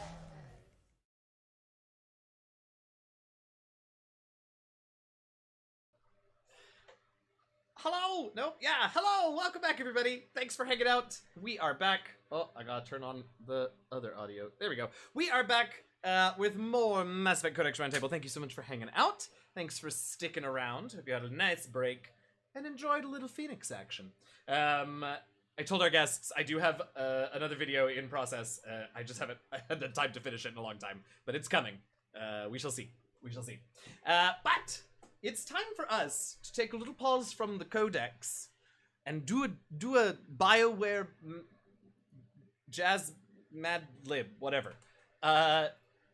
Hello! Nope, yeah, hello! Welcome back, everybody! Thanks for hanging out. We are back. Oh, I gotta turn on the other audio. There we go. We are back with more Mass Effect Codex Roundtable. Thank you so much for hanging out. Thanks for sticking around. Hope you had a nice break and enjoyed a little Phoenix action. I told our guests I do have another video in process. I just haven't had the time to finish it in a long time, but it's coming. We shall see. We shall see. But it's time for us to take a little pause from the Codex and do a BioWare jazz mad lib, whatever.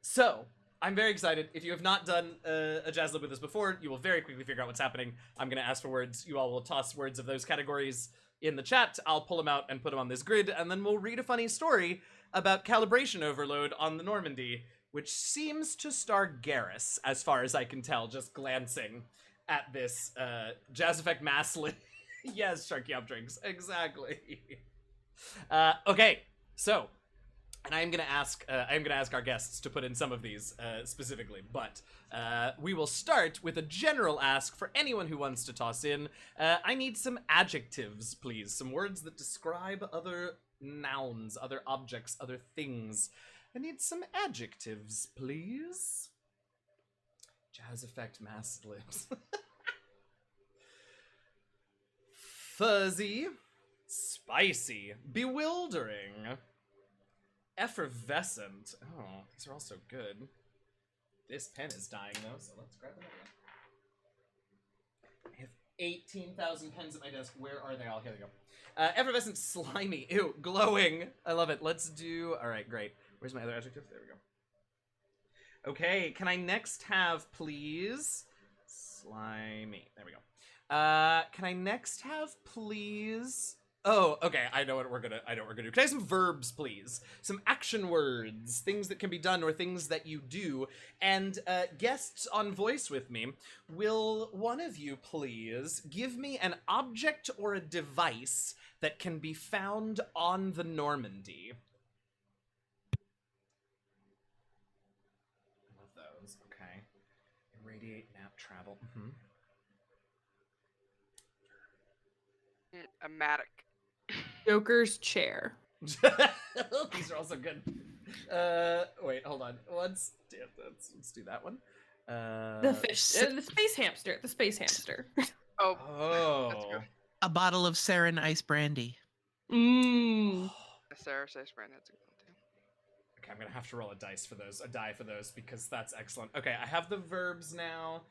So I'm very excited. If you have not done a jazz lib with us before, you will very quickly figure out what's happening. I'm gonna ask for words. You all will toss words of those categories in the chat. I'll pull them out and put them on this grid, and then we'll read a funny story about calibration overload on the Normandy, which seems to star Garrus, as far as I can tell, just glancing at this Jazz Effect mass lib. Yes, Sharkyopdrinks, exactly. Okay, so, and I'm gonna ask our guests to put in some of these specifically, but we will start with a general ask for anyone who wants to toss in. I need some adjectives, please, some words that describe other nouns, other objects, other things. I need some adjectives, please. Jazz Effect mass lips. Fuzzy, spicy, bewildering, effervescent. Oh, these are all so good. This pen is dying though, so let's grab another one. I have 18,000 pens at my desk. Where are they all? Here they go. Effervescent, slimy, ew, glowing. I love it. Let's do. All right, great. Where's my other adjective? There we go. Okay, can I next have, please? Slimy. There we go. Can I next have, please? Oh, okay. I know what we're gonna do. Can I have some verbs, please? Some action words, things that can be done or things that you do. And guests on voice with me, will one of you please give me an object or a device that can be found on the Normandy? I love those. Okay. Irradiate, nap, travel. Mm-hmm. A mattock. Joker's chair. These are also good. Wait, hold on. Let's do that one. The fish. The space hamster. The space hamster. Oh. Oh. That's good. A bottle of Sarin Ice Brandy. Mmm. Sarah says brand, that's a good one too. Okay, I'm gonna have to roll a die for those because that's excellent. Okay, I have the verbs now.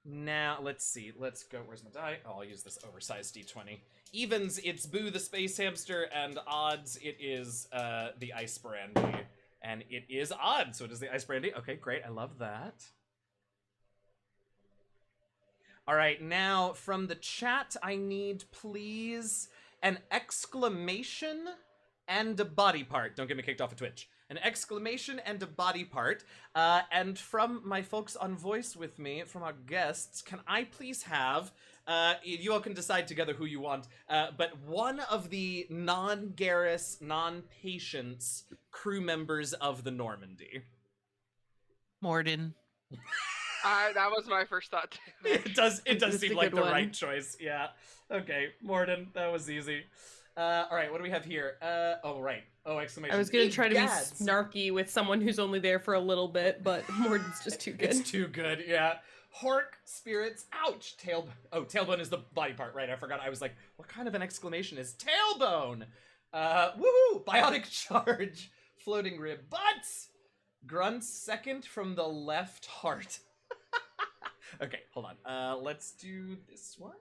Now, let's see. Let's go. Where's my die? Oh, I'll use this oversized D20. Evens, it's Boo the Space Hamster, and odds, it is the Ice Brandy. And it is odd, so it is the Ice Brandy. Okay, great. I love that. All right, now, from the chat, I need, please, an exclamation and a body part. Don't get me kicked off of Twitch. An exclamation and a body part. And from my folks on voice with me, from our guests, can I please have, you all can decide together who you want, but one of the non-Garrus, non-Patience crew members of the Normandy. Morden. That was my first thought. Too. It does That's seem a like good the one. right choice. Yeah. Okay, Morden, that was easy. All right, what do we have here? Oh, right. Oh, exclamation. I was gonna try to be Egads. snarky with someone who's only there for a little bit, but Morden's just too good. It's too good, yeah. Hork, spirits, ouch. Tailbone is the body part, right? I forgot. I was like, what kind of an exclamation is tailbone? Woohoo! Biotic charge. Floating rib. Butts! Grunts second from the left heart. Okay, hold on. Let's do this one.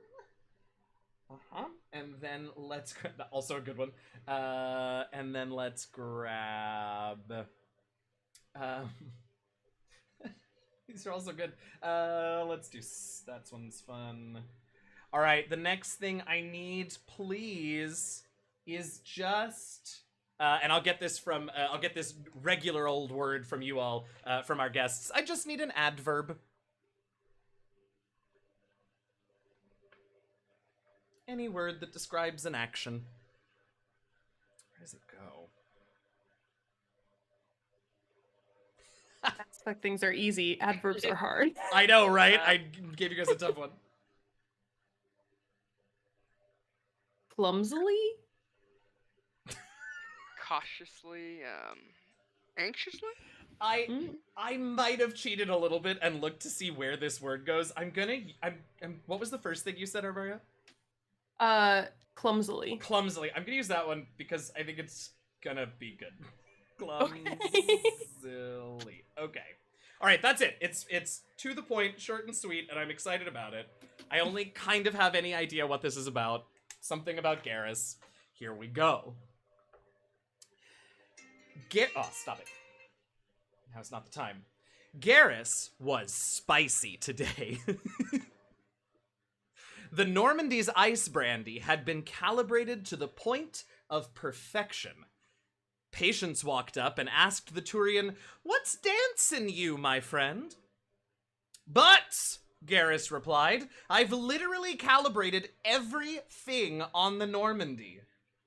And then let's... Also a good one. And then let's grab... These are also good. Let's do... That one's fun. All right, the next thing I need, please, is just... and I'll get this from... I'll get this regular old word from you all, from our guests. I just need an adverb. Any word that describes an action. Where does it go? It's like things are easy, adverbs are hard. I know, right? I gave you guys a tough one. Clumsily? Cautiously, anxiously? I might have cheated a little bit and looked to see where this word goes. I'm what was the first thing you said, Armaria? Clumsily. Clumsily. I'm gonna use that one because I think it's gonna be good. Clumsily. Okay. All right, that's it. It's to the point, short and sweet, and I'm excited about it. I only kind of have any idea what this is about. Something about Garrus. Here we go. Oh, stop it. Now's not the time. Garrus was spicy today. The Normandy's ice brandy had been calibrated to the point of perfection. Patience walked up and asked the Turian, "What's dancing you, my friend?" "But," Garrus replied, "I've literally calibrated everything on the Normandy."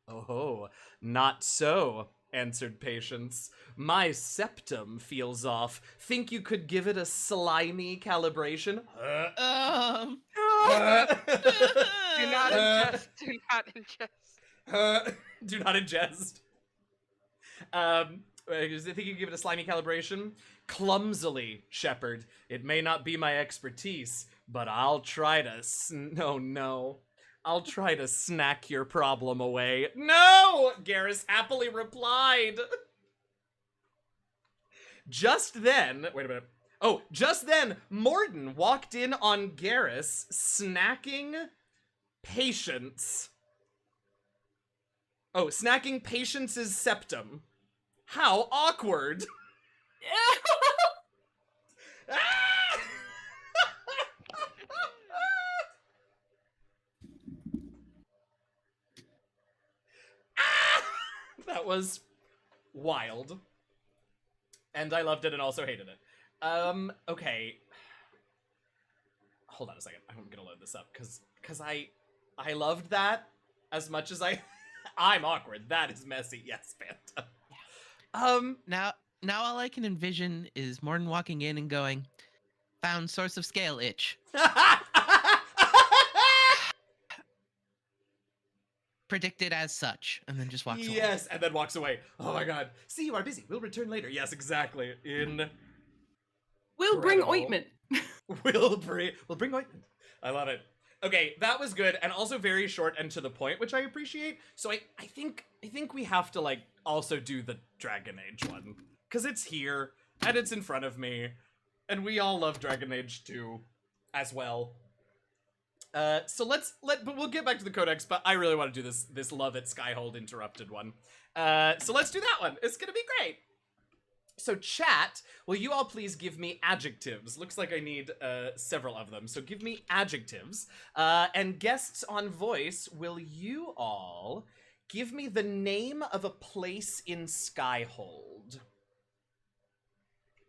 "Oh, not so," answered Patience. "My septum feels off. Think you could give it a slimy calibration?" Do not ingest. Do not ingest. Do not ingest. I think you can give it a slimy calibration. "Clumsily, Shepard. It may not be my expertise, but I'll try to I'll try to snack your problem away." "No!" Garrus happily replied. Just then, wait a minute. Oh, just then, Morden walked in on Garrus snacking Patience. Oh, snacking Patience's septum. How awkward. Ah! Ah! That was wild. And I loved it and also hated it. Okay. Hold on a second. I'm gonna load this up because I loved that as much as I'm awkward. That is messy. Yes, Fanta. Now all I can envision is Morton walking in and going, "Found source of scale itch. Predicted as such," and then just walks away. Yes, and then walks away. Oh my god. "See, you are busy. We'll return later." Yes, exactly. We'll bring Incredible. ointment. We'll bring ointment. I love it. Okay, that was good and also very short and to the point, which I appreciate. So I think we have to like also do the Dragon Age one because it's here and it's in front of me, and we all love Dragon Age 2 as well. So but we'll get back to the Codex, but I really want to do this Love at Skyhold interrupted one. So let's do that one. It's gonna be great. So chat, will you all please give me adjectives? Looks like I need several of them. So give me adjectives. And guests on voice, will you all Give me the name of a place in Skyhold.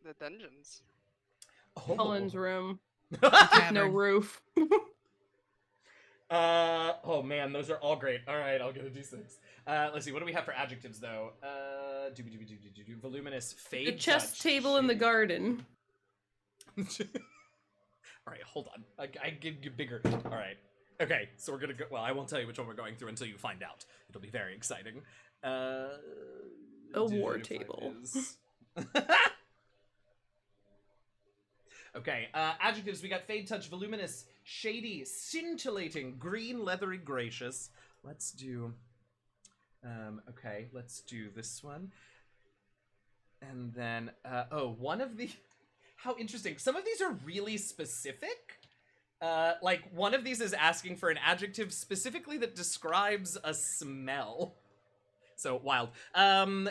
The dungeons. Oh. Cullen's room. The With no tavern. roof. Oh man, those are all great. All right, I'll get a d6. Let's see, what do we have for adjectives though? Voluminous, fade. The chess touch, table in the shitty. garden. All right, hold on. I give you bigger. All right. Okay, so we're gonna go. Well, I won't tell you which one we're going through until you find out. It'll be very exciting. A war table. Okay, adjectives. We got fade, touch, voluminous, shady, scintillating, green, leathery, gracious. Let's do. Okay, let's do this one. And then, one of the. How interesting. Some of these are really specific. Like, one of these is asking for an adjective specifically that describes a smell. So, wild.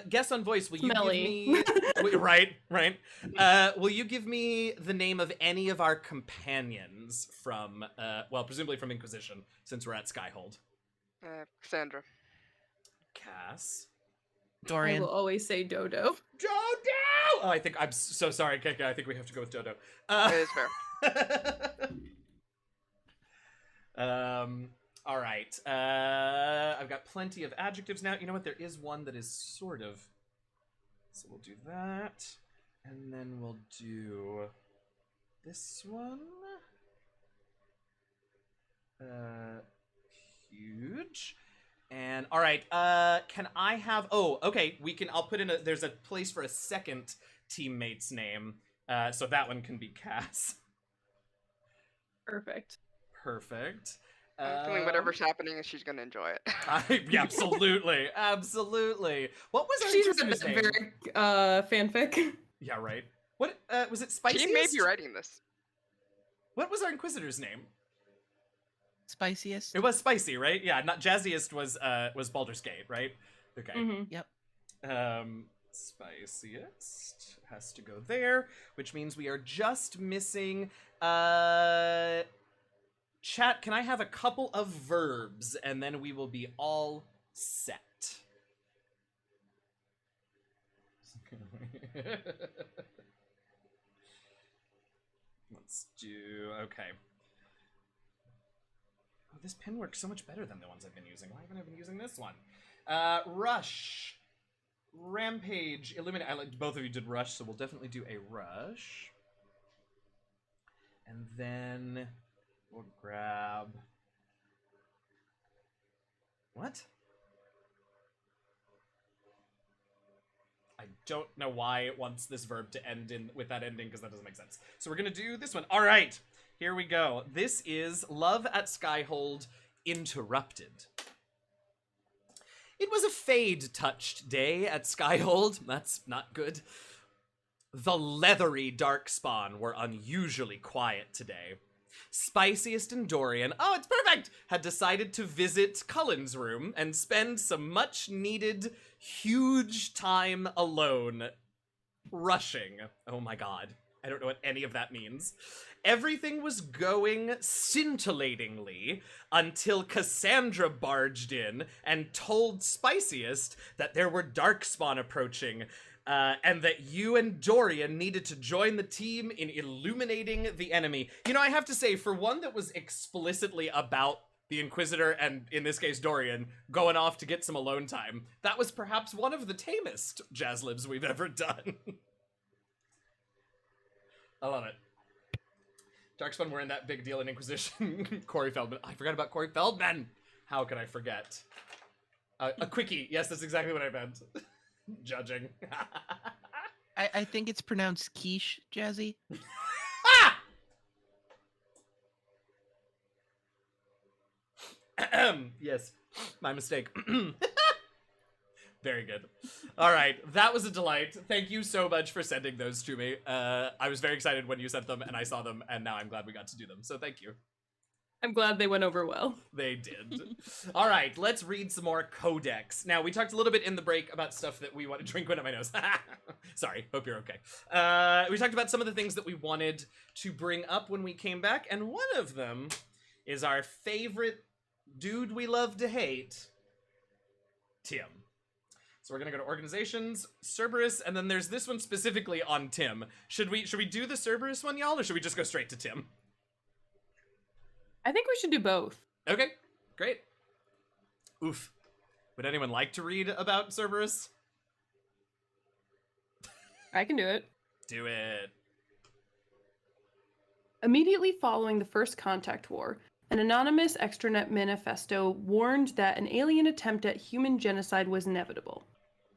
Guess on voice, will Smelly. you give me... right. Will you give me the name of any of our companions from, well, presumably from Inquisition, since we're at Skyhold? Cassandra. Cass. I Dorian. will always say Dodo. Dodo! Oh, I'm so sorry, Keke. I think we have to go with Dodo. It is fair. All right. I've got plenty of adjectives now. You know what? There is one that is sort of. So we'll do that. And then we'll do this one. Huge. And all right, can I have, oh, okay, I'll put in there's a place for a second teammate's name. So that one can be Cass. Perfect. Perfect. I'm feeling whatever's happening, she's gonna enjoy it. Yeah, absolutely. What was our She's Inquisitor's name? very fanfic. Yeah, right. What, was it Spiciest? She may be writing this. What was our Inquisitor's name? Spiciest. It was Spicy, right? Yeah, not Jazziest was Baldur's Gate, right? Okay. Mhm. Yep. Spiciest has to go there, which means we are just missing chat, can I have a couple of verbs and then we will be all set. Let's do, okay. Oh, this pen works so much better than the ones I've been using. Why haven't I been using this one? Rush. Rampage. Illuminate. Both of you did Rush, so we'll definitely do a Rush. And then we'll grab... What? I don't know why it wants this verb to end with that ending, because that doesn't make sense. So we're going to do this one. All right. Here we go. This is Love at Skyhold Interrupted. It was a fade-touched day at Skyhold. That's not good. The leathery Darkspawn were unusually quiet today. Spiciest and Dorian, oh, it's perfect, had decided to visit Cullen's room and spend some much-needed, huge time alone. Rushing. Oh my god. I don't know what any of that means. Everything was going scintillatingly until Cassandra barged in and told Spiciest that there were Darkspawn approaching, and that you and Dorian needed to join the team in illuminating the enemy. You know, I have to say, for one that was explicitly about the Inquisitor, and in this case Dorian, going off to get some alone time, that was perhaps one of the tamest Jazzlibs we've ever done. I love it. Darkspawn weren't that big deal in Inquisition. Corey Feldman. I forgot about Corey Feldman. How could I forget? A quickie. Yes, that's exactly what I meant. Judging. I think it's pronounced quiche, Jazzy. Yes, my mistake. Very good. All right, that was a delight. Thank you so much for sending those to me. I was very excited when you sent them, and I saw them, and now I'm glad we got to do them. So thank you. I'm glad they went over well. They did. All right, let's read some more codex. Now, we talked a little bit in the break about stuff that we wanted to drink. Went up my nose. Sorry, hope you're okay. We talked about some of the things that we wanted to bring up when we came back, and one of them is our favorite dude we love to hate, Tim. So we're gonna go to organizations, Cerberus, and then there's this one specifically on Tim. Should we do the Cerberus one, y'all, or should we just go straight to Tim? I think we should do both. Okay, great. Oof. Would anyone like to read about Cerberus? I can do it. Do it. Immediately following the First Contact War, an anonymous extranet manifesto warned that an alien attempt at human genocide was inevitable.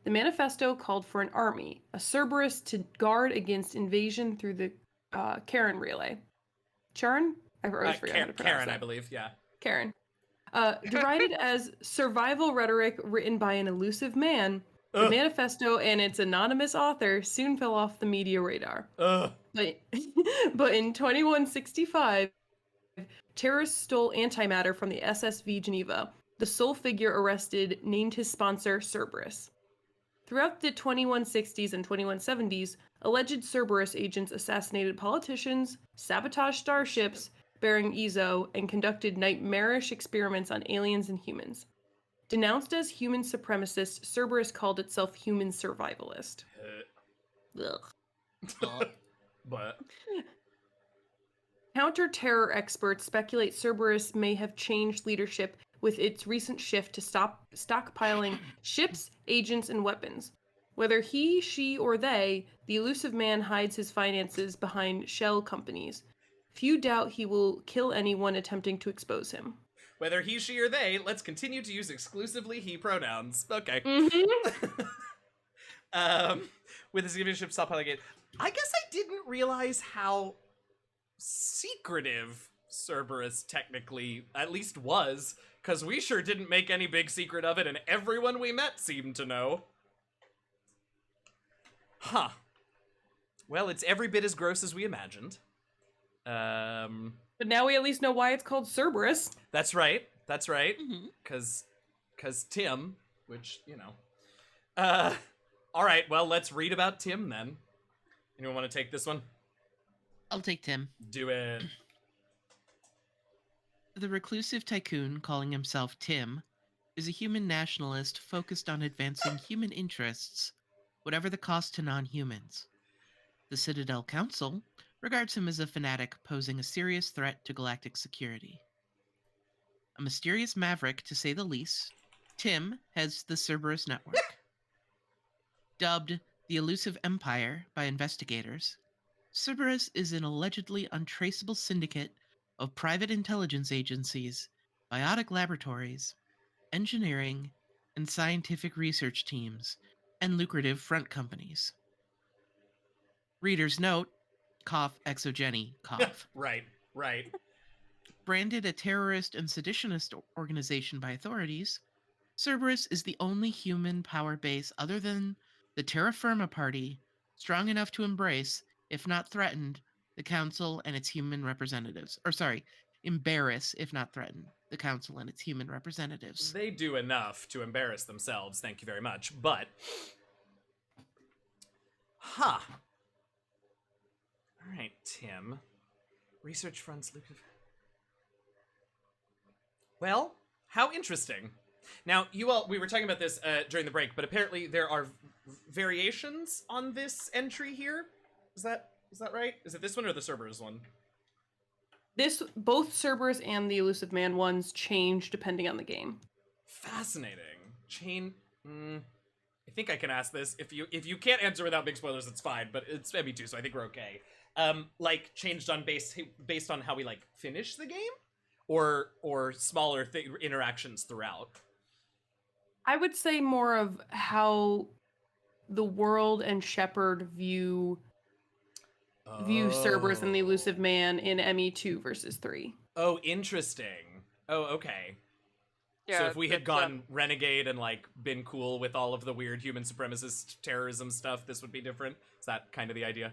The manifesto called for an army, a Cerberus, to guard against invasion through the Karen relay. Charon? I always forget how to pronounce Karen, that. I believe, yeah. Karen. Derided as survival rhetoric written by an elusive man, the manifesto and its anonymous author soon fell off the media radar. But in 2165, terrorists stole antimatter from the SSV Geneva. The sole figure arrested named his sponsor Cerberus. Throughout the 2160s and 2170s, alleged Cerberus agents assassinated politicians, sabotaged starships bearing Ezo, and conducted nightmarish experiments on aliens and humans. Denounced as human supremacist, Cerberus called itself human survivalist. Ugh. But Counter-terror experts speculate Cerberus may have changed leadership with its recent shift to stop stockpiling ships, agents, and weapons. Whether he, she, or they, the elusive man hides his finances behind shell companies. Few doubt he will kill anyone attempting to expose him. whether he, she, or they, let's continue to use exclusively he pronouns. Okay. With his leadership stockpiling it. I guess I didn't realize how secretive Cerberus technically at least was, because we sure didn't make any big secret of it, and everyone we met seemed to know. Huh. Well, it's every bit as gross as we imagined. But now we at least know why it's called Cerberus. That's right. That's right. Because Tim, which, you know. All right, well, let's read about Tim then. Anyone want to take this one? I'll take Tim. Do it. The reclusive tycoon calling himself Tim is a human nationalist focused on advancing human interests, whatever the cost to non-humans. The Citadel Council regards him as a fanatic posing a serious threat to galactic security. A mysterious maverick, to say the least, Tim heads the Cerberus network. Dubbed the Elusive Empire by investigators, Cerberus is an allegedly untraceable syndicate of private intelligence agencies, biotic laboratories, engineering, and scientific research teams, and lucrative front companies. Reader's note, cough exogeny, cough. Right. Branded a terrorist and seditionist organization by authorities, Cerberus is the only human power base other than the Terra Firma Party strong enough to embrace, if not threatened, the Council and its human representatives. Embarrass, if not threaten, the Council and its human representatives. They do enough to embarrass themselves, thank you very much, but... Huh. Alright, Tim. Research fronts... Well, how interesting. Now, we were talking about this during the break, but apparently there are variations on this entry here. Is that right? Is it this one or the Cerberus one? Both Cerberus and the Elusive Man ones change depending on the game. Fascinating. I think I can ask this. If you can't answer without big spoilers, it's fine, but it's ME2, so I think we're okay. Changed on based on how we finish the game? Or smaller interactions throughout? I would say more of how the world and Shepard view Cerberus and the Elusive Man in ME2 versus 3. Oh, interesting. Oh, okay. Yeah, so if we had gone renegade and been cool with all of the weird human supremacist terrorism stuff, this would be different? Is that kind of the idea?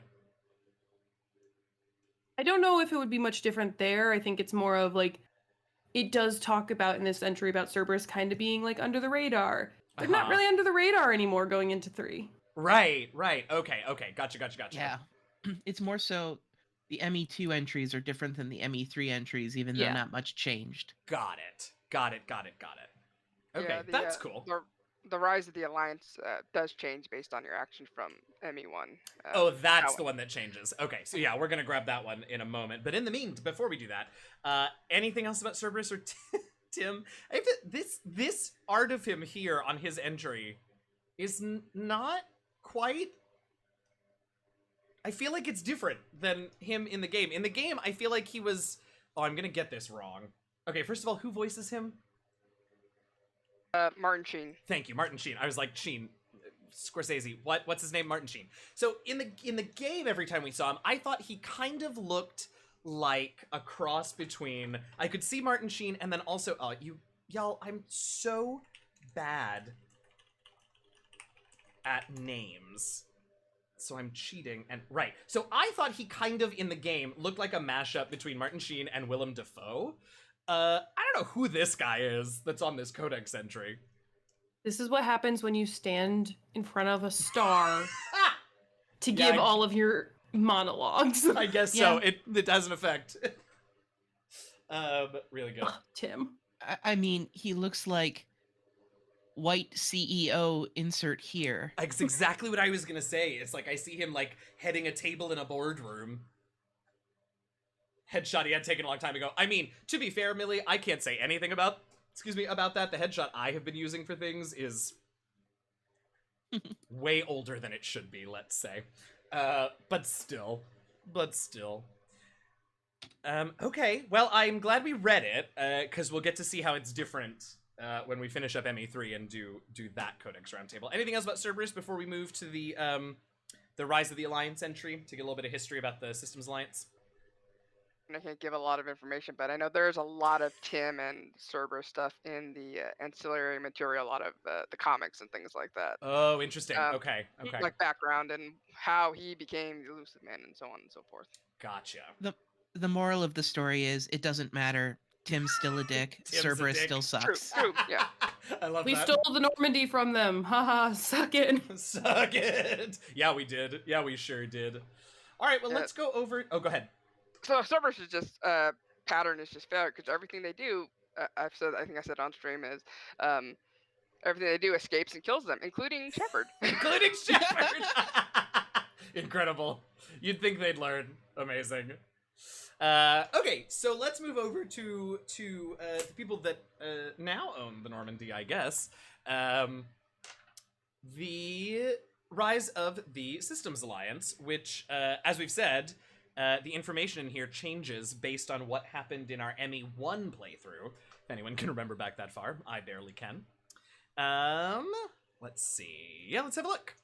I don't know if it would be much different there. I think it's more of it does talk about in this entry about Cerberus kind of being under the radar. They're not really under the radar anymore going into 3. Right. Okay. Gotcha. Yeah. It's more so the ME2 entries are different than the ME3 entries, even though not much changed. Got it. Okay, Yeah, that's cool. the Rise of the Alliance does change based on your action from ME1. Oh, that's how- the one that changes. Okay, so yeah, we're gonna grab that one in a moment. But in the before we do that, anything else about Cerberus or Tim? This art of him here on his entry is not quite. I feel like it's different than him in the game. In the game, I feel like he was. Oh, I'm gonna get this wrong. Okay, first of all, who voices him? Martin Sheen. Thank you, Martin Sheen. I was like, Sheen, Scorsese. What's his name? Martin Sheen. So in the game, every time we saw him, I thought he kind of looked like a cross between. I could see Martin Sheen, and then also, y'all, I'm so bad at names. So I'm cheating, and right. So I thought he kind of in the game looked like a mashup between Martin Sheen and Willem Dafoe. I don't know who this guy is that's on this codex entry. This is what happens when you stand in front of a star to Yeah, give all of your monologues. I guess so. It has an effect. Really good. Tim. I mean, he looks like white CEO insert here. That's exactly what I was gonna say. It's like I see him like heading a table in a boardroom. Headshot he had taken a long time ago. I mean, to be fair, Millie, I can't say anything about that. The headshot I have been using for things is way older than it should be, let's say. But still. Okay, well, I'm glad we read it, because we'll get to see how it's different when we finish up ME3 and do that Codex Roundtable. Anything else about Cerberus before we move to the Rise of the Alliance entry to get a little bit of history about the Systems Alliance? I can't give a lot of information, but I know there's a lot of Tim and Cerberus stuff in the ancillary material, a lot of the comics and things like that. Oh, interesting. Okay. Like background and how he became the Elusive Man and so on and so forth. Gotcha. The moral of the story is it doesn't matter. Tim's still a dick. Tim's a Cerberus dick. still sucks. True, yeah. I love We that. stole the Normandy from them. Haha, suck it. Suck it. Yeah, we did. Yeah, we sure did. All right, well, let's go over. Oh, go ahead. So Cerberus is just pattern is just failure because everything they do, I think I said on stream is, everything they do escapes and kills them, including Shepard. Including Shepard. Incredible. You'd think they'd learn. Amazing. Okay, so let's move over to the people that now own the Normandy, I guess. The Rise of the Systems Alliance, which, as we've said, the information in here changes based on what happened in our ME1 playthrough. If anyone can remember back that far, I barely can. Let's see. Yeah, let's have a look.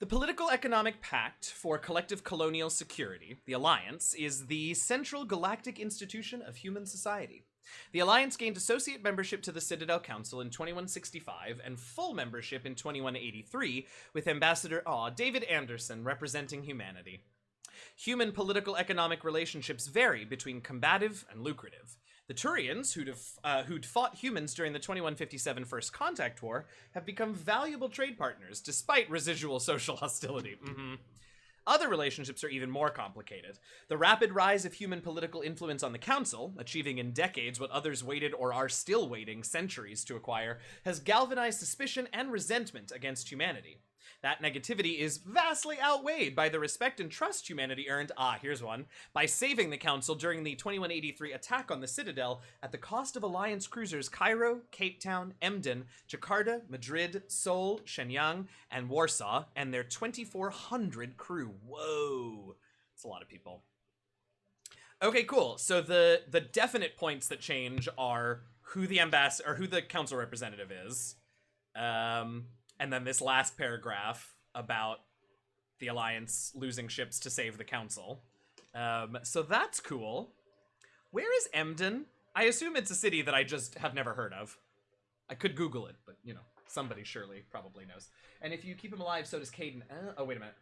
The Political Economic Pact for Collective Colonial Security, the Alliance, is the central galactic institution of human society. The Alliance gained associate membership to the Citadel Council in 2165 and full membership in 2183, with Ambassador David Anderson representing humanity. Human political economic relationships vary between combative and lucrative. The Turians, who'd fought humans during the 2157 First Contact War, have become valuable trade partners, despite residual social hostility. Other relationships are even more complicated. The rapid rise of human political influence on the Council, achieving in decades what others waited or are still waiting centuries to acquire, has galvanized suspicion and resentment against humanity. That negativity is vastly outweighed by the respect and trust humanity earned, here's one, by saving the Council during the 2183 attack on the Citadel at the cost of Alliance cruisers Cairo, Cape Town, Emden, Jakarta, Madrid, Seoul, Shenyang, and Warsaw, and their 2,400 crew. Whoa. That's a lot of people. Okay, cool. So the definite points that change are who the ambassador or who the council representative is. And then this last paragraph about the Alliance losing ships to save the Council. So that's cool. Where is Emden? I assume it's a city that I just have never heard of. I could Google it, but, you know, somebody surely probably knows. And if you keep him alive, so does Caden. Oh, wait a minute.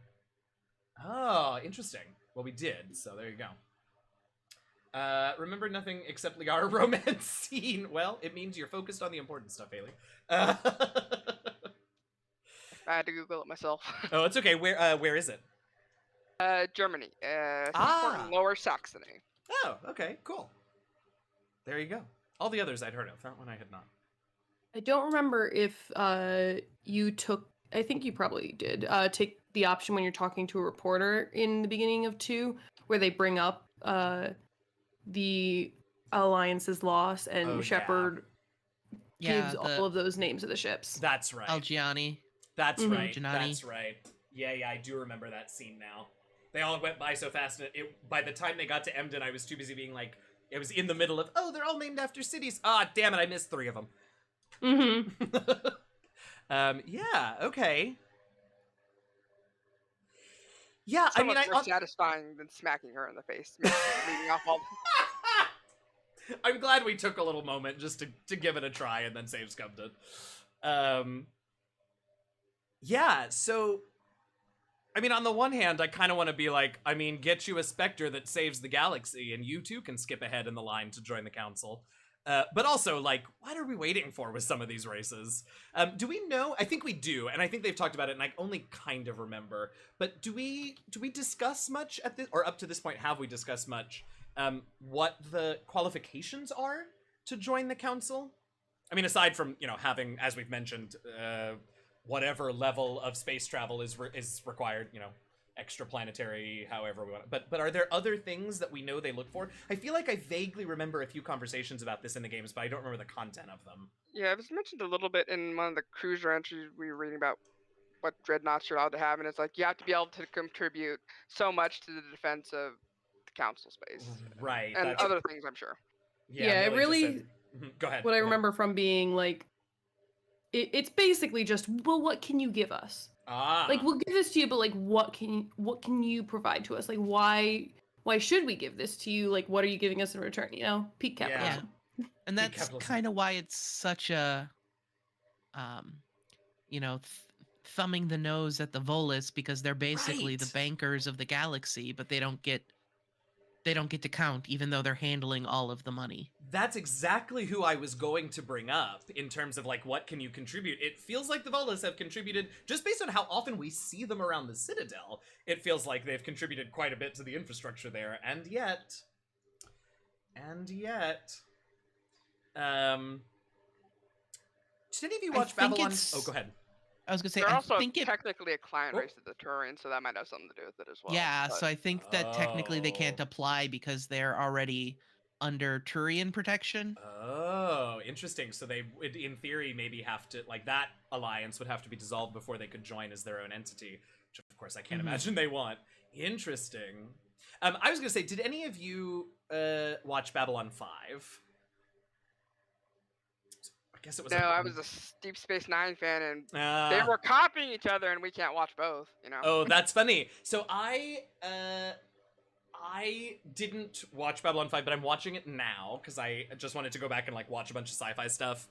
Oh, interesting. Well, we did, so there you go. Remember nothing except Liara romance scene. Well, it means you're focused on the important stuff, Haley. I had to Google it myself. Oh, it's okay. Where is it? Germany. Seaport in Lower Saxony. Oh, okay, cool. There you go. All the others I'd heard of. That one I had not. I don't remember if you took. I think you probably did take the option when you're talking to a reporter in the beginning of 2, where they bring up the Alliance's loss, and Oh, yeah. Shepard gives Yeah, all of those names of the ships. That's right. Algiani. That's Mhm. right. Janani. That's right. Yeah, I do remember that scene now. They all went by so fast, and by the time they got to Emden, I was too busy being like, it was in the middle of, oh, they're all named after cities. Ah, damn it, I missed 3 of them. Yeah, okay. Yeah, So I mean, much more satisfying than smacking her in the face, leading off all. I'm glad we took a little moment just to give it a try and then save scummed it. Yeah, so I mean, on the one hand, I kind of want to be like, I mean, get you a Spectre that saves the galaxy, and you too can skip ahead in the line to join the council. But also, like, what are we waiting for with some of these races? Do we know? I think we do, and I think they've talked about it, and I only kind of remember. But do we discuss much at this, or up to this point, have we discussed much what the qualifications are to join the council? I mean, aside from having, as we've mentioned, whatever level of space travel is required, extraplanetary, however we want it. But are there other things that we know they look for? I feel like I vaguely remember a few conversations about this in the games, but I don't remember the content of them. Yeah, it was mentioned a little bit in one of the cruiser entries we were reading about what dreadnoughts you're allowed to have, and it's like you have to be able to contribute so much to the defense of the council space, Right. and other things, I'm sure. Yeah, it really. Go ahead. What I remember from being like, it's basically just, well, what can you give us? Like, we'll give this to you, but like, what can you provide to us? Like, why should we give this to you? Like, what are you giving us in return? Peak capitalism. Yeah. And that's kind of why it's such a, thumbing the nose at the Volus, because they're basically the bankers of the galaxy, but they don't get to count, even though they're handling all of the money. That's exactly who I was going to bring up in terms of like, what can you contribute? It feels like the Volus have contributed, just based on how often we see them around the Citadel, it feels like they've contributed quite a bit to the infrastructure there, and yet, did any of you watch Babylon? Oh, go ahead. I was gonna say, they're also technically a client race of the Turians, so that might have something to do with it as well. Yeah, so I think that technically they can't apply because they're already under Turian protection. Oh, interesting. So they, in theory, maybe have to, like, that alliance would have to be dissolved before they could join as their own entity, which of course I can't imagine they want. Interesting. I was gonna say, did any of you watch Babylon 5? I guess it was. No, I was a Deep Space Nine fan, and they were copying each other, and we can't watch both. Oh, that's funny. So I didn't watch Babylon 5, but I'm watching it now because I just wanted to go back and like watch a bunch of sci-fi stuff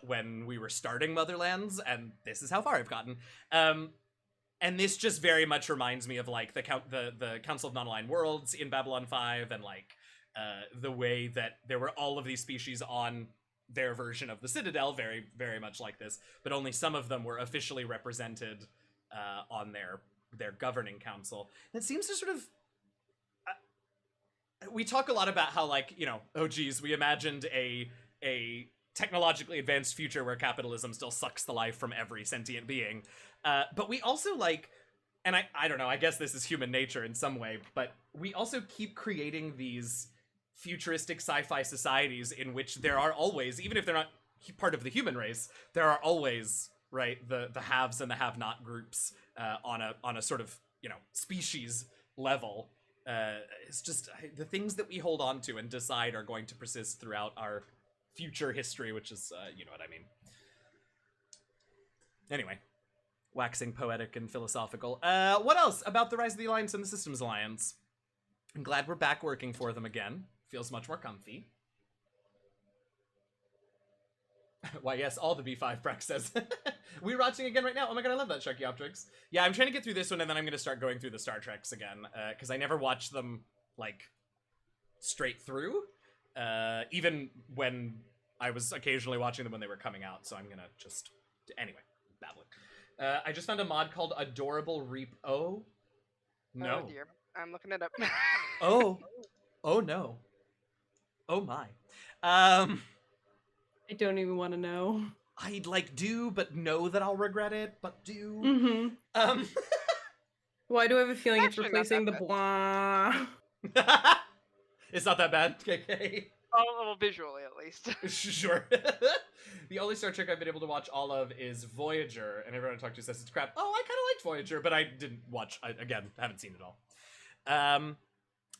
when we were starting Motherlands, and this is how far I've gotten. And this just very much reminds me of like the Council of Non-Aligned Worlds in Babylon 5, and like the way that there were all of these species on their version of the Citadel, very, very much like this, but only some of them were officially represented on their governing council. And it seems to sort of... we talk a lot about how, like, oh geez, we imagined a technologically advanced future where capitalism still sucks the life from every sentient being. But we also, like... and I don't know, I guess this is human nature in some way, but we also keep creating these futuristic sci-fi societies in which there are always, even if they're not part of the human race, there are always, right, the haves and the have-not groups on a sort of, species level. It's just the things that we hold on to and decide are going to persist throughout our future history, which is, you know what I mean. Anyway, waxing poetic and philosophical. What else about the Rise of the Alliance and the Systems Alliance? I'm glad we're back working for them again. Feels much more comfy. Why, yes, all the B5, Brax says. We're watching again right now. Oh my god, I love that, Sharkyoptrix. Yeah, I'm trying to get through this one, and then I'm going to start going through the Star Treks again, because I never watched them, like, straight through, even when I was occasionally watching them when they were coming out, so I'm going to just... Anyway, babbling. I just found a mod called Adorable Reap... Oh? No. Oh dear, I'm looking it up. Oh. Oh no. Oh my. I don't even want to know. I'd like do, but know that I'll regret it, but do. Mm-hmm. Why do I have a feeling it's Actually, not replacing the that blah? It's not that bad, KK. well, visually at least. Sure. The only Star Trek I've been able to watch all of is Voyager, and everyone I talk to says it's crap. Oh, I kind of liked Voyager, but I didn't watch. Again, haven't seen it all.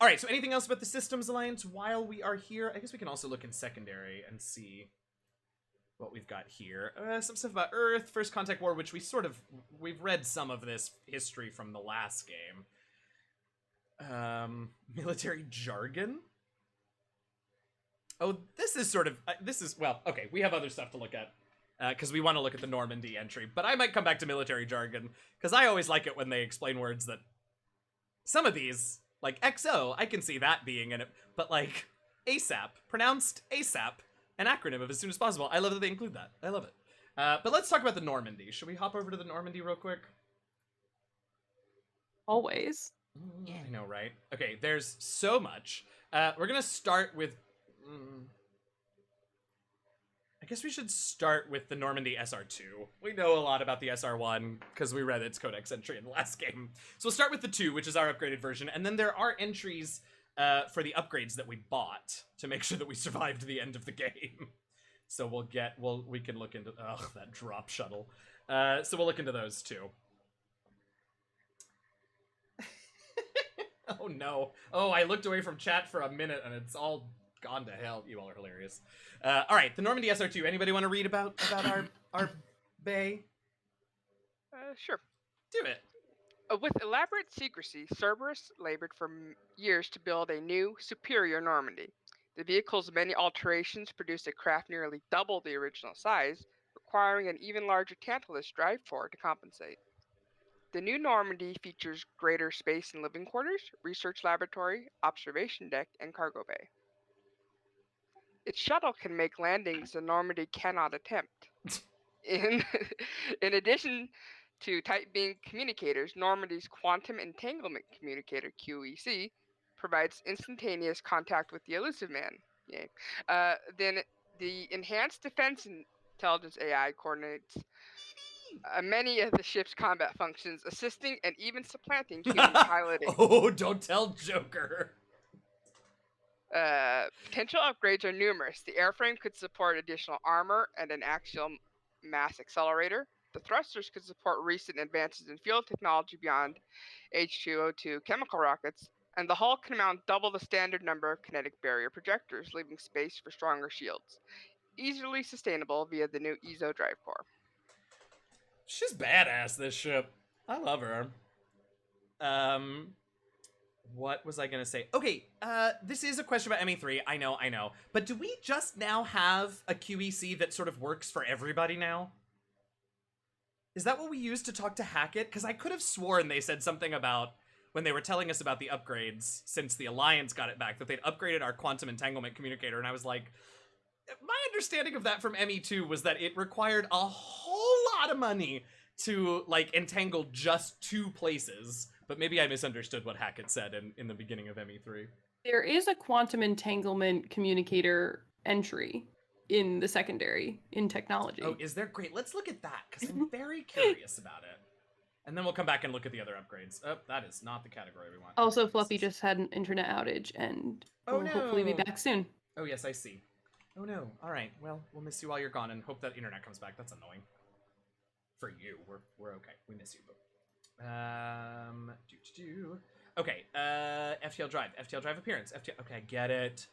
All right. So, anything else about the Systems Alliance while we are here? I guess we can also look in secondary and see what we've got here. Some stuff about Earth, First Contact War, which we've read some of this history from the last game. Military jargon. Oh, this is well, okay, we have other stuff to look at, because we want to look at the Normandy entry, but I might come back to military jargon, because I always like it when they explain words that, some of these, like XO, I can see that being in it, but like, ASAP, pronounced ASAP, an acronym of as soon as possible, I love that they include that, I love it. But let's talk about the Normandy. Should we hop over to the Normandy real quick? Always. Yeah. I know, right? Okay, there's so much. We're gonna start with... I guess we should start with the Normandy SR2. We know a lot about the SR1 because we read its codex entry in the last game. So we'll start with the 2, which is our upgraded version, and then there are entries for the upgrades that we bought to make sure that we survived the end of the game. So we can look into... Ugh, that drop shuttle. So we'll look into those too. Oh no. Oh, I looked away from chat for a minute and it's all gone to hell. You all are hilarious. All right, the Normandy SR2. Anybody want to read about our bay? Sure. Do it. With elaborate secrecy, Cerberus labored for years to build a new, superior Normandy. The vehicle's many alterations produced a craft nearly double the original size, requiring an even larger Tantalus drive core to compensate. The new Normandy features greater space and living quarters, research laboratory, observation deck, and cargo bay. Its shuttle can make landings the Normandy cannot attempt. In addition to tight beam communicators, Normandy's Quantum Entanglement Communicator (QEC) provides instantaneous contact with the elusive man. Yay. Then the Enhanced Defense Intelligence AI coordinates many of the ship's combat functions, assisting and even supplanting human piloting. Oh, don't tell Joker. Potential upgrades are numerous. The airframe could support additional armor and an axial mass accelerator. The thrusters could support recent advances in fuel technology beyond H2O2 chemical rockets, and the hull can mount double the standard number of kinetic barrier projectors, leaving space for stronger shields. Easily sustainable via the new EZO drive core. She's badass, this ship. I love her. What was I gonna say? Okay, this is a question about ME3, I know. But do we just now have a QEC that sort of works for everybody now? Is that what we used to talk to Hackett? Because I could have sworn they said something about, when they were telling us about the upgrades, since the Alliance got it back, that they'd upgraded our quantum entanglement communicator, and I was like, my understanding of that from ME2 was that it required a whole lot of money to, like, entangle just 2 places. But maybe I misunderstood what Hackett said in the beginning of ME3. There is a quantum entanglement communicator entry in the secondary in technology. Oh, is there? Great. Let's look at that, because I'm very curious about it. And then we'll come back and look at the other upgrades. Oh, that is not the category we want. Also, Fluffy just had an internet outage and will hopefully be back soon. Oh, yes, I see. Oh, no. All right. Well, we'll miss you while you're gone and hope that internet comes back. That's annoying. For you. We're okay. We miss you, but... Okay, FTL drive appearance. Okay, I get it.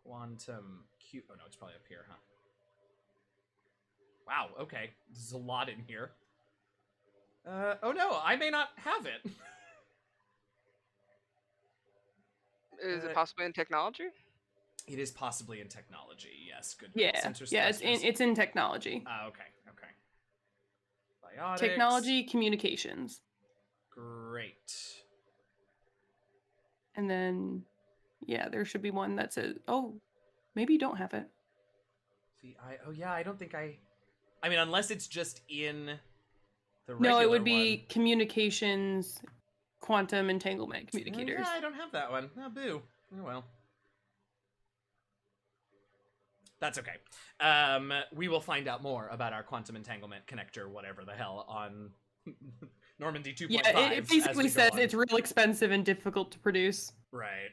Quantum Q. Oh no, it's probably up here, huh? Wow. Okay, there's a lot in here. Oh no, I may not have it. Is it possibly in technology? It is possibly in technology. Yes, good. Yeah, it's in technology. Okay. Biotics. Technology communications. Great. And then, yeah, there should be one that says, oh, maybe you don't have it. See, I don't think I mean, unless it's just in the regular No, it would be one. communications, quantum entanglement communicators. Oh, yeah, I don't have that one. Oh, boo. Oh, well. That's okay. We will find out more about our quantum entanglement connector, whatever the hell, on Normandy 2.5. Yeah, it basically says it's real expensive and difficult to produce. Right.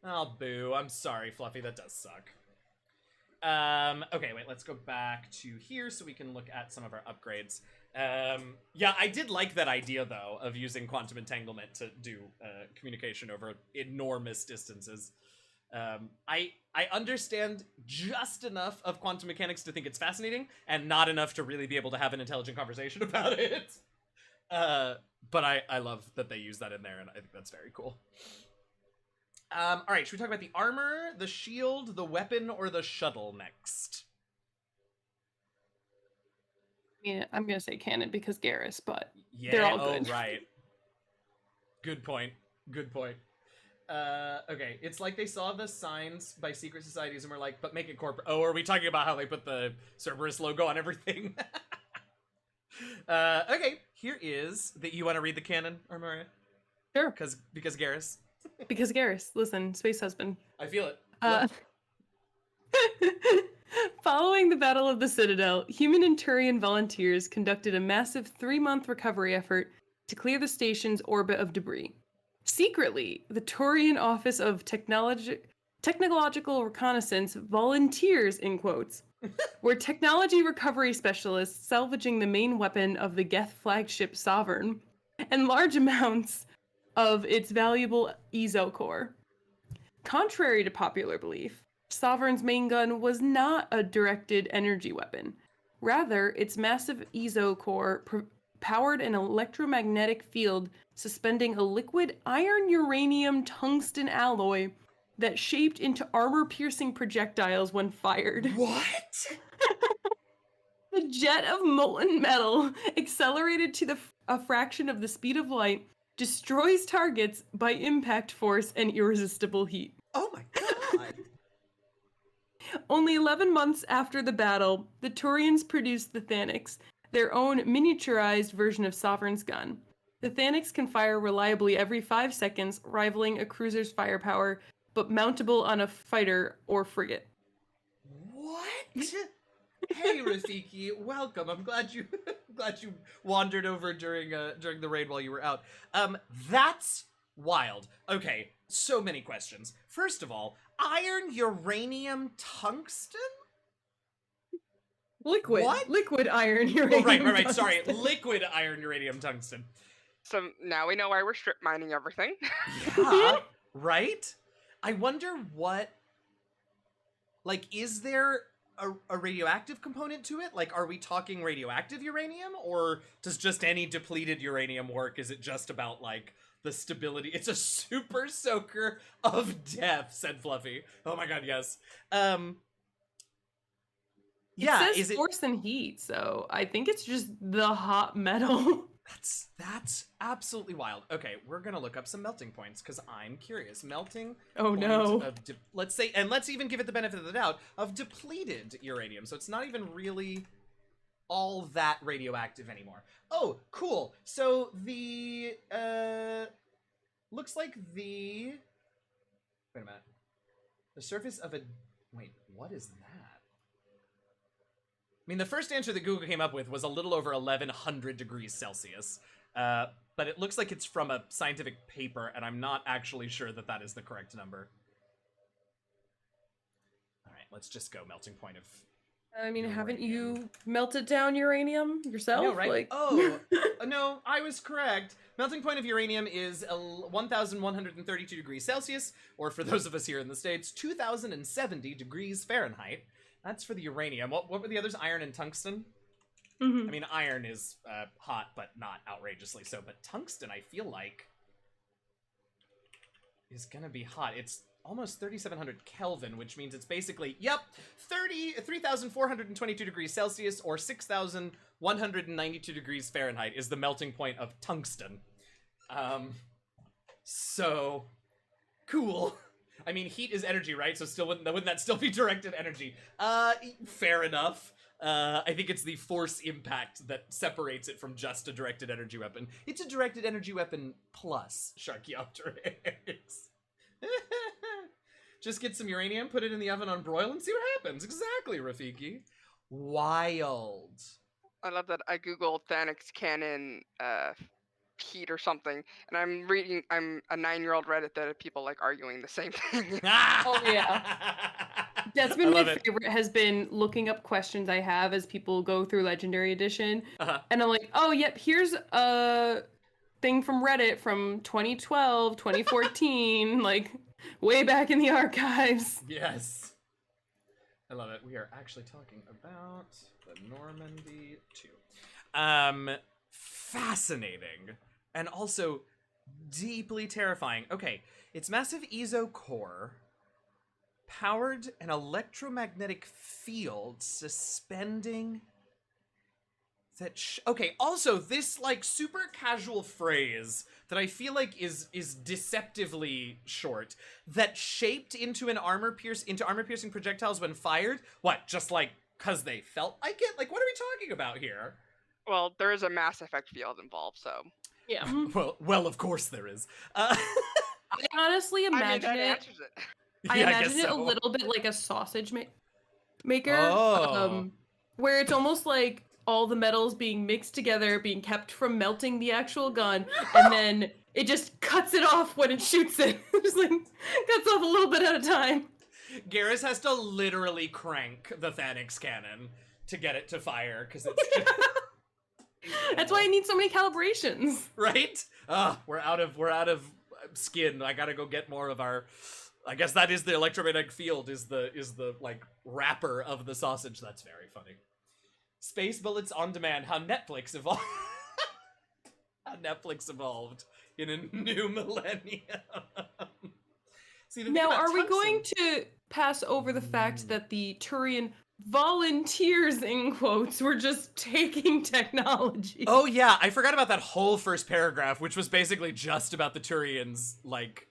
Oh, boo. I'm sorry, Fluffy. That does suck. Okay, wait, let's go back to here so we can look at some of our upgrades. Yeah, I did like that idea, though, of using quantum entanglement to do communication over enormous distances. I understand just enough of quantum mechanics to think it's fascinating, and not enough to really be able to have an intelligent conversation about it. But I love that they use that in there, and I think that's very cool. All right, should we talk about the armor, the shield, the weapon, or the shuttle next? Yeah, I'm gonna say cannon because Garrus, but Yeah, they're all good. Oh, right. Good point. Good point. Okay, it's like they saw the signs by secret societies and were like, but make it corporate. Oh, are we talking about how they put the Cerberus logo on everything? Okay, here is that you want to read the canon, Armoria? Sure. Because Garrus. Because Garrus, listen, space husband. I feel it. Following the Battle of the Citadel, human and Turian volunteers conducted a massive 3-month recovery effort to clear the station's orbit of debris. Secretly, the Turian Office of Technological Reconnaissance volunteers, in quotes, were technology recovery specialists salvaging the main weapon of the Geth flagship Sovereign and large amounts of its valuable Ezo core. Contrary to popular belief, Sovereign's main gun was not a directed energy weapon. Rather, its massive Ezo core powered an electromagnetic field suspending a liquid iron-uranium-tungsten alloy that shaped into armor-piercing projectiles when fired. What? The jet of molten metal, accelerated to a fraction of the speed of light, destroys targets by impact force and irresistible heat. Oh my god! Only 11 months after the battle, the Turians produced the Thanix, their own miniaturized version of Sovereign's gun. The Thanix can fire reliably every 5 seconds, rivaling a cruiser's firepower, but mountable on a fighter or frigate. What? Hey, Rafiki, welcome. I'm glad you wandered over during the raid while you were out. That's wild. Okay, so many questions. First of all, iron, uranium, tungsten? Liquid. What? Liquid iron, uranium. Oh, right. tungsten. Sorry, liquid iron, uranium, tungsten. So now we know why we're strip mining everything. Yeah, right? I wonder what... Like, is there a radioactive component to it? Like, are we talking radioactive uranium? Or does just any depleted uranium work? Is it just about, like, the stability? It's a super soaker of death, said Fluffy. Oh my god, yes. Yeah, it says force and heat, so I think it's just the hot metal. That's absolutely wild. Okay, we're gonna look up some melting points because I'm curious. Melting. Oh point no. Of let's say, and let's even give it the benefit of the doubt of depleted uranium. So it's not even really all that radioactive anymore. Oh, cool. So the looks like the wait a minute. The surface of a wait. What is that? I mean, the first answer that Google came up with was a little over 1100 degrees Celsius, but it looks like it's from a scientific paper, and I'm not actually sure that that is the correct number. All right, let's just go melting point of I mean, haven't uranium. you melted down uranium yourself? I know, right? Like... Oh, no, I was correct. Melting point of uranium is 1,132 degrees Celsius, or for those of us here in the States, 2,070 degrees Fahrenheit. That's for the uranium. What were the others? Iron and tungsten? Mm-hmm. I mean, iron is hot, but not outrageously so. But tungsten, I feel like, is gonna be hot. It's almost 3,700 Kelvin, which means it's basically, yep, 3,422 degrees Celsius, or 6,192 degrees Fahrenheit is the melting point of tungsten. So, cool. I mean, heat is energy, right? So still wouldn't that still be directed energy? Fair enough. I think it's the force impact that separates it from just a directed energy weapon. It's a directed energy weapon plus Sharkyopteryx. Just get some uranium, put it in the oven on broil, and see what happens. Exactly, Rafiki. Wild. I love that I googled Thanex cannon heat or something, and I'm a 9-year-old Reddit that people like arguing the same thing. Oh, yeah. That's been I my love it. favorite, has been looking up questions I have as people go through Legendary Edition. Uh-huh. And I'm like, oh, yep, here's a thing from Reddit from 2012, 2014, like way back in the archives. Yes. I love it. We are actually talking about the Normandy 2. Fascinating. And also deeply terrifying. Okay, it's massive ESO core, powered an electromagnetic field suspending that okay, also this like super casual phrase that I feel like is deceptively short, that shaped into armor piercing projectiles when fired. What, just like cuz they felt like it? Like, what are we talking about here? Well, there is a Mass Effect field involved, so Yeah. Well, of course there is. I honestly I mean imagine that it. answers it. I Yeah, imagine guess it a so. little bit like a sausage maker, Oh. where it's almost like all the metals being mixed together, being kept from melting the actual gun, and then it just cuts it off when it shoots it. Just like cuts off a little bit at a time. Garrus has to literally crank the Thanex cannon to get it to fire because it's just That's why I need so many calibrations. right? We're out of skin. I gotta go get more of our. I guess that is the electromagnetic field. Is the like wrapper of the sausage. That's very funny. Space Bullets on Demand. How Netflix evolved. How Netflix evolved in a new millennium. See, the thing Now, about are we tungsten- going to pass over the fact that the Turian volunteers, in quotes, were just taking technology? Oh yeah, I forgot about that whole first paragraph, which was basically just about the Turians, like,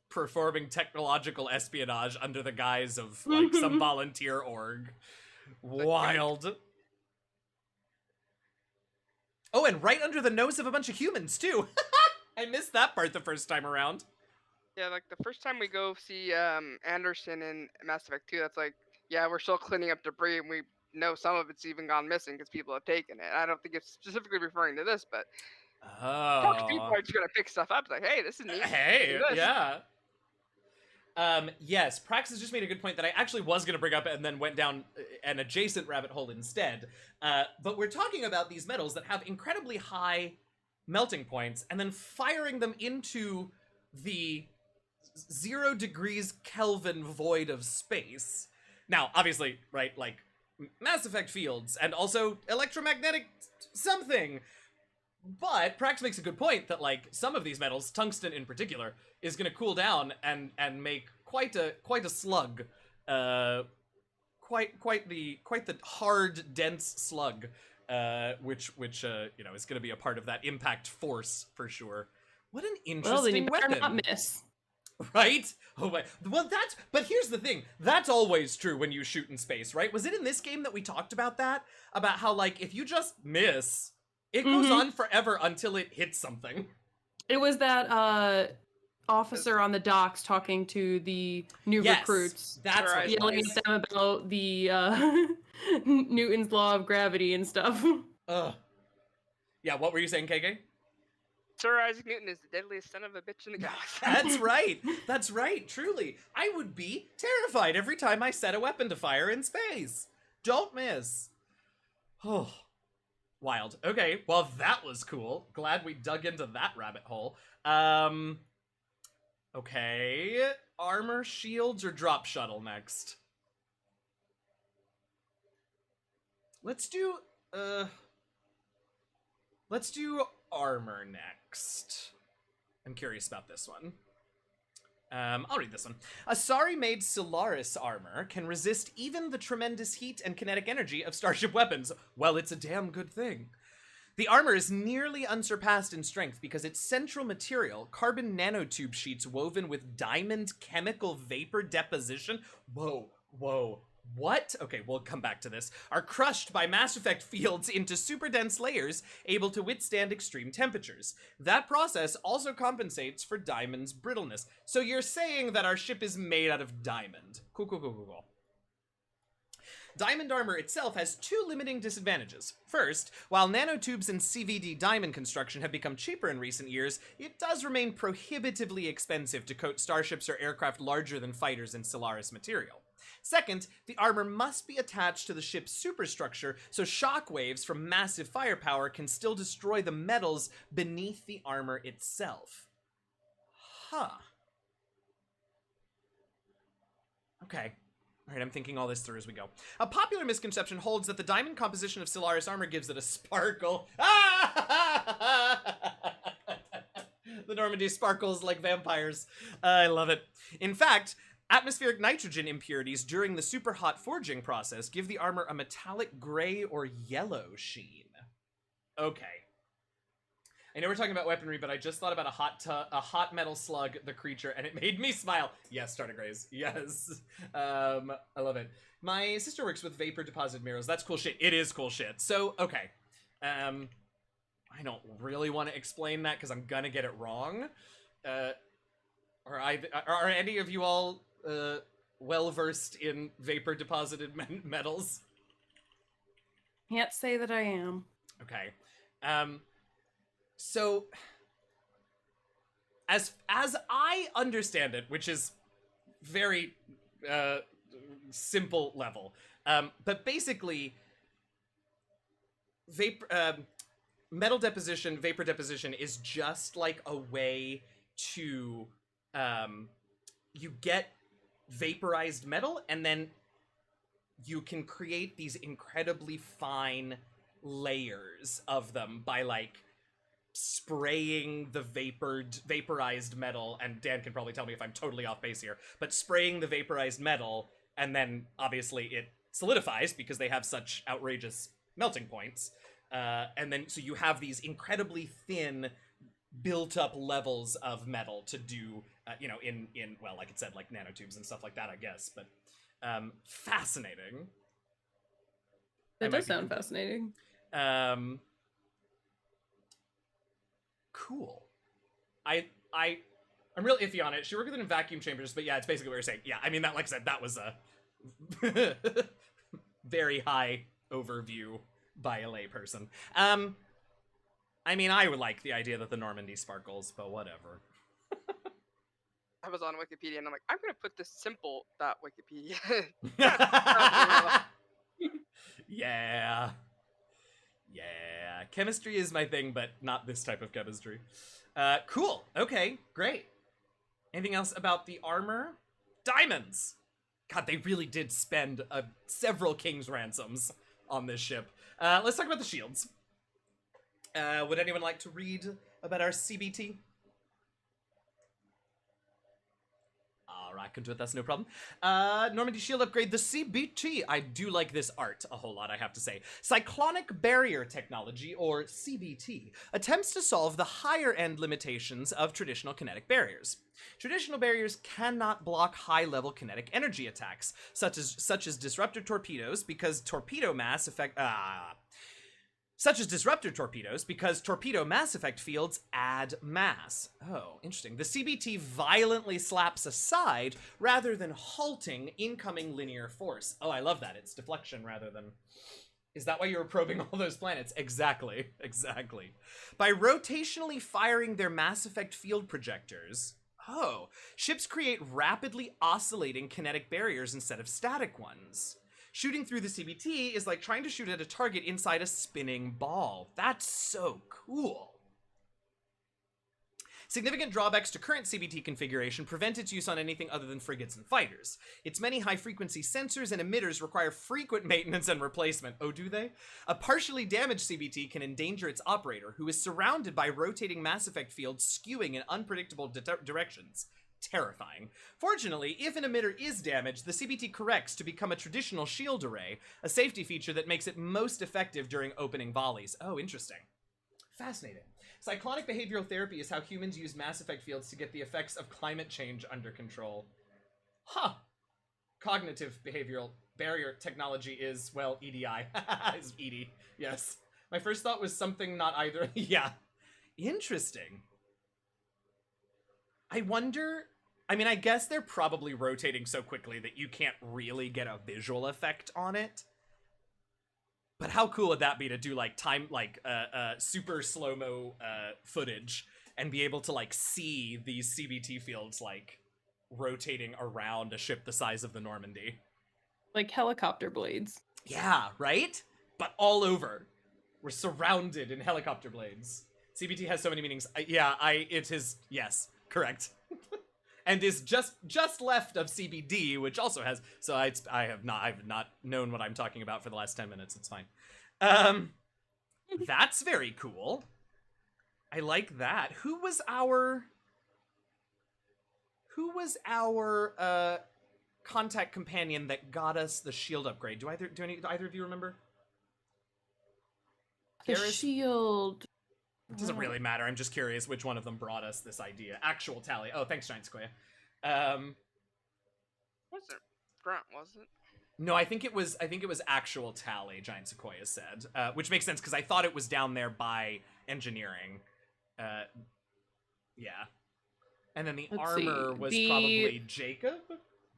performing technological espionage under the guise of, like, some volunteer org. Wild. Oh, and right under the nose of a bunch of humans, too. I missed that part the first time around. Yeah, like the first time we go see Anderson in Mass Effect 2, that's like, yeah, we're still cleaning up debris, and we know some of it's even gone missing because people have taken it. I don't think it's specifically referring to this, but people Oh. are just gonna pick stuff up. It's like, hey, this is neat. Hey, Do this. yeah. Yes, Prax has just made a good point that I actually was going to bring up and then went down an adjacent rabbit hole instead. But we're talking about these metals that have incredibly high melting points, and then firing them into the 0 degrees Kelvin void of space. Now, obviously, right, like, Mass Effect fields, and also electromagnetic something. But Prax makes a good point that, like, some of these metals, tungsten in particular, is going to cool down and make quite a slug, quite the hard, dense slug, which you know, is going to be a part of that impact force for sure. What an Well, then you interesting better weapon, not miss. right? Oh my! Well, but here's the thing. That's always true when you shoot in space, right? Was it in this game that we talked about that? About how, like, if you just miss, it goes on forever until it hits something. It was that officer on the docks talking to the new Yes, recruits, that's what it yelling was. at them about the Newton's law of gravity and stuff. Ugh. Yeah, what were you saying, KK? Sir Isaac Newton is the deadliest son of a bitch in the galaxy. That's right. That's right. Truly, I would be terrified every time I set a weapon to fire in space. Don't miss. Oh, wild. Okay, well, that was cool. Glad we dug into that rabbit hole. Okay, armor, shields, or drop shuttle next? Let's do armor next. I'm curious about this one. I'll read this one. Asari-made Solaris armor can resist even the tremendous heat and kinetic energy of starship weapons. Well, it's a damn good thing. The armor is nearly unsurpassed in strength because its central material, carbon nanotube sheets woven with diamond chemical vapor deposition. Whoa, whoa, what? Okay, we'll come back to this. Are crushed by mass effect fields into super dense layers able to withstand extreme temperatures. That process also compensates for diamond's brittleness. So you're saying that our ship is made out of diamond. Cool. Diamond armor itself has two limiting disadvantages. First, while nanotubes and CVD diamond construction have become cheaper in recent years, it does remain prohibitively expensive to coat starships or aircraft larger than fighters in Solaris material. Second, the armor must be attached to the ship's superstructure, so shockwaves from massive firepower can still destroy the metals beneath the armor itself. Huh. Okay. Alright, I'm thinking all this through as we go. A popular misconception holds that the diamond composition of Solaris armor gives it a sparkle. The Normandy sparkles like vampires. I love it. In fact, atmospheric nitrogen impurities during the super hot forging process give the armor a metallic gray or yellow sheen. Okay. I know we're talking about weaponry, but I just thought about a hot metal slug, the creature, and it made me smile. Yes, tardigrades. Yes. I love it. My sister works with vapor deposited mirrors. That's cool shit. It is cool shit. So, okay. I don't really want to explain that because I'm gonna get it wrong. Are any of you all well-versed in vapor deposited metals? Can't say that I am. Okay. So, as I understand it, which is very simple level, but basically, metal deposition, vapor deposition is just like a way to, you get vaporized metal, and then you can create these incredibly fine layers of them by, like, spraying the vaporized metal, and Dan can probably tell me if I'm totally off base here, but spraying the vaporized metal, and then obviously it solidifies because they have such outrageous melting points, and then so you have these incredibly thin built up levels of metal to do, in well, like it said, like nanotubes and stuff like that, I guess, but fascinating. That does sound fascinating. Cool. I'm really iffy on it. She worked with it in vacuum chambers, but yeah, it's basically what you're saying. Yeah, I mean, that, like I said, that was a very high overview by a layperson. I mean, I would like the idea that the Normandy sparkles, but whatever. I was on Wikipedia and I'm like, I'm gonna put this simple .wikipedia. Yeah. Yeah. Chemistry is my thing, but not this type of chemistry. Cool. Okay, great. Anything else about the armor? Diamonds! God, they really did spend several king's ransoms on this ship. Let's talk about the shields. Would anyone like to read about our CBT? Alright, I can do it, that's no problem. Normandy shield upgrade, the CBT. I do like this art a whole lot, I have to say. Cyclonic barrier technology, or CBT, attempts to solve the higher end limitations of traditional kinetic barriers. Traditional barriers cannot block high-level kinetic energy attacks, such as disruptor torpedoes, because torpedo mass effect torpedo mass effect fields add mass. Oh, interesting. The CBT violently slaps aside rather than halting incoming linear force. Oh, I love that. It's deflection rather than... Is that why you were probing all those planets? Exactly. Exactly. By rotationally firing their mass effect field projectors... Oh, ships create rapidly oscillating kinetic barriers instead of static ones. Shooting through the CBT is like trying to shoot at a target inside a spinning ball. That's so cool. Significant drawbacks to current CBT configuration prevent its use on anything other than frigates and fighters. Its many high-frequency sensors and emitters require frequent maintenance and replacement. Oh, do they? A partially damaged CBT can endanger its operator, who is surrounded by rotating mass effect fields skewing in unpredictable directions. Terrifying. Fortunately, if an emitter is damaged, the CBT corrects to become a traditional shield array, a safety feature that makes it most effective during opening volleys. Oh, interesting. Fascinating. Cyclonic behavioral therapy is how humans use mass effect fields to get the effects of climate change under control. Huh. Cognitive behavioral barrier technology is, well, EDI. Is ED. Yes. My first thought was something not either. Yeah. Interesting. I wonder... I mean, I guess they're probably rotating so quickly that you can't really get a visual effect on it. But how cool would that be to do, like, super slow-mo footage and be able to, like, see these CBT fields, like, rotating around a ship the size of the Normandy? Like helicopter blades. Yeah, right? But all over. We're surrounded in helicopter blades. CBT has so many meanings. It is, yes, correct. And is just left of CBD, which also has, so I've not known what I'm talking about for the last 10 minutes. It's fine. That's very cool. I like that. Who was our contact companion that got us the shield upgrade? Do either of you remember? The Garrus? shield. It doesn't really matter. I'm just curious which one of them brought us this idea. Actual tally. Oh, thanks, Giant Sequoia. Was it Grunt? Was it? No, I think it was actual tally. Giant Sequoia said, which makes sense because I thought it was down there by engineering. Yeah. And then the Let's armor see. was The probably Jacob.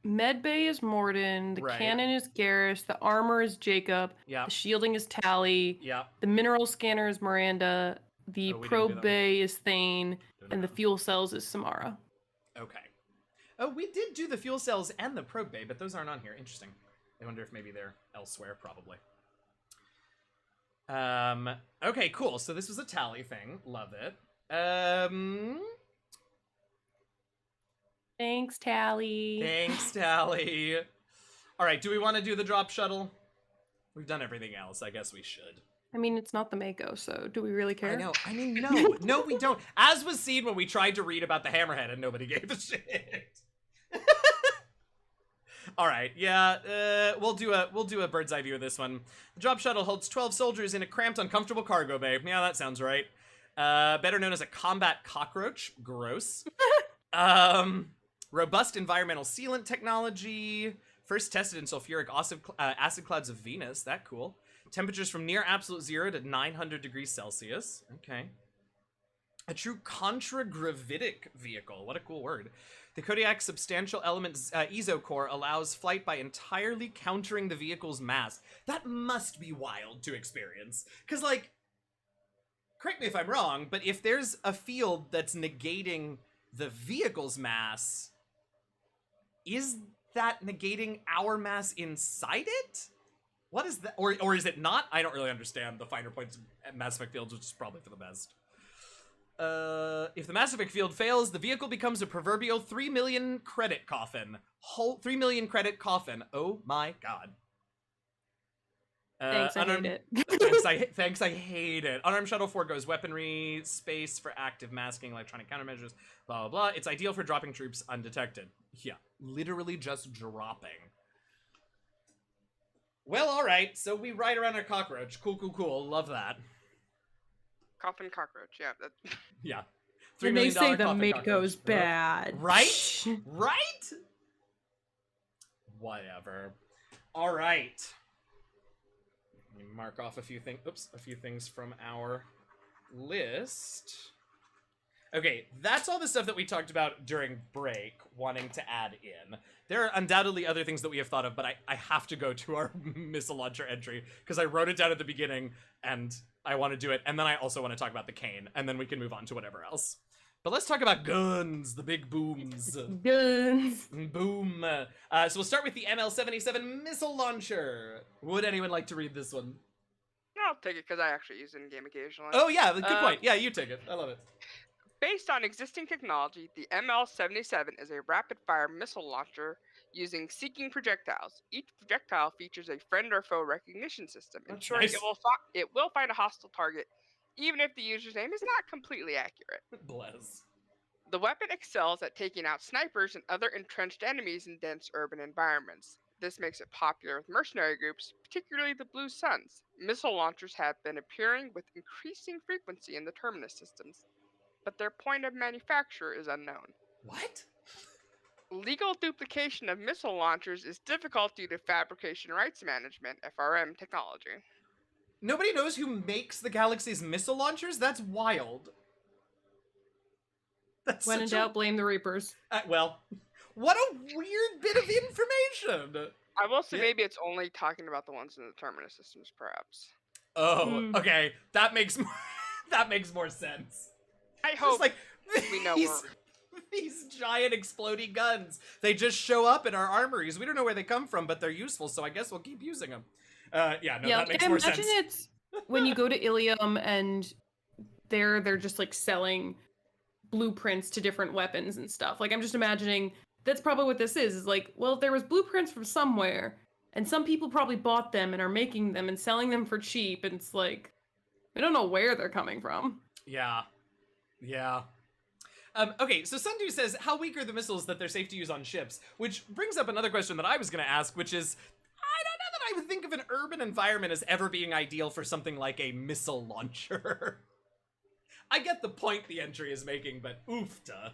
medbay is Morden. The Right. cannon is Garrus. The armor is Jacob. Yeah. The shielding is Tally. Yeah. The mineral scanner is Miranda. The Oh, we didn't do probe that one. bay is Thane. And the fuel cells is Samara. Okay. Oh, we did do the fuel cells and the probe bay, but those aren't on here. Interesting. I wonder if maybe they're elsewhere. Probably. Okay, cool. So this was a tally thing. Love it. Thanks, Tally. Thanks, Tally. All right, do we want to do the drop shuttle? We've done everything else. I guess we should. I mean, it's not the Mako, so do we really care? I know. I mean, no, we don't. As was seen when we tried to read about the Hammerhead and nobody gave a shit. All right, yeah, we'll do a bird's eye view of this one. The drop shuttle holds 12 soldiers in a cramped, uncomfortable cargo bay. Yeah, that sounds right. Better known as a combat cockroach. Gross. Robust environmental sealant technology. First tested in sulfuric acid clouds of Venus. That cool. Temperatures from near absolute zero to 900 degrees Celsius. Okay. A true contragravitic vehicle. What a cool word. The Kodiak's substantial element ESO-core allows flight by entirely countering the vehicle's mass. That must be wild to experience. Because, like, correct me if I'm wrong, but if there's a field that's negating the vehicle's mass, is that negating our mass inside it? What is that? Or is it not? I don't really understand the finer points of Mass Effect fields, which is probably for the best. If the Mass Effect field fails, the vehicle becomes a proverbial 3 million credit coffin. 3 million credit coffin. Oh my god. Thanks, I hate it. Thanks, I hate it. Unarmed Shuttle foregoes weaponry, space for active masking, electronic countermeasures, blah, blah, blah. It's ideal for dropping troops undetected. Yeah, literally just dropping. Well, alright, so we ride around a cockroach. Cool. Love that. Coffin cockroach, yeah. Yeah. $3 And they million say the coffin Mako's cockroach. bad. Right? Right? Whatever. Alright. Let me mark off a few things from our list. Okay, that's all the stuff that we talked about during break, wanting to add in. There are undoubtedly other things that we have thought of, but I have to go to our missile launcher entry, because I wrote it down at the beginning, and I want to do it, and then I also want to talk about the cane, and then we can move on to whatever else. But let's talk about guns, the big booms. Guns. Boom. So we'll start with the ML-77 missile launcher. Would anyone like to read this one? I'll take it because I actually use it in game occasionally. Oh yeah, good point. Yeah, you take it. I love it. Based on existing technology, the ML-77 is a rapid-fire missile launcher using seeking projectiles. Each projectile features a friend or foe recognition system, That's ensuring nice. it will find a hostile target, even if the user's name is not completely accurate. Bless. The weapon excels at taking out snipers and other entrenched enemies in dense urban environments. This makes it popular with mercenary groups, particularly the Blue Suns. Missile launchers have been appearing with increasing frequency in the Terminus systems, but their point of manufacture is unknown. What? Legal duplication of missile launchers is difficult due to fabrication rights management (FRM) technology. Nobody knows who makes the galaxy's missile launchers? That's wild. That's When in such doubt, blame the Reapers. well, what a weird bit of information. I will say Yeah. maybe it's only talking about the ones in the terminus systems, perhaps. Oh, okay. That makes more that makes more sense. I Just hope like we know these giant exploding guns. They just show up in our armories. We don't know where they come from, but they're useful, so I guess we'll keep using them. That makes more sense. Imagine it's when you go to Ilium and they're just like selling blueprints to different weapons and stuff. Like I'm just imagining that's probably what this is like, well, there was blueprints from somewhere and some people probably bought them and are making them and selling them for cheap, and it's like we don't know where they're coming from. Yeah. Okay, so Sundu says, how weak are the missiles that they're safe to use on ships? Which brings up another question that I was going to ask, which is, I don't know that I would think of an urban environment as ever being ideal for something like a missile launcher. I get the point the entry is making, but oofta.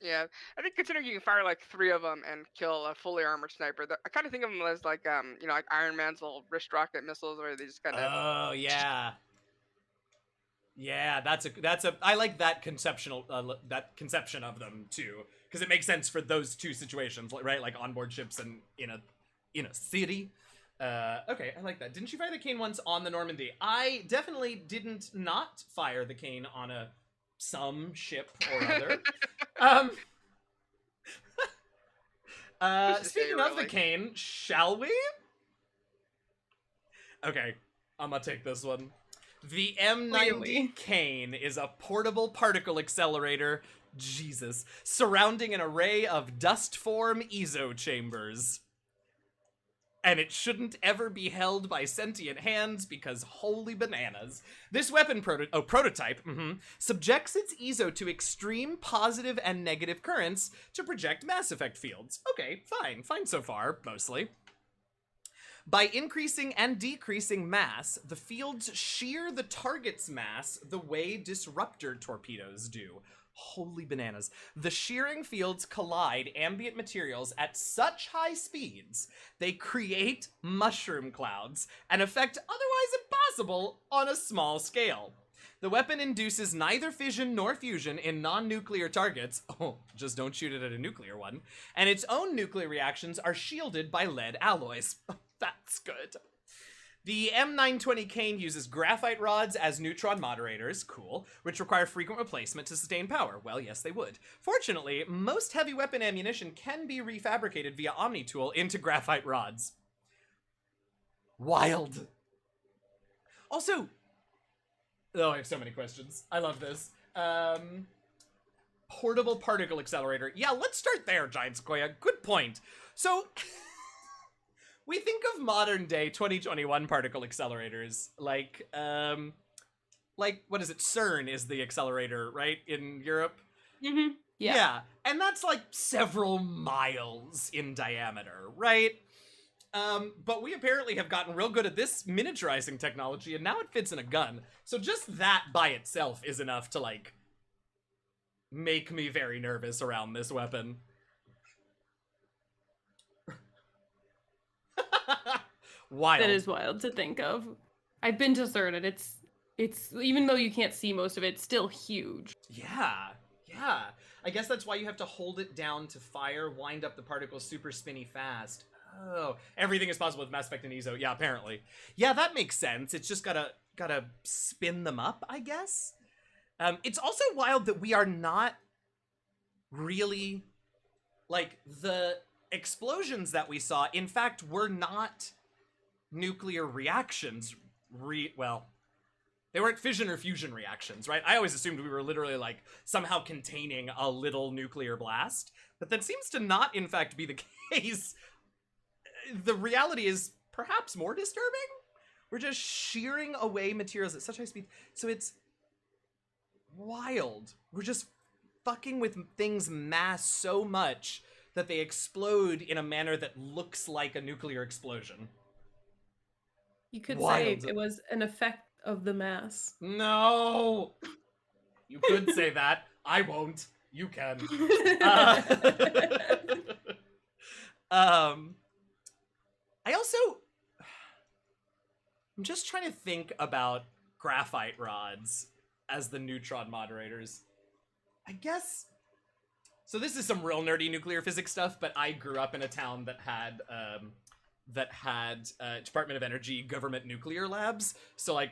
Yeah, I think considering you can fire like 3 of them and kill a fully armored sniper, I kind of think of them as like like Iron Man's little wrist rocket missiles, where they just kind of. Oh yeah. Yeah, that's a. I like that conception of them too, because it makes sense for those two situations, right? Like onboard ships and in a city. Okay, I like that. Didn't you fire the cane once on the Normandy? I definitely didn't not fire the cane on some ship or other. Speaking of the cane, shall we? Okay, I'm gonna take this one. The M90 cane is a portable particle accelerator, Jesus, surrounding an array of dust-form ESO chambers. And it shouldn't ever be held by sentient hands because holy bananas. This weapon prototype subjects its ESO to extreme positive and negative currents to project mass effect fields. Okay, fine so far, mostly. By increasing and decreasing mass, the fields shear the target's mass the way disruptor torpedoes do. Holy bananas. The shearing fields collide ambient materials at such high speeds, they create mushroom clouds, an effect otherwise impossible on a small scale. The weapon induces neither fission nor fusion in non-nuclear targets, just don't shoot it at a nuclear one, and its own nuclear reactions are shielded by lead alloys. That's good. The M920 cane uses graphite rods as neutron moderators, cool, which require frequent replacement to sustain power. Well, yes, they would. Fortunately, most heavy weapon ammunition can be refabricated via Omnitool into graphite rods. Wild. Also, I have so many questions. I love this. Portable particle accelerator. Yeah, let's start there, Giant Sequoia. Good point. So, we think of modern day 2021 particle accelerators like what is it? CERN is the accelerator, right? In Europe? Mm-hmm. Yeah. And that's like several miles in diameter, right? But we apparently have gotten real good at this miniaturizing technology, and now it fits in a gun. So just that by itself is enough to, like, make me very nervous around this weapon. Wild. That is wild to think of. I've been to CERN, and it's even though you can't see most of it, it's still huge. Yeah. I guess that's why you have to hold it down to fire, wind up the particles super spinny fast. Oh, everything is possible with Mass Effect and ESO. Yeah, apparently. Yeah, that makes sense. It's just gotta spin them up, I guess. It's also wild that we are not really, like, the explosions that we saw, in fact, were not nuclear reactions. They weren't fission or fusion reactions, right? I always assumed we were literally, like, somehow containing a little nuclear blast, but that seems to not, in fact, be the case. The reality is perhaps more disturbing. We're just shearing away materials at such high speed. So it's wild. We're just fucking with things' mass so much that they explode in a manner that looks like a nuclear explosion. You could Wild. say it was an effect of the mass. No! You could say that. I won't. You can. Uh, I also... I'm just trying to think about graphite rods as the neutron moderators. I guess... So this is some real nerdy nuclear physics stuff, but I grew up in a town that had Department of Energy government nuclear labs. So, like,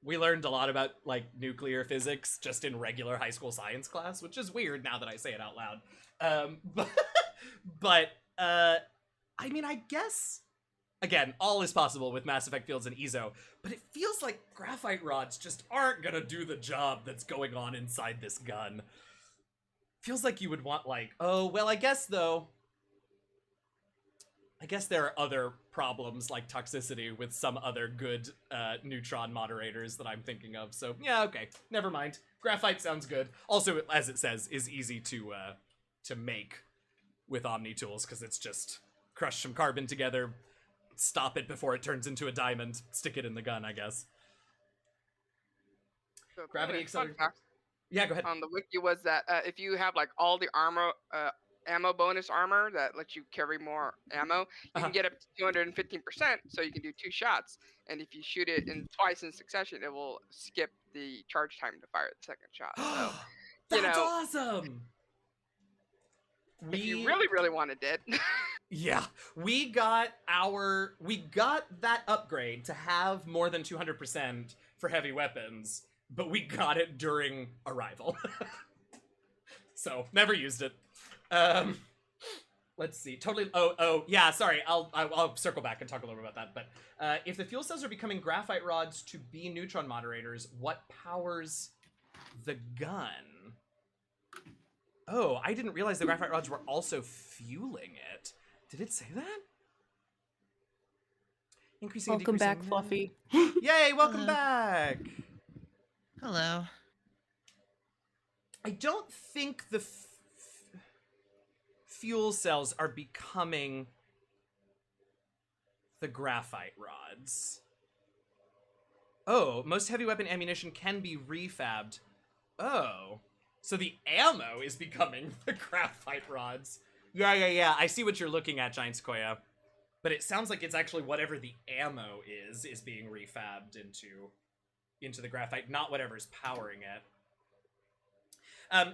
we learned a lot about, like, nuclear physics just in regular high school science class, which is weird now that I say it out loud. I mean, I guess, again, all is possible with Mass Effect fields and EZO, but it feels like graphite rods just aren't gonna do the job that's going on inside this gun. Feels like you would want, like, oh, well, I guess, though, I guess there are other problems like toxicity with some other good neutron moderators that I'm thinking of. So, yeah, okay, never mind. Graphite sounds good. Also, as it says, is easy to make with Omni tools, because it's just crush some carbon together, stop it before it turns into a diamond, stick it in the gun, I guess. So, Gravity fun accelerator. fact Yeah, go ahead. on the wiki was that if you have like all the armor, ammo bonus armor that lets you carry more ammo, you can get up to 215%, so you can do 2 shots. And if you shoot it in twice in succession, it will skip the charge time to fire the second shot. So, That's awesome! if you really, really wanted it. Yeah, we got that upgrade to have more than 200% for heavy weapons, but we got it during arrival. So, never used it. Let's see. Totally. Oh, yeah. Sorry. I'll circle back and talk a little bit about that. But if the fuel cells are becoming graphite rods to be neutron moderators, what powers the gun? Oh, I didn't realize the graphite rods were also fueling it. Did it say that? Increasing. and Welcome back, decreasing- Fluffy. Yay! Welcome Hello. back. Hello. I don't think the fuel cells are becoming the graphite rods. Oh, most heavy weapon ammunition can be refabbed. Oh, so the ammo is becoming the graphite rods. Yeah. I see what you're looking at, Giant Sequoia. But it sounds like it's actually whatever the ammo is being refabbed into the graphite, not whatever's powering it.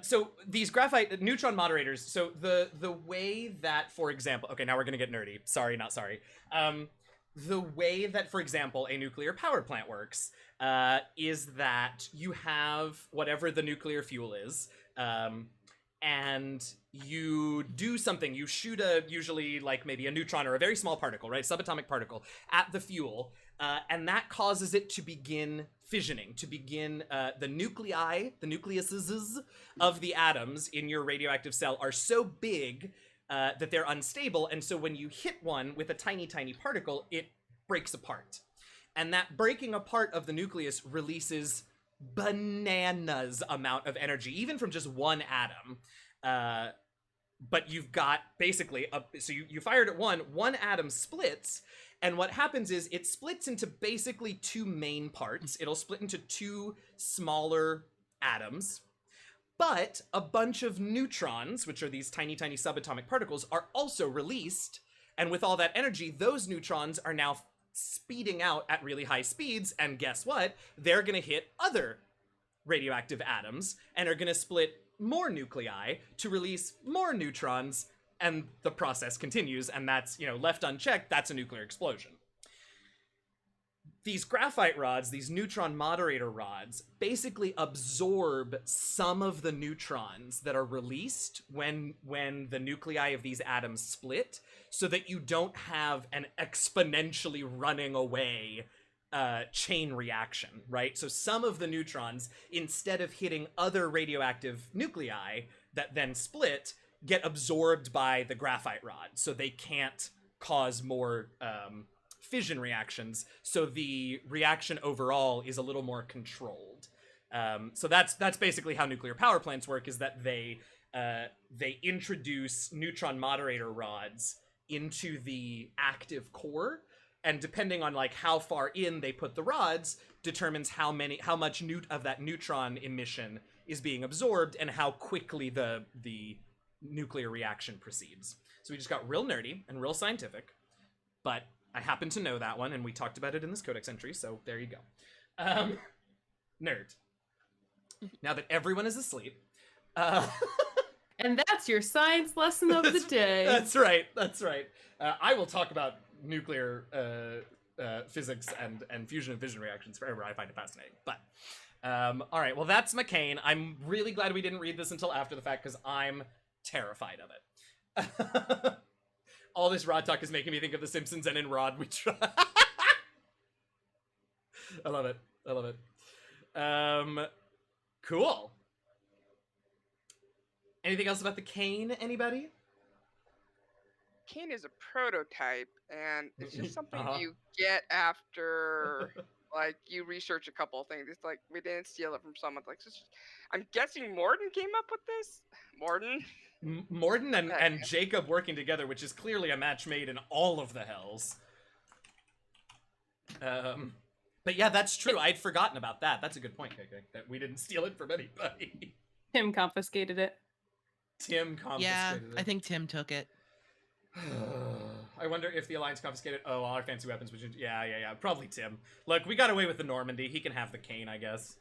So these graphite neutron moderators, so the way that, for example, okay, now we're gonna get nerdy. Sorry, not sorry. The way that, for example, a nuclear power plant works is that you have whatever the nuclear fuel is, and you do something. You shoot usually like maybe a neutron or a very small particle, right, subatomic particle, at the fuel, and that causes it to begin fissioning, to begin the nuclei, the nucleuses of the atoms in your radioactive cell are so big that they're unstable, and so when you hit one with a tiny, tiny particle, it breaks apart. And that breaking apart of the nucleus releases bananas amount of energy, even from just one atom. But you've got basically, so you fired at one atom splits, and what happens is it splits into basically 2 main parts. It'll split into 2 smaller atoms, but a bunch of neutrons, which are these tiny, tiny subatomic particles, are also released, and with all that energy, those neutrons are now speeding out at really high speeds, and guess what? They're gonna hit other radioactive atoms, and are gonna split more nuclei to release more neutrons, and the process continues, and that's, left unchecked, that's a nuclear explosion. These graphite rods, these neutron moderator rods, basically absorb some of the neutrons that are released when the nuclei of these atoms split, so that you don't have an exponentially running away chain reaction, right? So some of the neutrons, instead of hitting other radioactive nuclei that then split, get absorbed by the graphite rod, so they can't cause more fission reactions, so the reaction overall is a little more controlled. So that's basically how nuclear power plants work, is that they introduce neutron moderator rods into the active core and depending on like how far in they put the rods determines how much of that neutron emission is being absorbed and how quickly the nuclear reaction proceeds. So we just got real nerdy and real scientific, but I happen to know that one, and we talked about it in this codex entry, so there you go. Nerd. Now that everyone is asleep, And that's your science lesson of the day. That's right. I will talk about nuclear physics and fusion and fission reactions forever. I find it fascinating. But all right, well, that's McCain. I'm really glad we didn't read this until after the fact because I'm terrified of it. All this Rod talk is making me think of The Simpsons, and in Rod we try. I love it. Cool. Anything else about the cane, anybody? Cane is a prototype, and it's just something Uh-huh. you get after, like, you research a couple of things. It's like, we didn't steal it from someone. Like, I'm guessing Morden came up with this? Morden? Morden and Jacob working together, which is clearly a match made in all of the hells. But yeah, that's true. I'd forgotten about that. That's a good point, KK, that we didn't steal it from anybody. Tim confiscated it. Tim confiscated Yeah, it. I think Tim took it. I wonder if the Alliance confiscated... Oh, all our fancy weapons, which... Yeah. Probably Tim. Look, we got away with the Normandy. He can have the cane, I guess.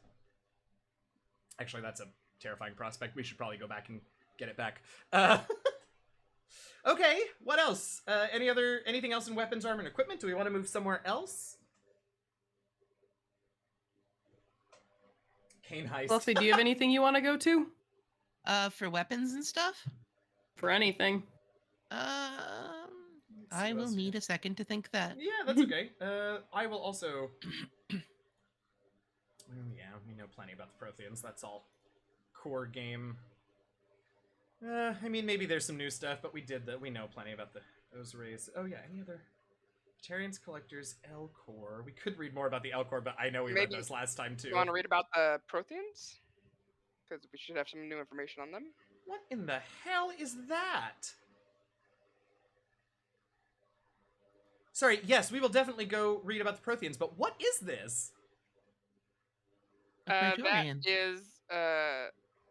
Actually, that's a terrifying prospect. We should probably go back and get it back. Okay, what else? Anything else in weapons, armor, and equipment? Do we want to move somewhere else? Cane heist. Leslie, do you have anything you want to go to? For weapons and stuff? For anything. I will need a second to think that. Yeah, that's okay. I will also... yeah, we know plenty about the Protheans. That's all core game. I mean, maybe there's some new stuff, but we know plenty about those rays. Oh yeah, any other... Tarians, Collectors, L-Core. We could read more about the L-Core, but I know we read those last time too. You want to read about the Protheans? Because we should have some new information on them. What in the hell is that? Sorry, yes, we will definitely go read about the Protheans, but what is this? A That Praetorian. is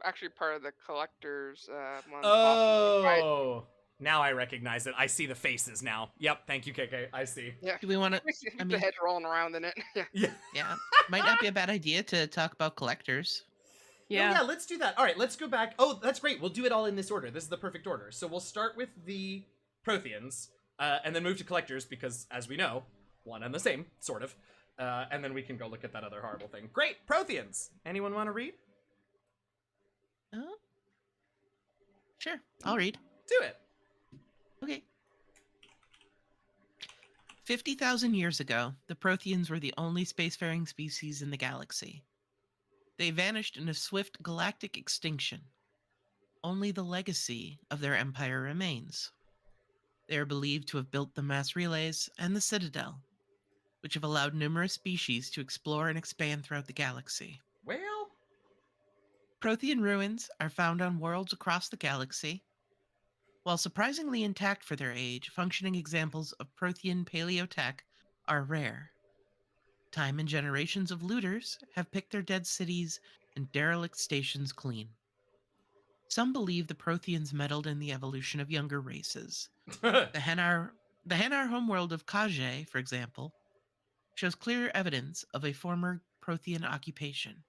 actually part of the Collector's one. Oh, now I recognize it. I see the faces now. Yep, thank you, KK. I see. Yeah. Do we want to? I The mean, head rolling around in it. Yeah. yeah, might not be a bad idea to talk about collectors. Yeah. Oh, yeah, let's do that. All right, let's go back. Oh, that's great. We'll do it all in this order. This is the perfect order. So we'll start with the Protheans, and then move to Collectors, because, as we know, one and the same, sort of. And then we can go look at that other horrible thing. Great, Protheans. Anyone want to read? Sure, I'll read. Do it. Okay. 50,000 years ago, the Protheans were the only spacefaring species in the galaxy. They vanished in a swift galactic extinction. Only the legacy of their empire remains. They are believed to have built the mass relays and the Citadel, which have allowed numerous species to explore and expand throughout the galaxy. Well, Prothean ruins are found on worlds across the galaxy. While surprisingly intact for their age, functioning examples of Prothean paleotech are rare. Time and generations of looters have picked their dead cities and derelict stations clean. Some believe the Protheans meddled in the evolution of younger races. The Hanar homeworld of Kage, for example, shows clear evidence of a former Prothean occupation.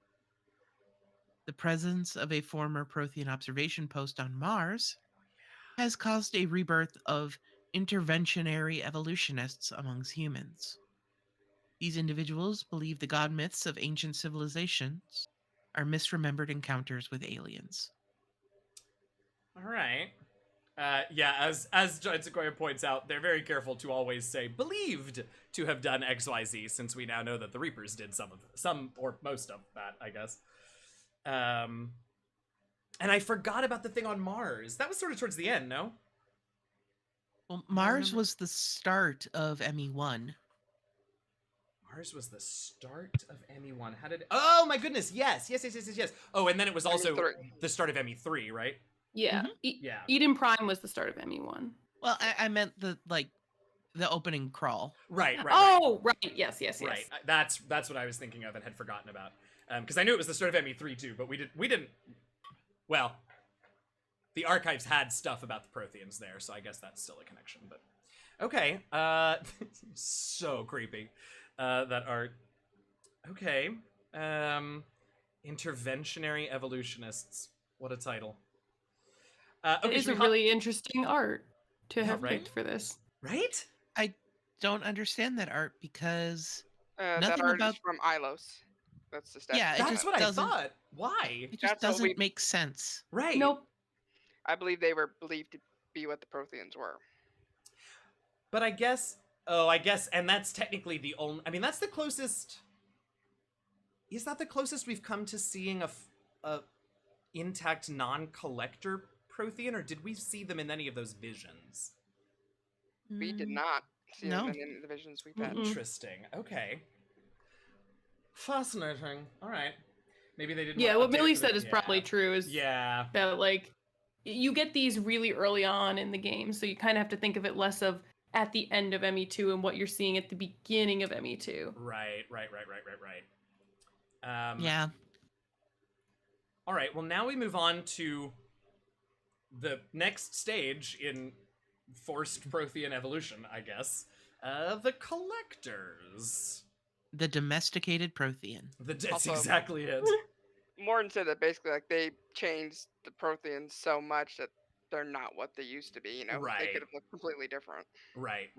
The presence of a former Prothean observation post on Mars has caused a rebirth of interventionary evolutionists amongst humans. These individuals believe the god myths of ancient civilizations are misremembered encounters with aliens. all right. Yeah, as Giant Sequoia points out, they're very careful to always say believed to have done XYZ, since we now know that the Reapers did some or most of that, I guess. And I forgot about the thing on Mars. That was sort of towards the end, no? Well, Mars was the start of ME1. Mars was the start of ME1. How did... Oh, my goodness, yes. Oh, and then it was also ME3. the start of ME3, right? Yeah. Yeah. Eden Prime was the start of ME1. Well, I meant the opening crawl. Right. Oh, right. Yes. Right. That's what I was thinking of and had forgotten about. Because I knew it was the start of ME3 too, but we didn't. Well, the archives had stuff about the Protheans there, so I guess that's still a connection. But okay, so creepy. That art. Okay. Interventionary evolutionists. What a title. Okay, It is a really interesting art to have right? picked for this. Right? I don't understand that art because That nothing art about is from Ilos. That's the statue. Yeah, it That's just what I doesn't- thought. Why? it just That's what doesn't we- make sense. Right. Nope. I believe they were believed to be what the Protheans were. But I guess, and that's technically the only. I mean, that's the closest. Is that the closest we've come to seeing a intact non-collector Prothean, or did we see them in any of those visions? We did Mm, not see No. them in the visions we've had. Mm-mm. Interesting. Okay. Fascinating. All right. Maybe they didn't. Yeah, want what to update Millie for the- said is probably yeah. true. Is Yeah. that like you get these really early on in the game, so you kind of have to think of it less of at the end of ME2 and what you're seeing at the beginning of ME2. Right. Yeah. All right. Well, now we move on to the next stage in forced Prothean evolution, I guess. The collectors. The domesticated Prothean. That's Also- exactly it. Morton said that basically, like, they changed the Protheans so much that they're not what they used to be. You know, Right. they could have looked completely different. Right.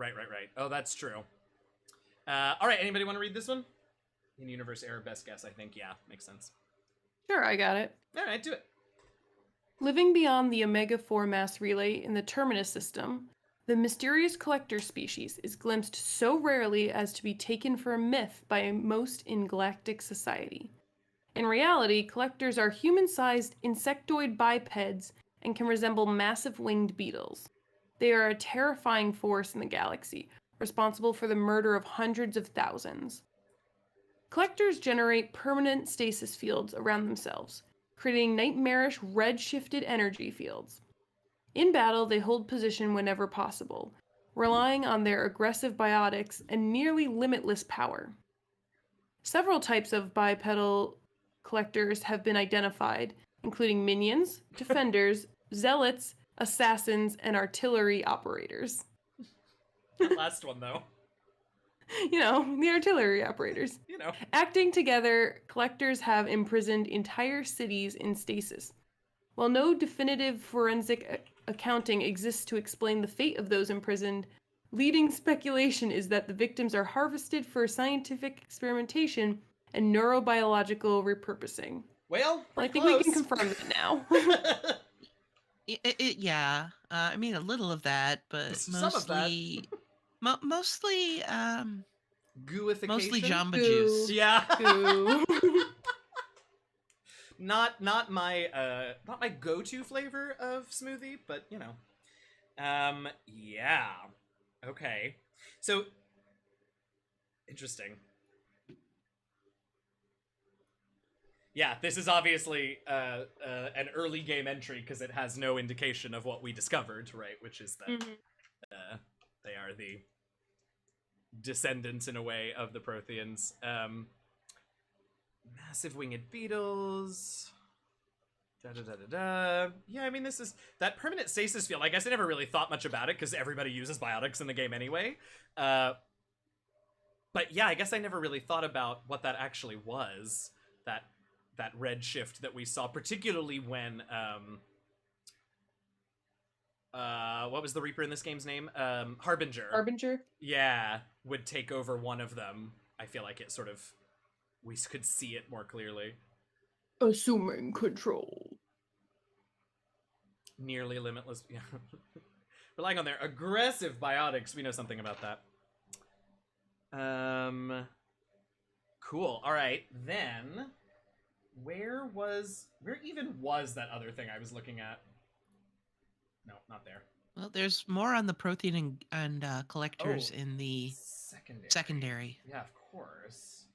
Oh, that's true. All right. Anybody want to read this one? In-universe error, best guess. I think. Yeah, makes sense. Sure, I got it. All right, do it. Living beyond the Omega-4 mass relay in the Terminus system, the mysterious collector species is glimpsed so rarely as to be taken for a myth by most in galactic society. In reality, collectors are human-sized insectoid bipeds and can resemble massive winged beetles. They are a terrifying force in the galaxy, responsible for the murder of hundreds of thousands. Collectors generate permanent stasis fields around themselves, creating nightmarish red-shifted energy fields. In battle, they hold position whenever possible, relying on their aggressive biotics and nearly limitless power. Several types of bipedal collectors have been identified, including minions, defenders, zealots, assassins, and artillery operators. That last one, though. You know, the artillery operators. You know. Acting together, collectors have imprisoned entire cities in stasis. While no definitive forensic accounting exists to explain the fate of those imprisoned, leading speculation is that the victims are harvested for scientific experimentation and neurobiological repurposing. Well, Well, I pretty think we can close. confirm that now. Yeah. I mean, a little of that, but Some of that. mostly, mostly, Gooification. mostly Jamba Goo. Juice. Yeah. Ooh. not my go-to flavor of smoothie, but you know. Yeah. Okay. So interesting. Yeah, this is obviously an early game entry because it has no indication of what we discovered, right? Which is that they are the descendants, in a way, of the Protheans. Massive winged beetles. Yeah, I mean, this is that permanent stasis field. I guess I never really thought much about it because everybody uses biotics in the game anyway. But yeah, I guess I never really thought about what that actually was. That red shift that we saw, particularly when what was the Reaper in this game's name? Harbinger. Harbinger? Yeah, would take over one of them. I feel like it sort of, we could see it more clearly. Assuming control. Nearly limitless. Yeah. Relying on their aggressive biotics. We know something about that. Cool. All right. Then, where even was that other thing I was looking at? No, not there. Well, there's more on the Prothean and collectors in the secondary. Yeah, of course.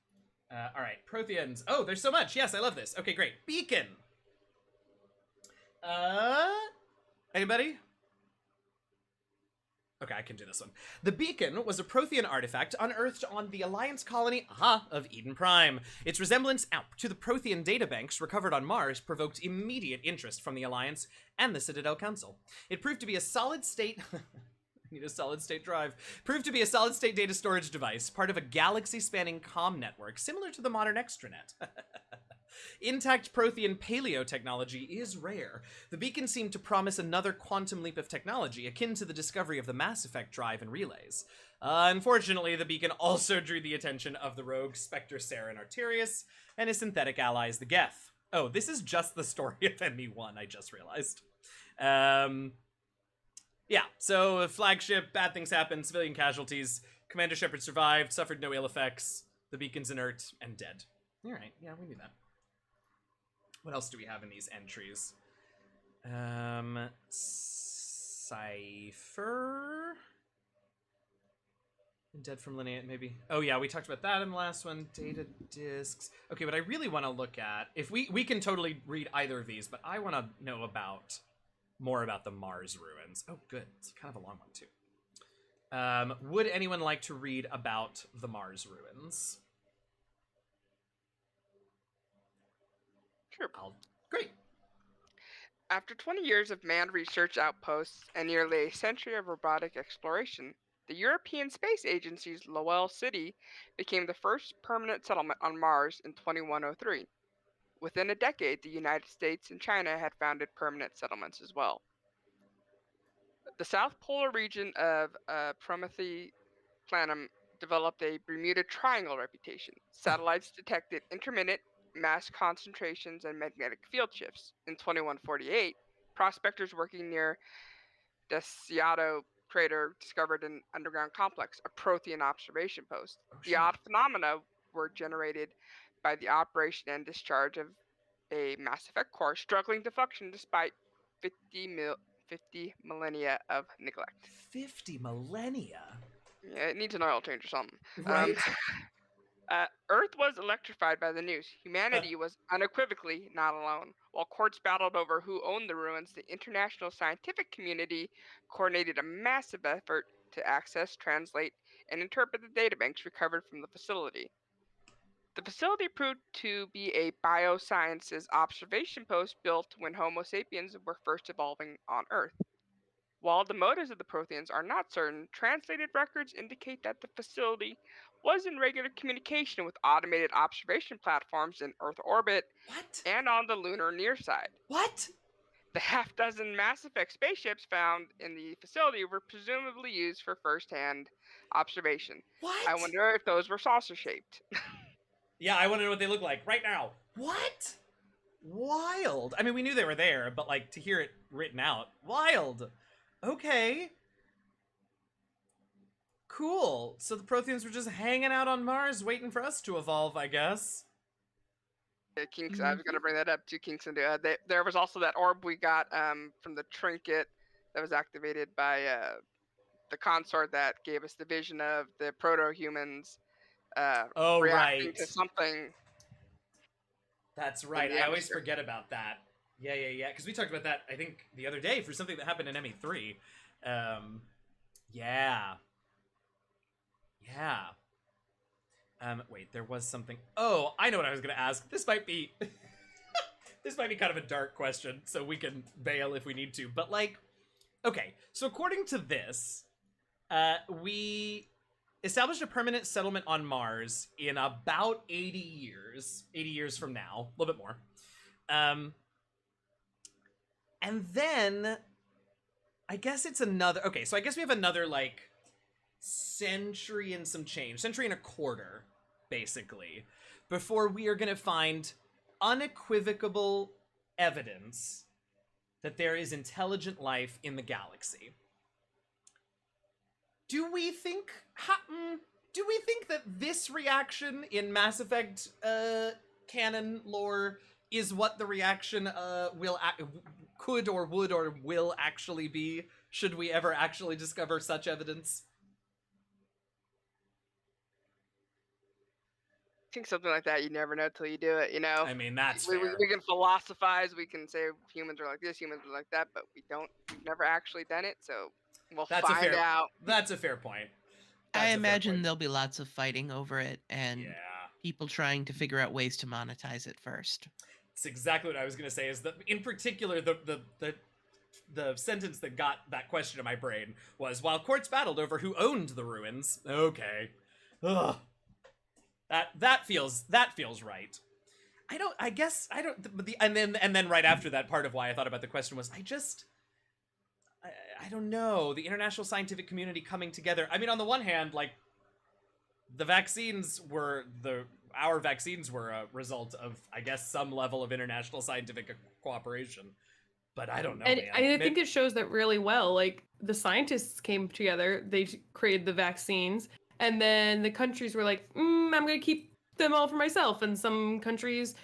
All right, Protheans. Oh, there's so much. Yes, I love this. Okay, great. Beacon. Anybody? Okay, I can do this one. The beacon was a Prothean artifact unearthed on the Alliance colony of Eden Prime. Its resemblance to the Prothean databanks recovered on Mars provoked immediate interest from the Alliance and the Citadel Council. It proved to be a solid-state... need a solid-state drive. Proved to be a solid-state data storage device, part of a galaxy-spanning comm network, similar to the modern extranet. Intact Prothean paleo technology is rare. The beacon seemed to promise another quantum leap of technology, akin to the discovery of the masseffect drive and relays. Unfortunately, the beacon also drew the attention of the rogue Spectre, Saren Arterius, and his synthetic allies, the Geth. Oh, this is just the story of ME1, I just realized. Yeah, so flagship, bad things happen, civilian casualties, Commander Shepard survived, suffered no ill effects, the beacon's inert, and dead. Alright, yeah, we knew that. What else do we have in these entries? Cypher? Dead from Lineage, maybe. Oh yeah, we talked about that in the last one. Data disks. Okay, but I really want to look at... If we can totally read either of these, but I want to know about... more about the Mars ruins. Oh, good. It's kind of a long one, too. Would anyone like to read about the Mars ruins? Sure. Great. After 20 years of manned research outposts and nearly a century of robotic exploration, the European Space Agency's Lowell City became the first permanent settlement on Mars in 2103. Within a decade, the United States and China had founded permanent settlements as well. The South Polar region of Promethe Planum developed a Bermuda Triangle reputation. Satellites detected intermittent mass concentrations and magnetic field shifts. In 2148, prospectors working near Deseado crater discovered an underground complex, a Prothean observation post. The odd phenomena were generated by the operation and discharge of a Mass Effect core struggling to function despite 50 millennia of neglect. 50 millennia? Yeah, it needs an oil change or something. Right. Earth was electrified by the news. Humanity was unequivocally not alone. While courts battled over who owned the ruins, the international scientific community coordinated a massive effort to access, translate, and interpret the databanks recovered from the facility. The facility proved to be a biosciences observation post built when Homo sapiens were first evolving on Earth. While the motives of the Protheans are not certain, translated records indicate that the facility was in regular communication with automated observation platforms in Earth orbit What? and on the lunar near side. What? The half-dozen Mass Effect spaceships found in the facility were presumably used for first-hand observation. What? I wonder if those were saucer-shaped. Yeah, I want to know what they look like right now. What? Wild. I mean, we knew they were there, but like to hear it written out, wild. Okay. Cool. So the Protheans were just hanging out on Mars waiting for us to evolve, I guess. Kinks, I was going to bring that up too, Kinks. And there was also that orb we got from the trinket that was activated by the consort that gave us the vision of the proto-humans reacting to something. That's right. I always forget about that. Yeah. Because we talked about that, I think, the other day for something that happened in ME3. Yeah. Wait, there was something. Oh, I know what I was going to ask. This might be... this might be kind of a dark question, so we can bail if we need to. But, like, okay. So according to this, we established a permanent settlement on Mars in about 80 years. 80 years from now. A little bit more. And then... I guess it's another... Okay, so I guess we have another, like... century and some change, century and a quarter, basically, before we are going to find unequivocal evidence that there is intelligent life in the galaxy. Do we think that this reaction in Mass Effect canon lore is what the reaction could or would or will actually be, should we ever actually discover such evidence? I think something like that, you never know till you do it, you know? I mean, that's we fair. can philosophize, we can say humans are like this, humans are like that, but we've never actually done it, so We'll That's find out. That's a fair point. I That's a fair imagine point. there'll be lots of fighting over it and Yeah. people trying to figure out ways to monetize it first. It's exactly what I was going to say. Is that in particular the sentence that got that question in my brain was, while courts battled over who owned the ruins. Okay, ugh, that feels right. And then right after that, part of why I thought about the question was I don't know, the international scientific community coming together. I mean, on the one hand, like our vaccines were a result of, I guess, some level of international scientific cooperation. But I don't know, And man. I think it shows that really well. Like, the scientists came together, they created the vaccines, and then the countries were like, I'm going to keep them all for myself. And some countries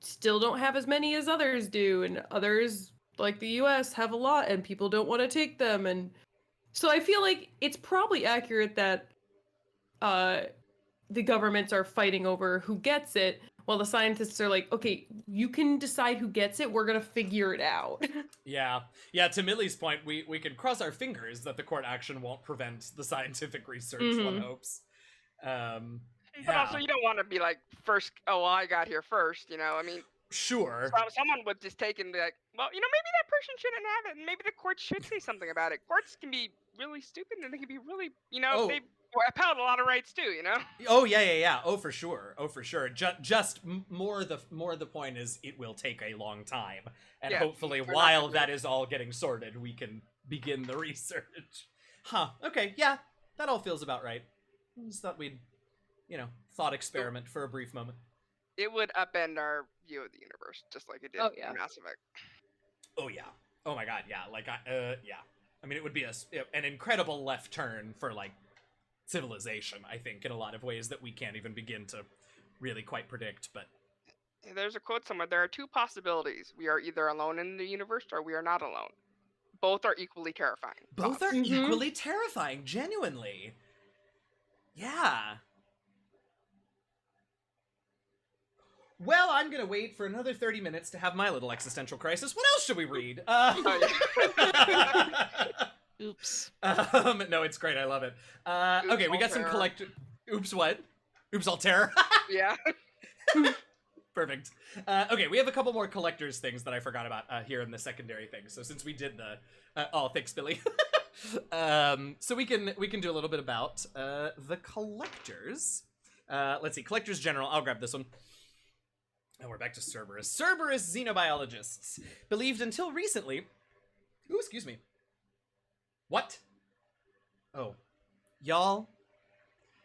still don't have as many as others do, and others, like the US, have a lot, and people don't want to take them. And so I feel like it's probably accurate that the governments are fighting over who gets it, while the scientists are like, okay, you can decide who gets it, we're gonna figure it out. Yeah. To Millie's point, we can cross our fingers that the court action won't prevent the scientific research, one hopes. But also, you don't want to be like, first, oh, well, I got here first, you know? I mean, Sure. someone would just take and be like, well, maybe that person shouldn't have it, and maybe the court should say something about it. Courts can be really stupid, and they can be really, they've upheld a lot of rights too, Oh, yeah. Oh, for sure. Just more the point is it will take a long time. And hopefully while that is all getting sorted, we can begin the research. Huh. Okay, yeah. That all feels about right. I just thought we'd, thought experiment for a brief moment. It would upend our view of the universe, just like it did in Mass Effect. Oh, yeah. Oh, my God, yeah. Like, yeah. I mean, it would be an incredible left turn for, like, civilization, I think, in a lot of ways that we can't even begin to really quite predict, but... There's a quote somewhere. There are two possibilities. We are either alone in the universe, or we are not alone. Both are equally terrifying. Both are equally terrifying, genuinely. Yeah. Well, I'm gonna wait for another 30 minutes to have my little existential crisis. What else should we read? Oops. No, it's great. I love it. Okay, we got some collector... Oops, what? Oops, Altair. Yeah. Perfect. Okay, we have a couple more collector's things that I forgot about here in the secondary thing. So since we did the... thanks, Billy. So we can do a little bit about the collectors. Let's see, collectors general. I'll grab this one. And we're back to Cerberus. Cerberus xenobiologists believed until recently... Ooh, excuse me. What? Oh. Y'all,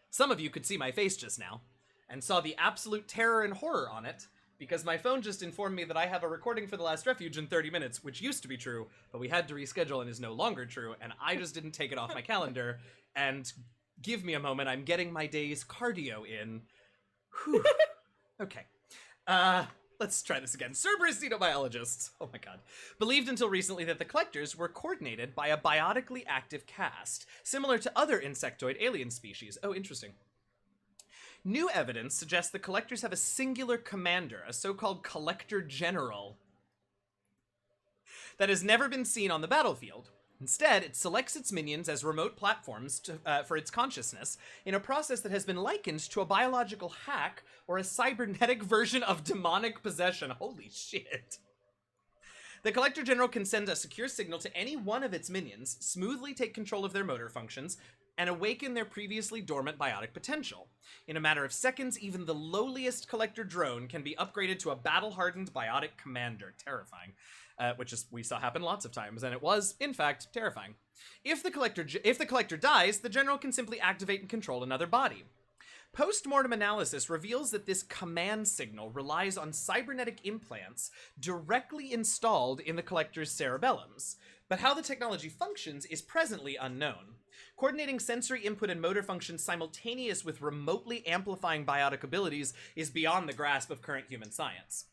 some of you could see my face just now, and saw the absolute terror and horror on it, because my phone just informed me that I have a recording for The Last Refuge in 30 minutes, which used to be true, but we had to reschedule and is no longer true, and I just didn't take it off my calendar, and give me a moment, I'm getting my day's cardio in. Whew. Okay. Let's try this again. Cerberus xenobiologists, oh my god, believed until recently that the collectors were coordinated by a biotically active caste, similar to other insectoid alien species. Oh, interesting. New evidence suggests the collectors have a singular commander, a so-called collector general, that has never been seen on the battlefield. Instead, it selects its minions as remote platforms for its consciousness in a process that has been likened to a biological hack or a cybernetic version of demonic possession. Holy shit. The Collector General can send a secure signal to any one of its minions, smoothly take control of their motor functions, and awaken their previously dormant biotic potential. In a matter of seconds, even the lowliest Collector drone can be upgraded to a battle-hardened biotic commander. Terrifying. Which we saw happen lots of times, and it was, in fact, terrifying. If the collector dies, the general can simply activate and control another body. Post-mortem analysis reveals that this command signal relies on cybernetic implants directly installed in the collector's cerebellums, but how the technology functions is presently unknown. Coordinating sensory input and motor functions simultaneous with remotely amplifying biotic abilities is beyond the grasp of current human science.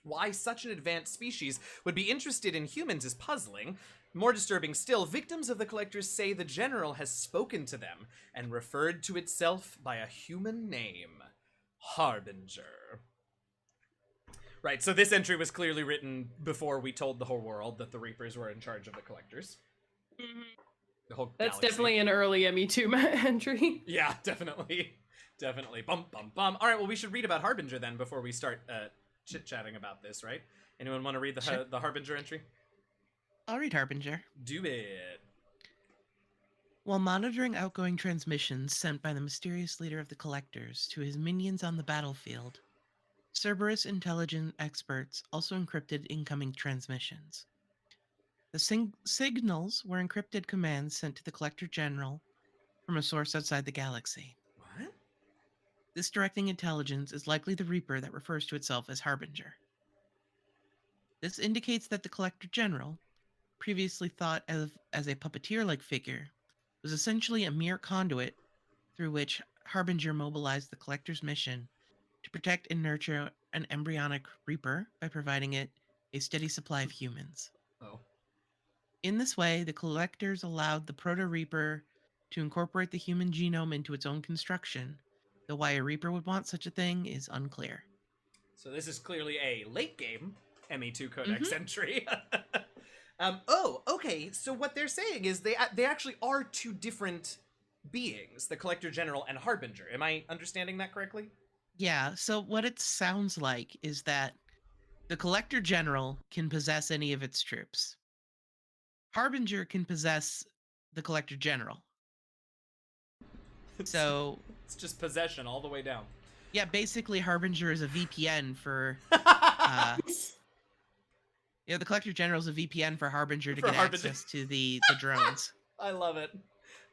Why such an advanced species would be interested in humans is puzzling. More disturbing still, victims of the collectors say the general has spoken to them and referred to itself by a human name, Harbinger. Right, so this entry was clearly written before we told the whole world that the Reapers were in charge of the collectors. Mm-hmm. The whole That's galaxy. definitely an early ME2 entry. Yeah, definitely. Definitely. Bum, bum, bum. All right, well, we should read about Harbinger then before we start chit-chatting about this, right? Anyone want to read the Harbinger entry? I'll read Harbinger. Do it. While monitoring outgoing transmissions sent by the mysterious leader of the Collectors to his minions on the battlefield, Cerberus intelligence experts also encrypted incoming transmissions. The signals were encrypted commands sent to the Collector General from a source outside the galaxy. What? This directing intelligence is likely the Reaper that refers to itself as Harbinger. This indicates that the Collector General, previously thought of as a puppeteer-like figure, was essentially a mere conduit through which Harbinger mobilized the Collector's mission to protect and nurture an embryonic Reaper by providing it a steady supply of humans. Oh. In this way, the Collectors allowed the Proto-Reaper to incorporate the human genome into its own construction, though why a Reaper would want such a thing is unclear. So this is clearly a late-game ME2 Codex entry. Oh, okay, so what they're saying is they actually are two different beings, the Collector General and Harbinger. Am I understanding that correctly? Yeah, so what it sounds like is that the Collector General can possess any of its troops. Harbinger can possess the Collector General. So it's just possession all the way down. Yeah, basically Harbinger is a VPN for the Collector General is a VPN for Harbinger to get access to the drones. I love it.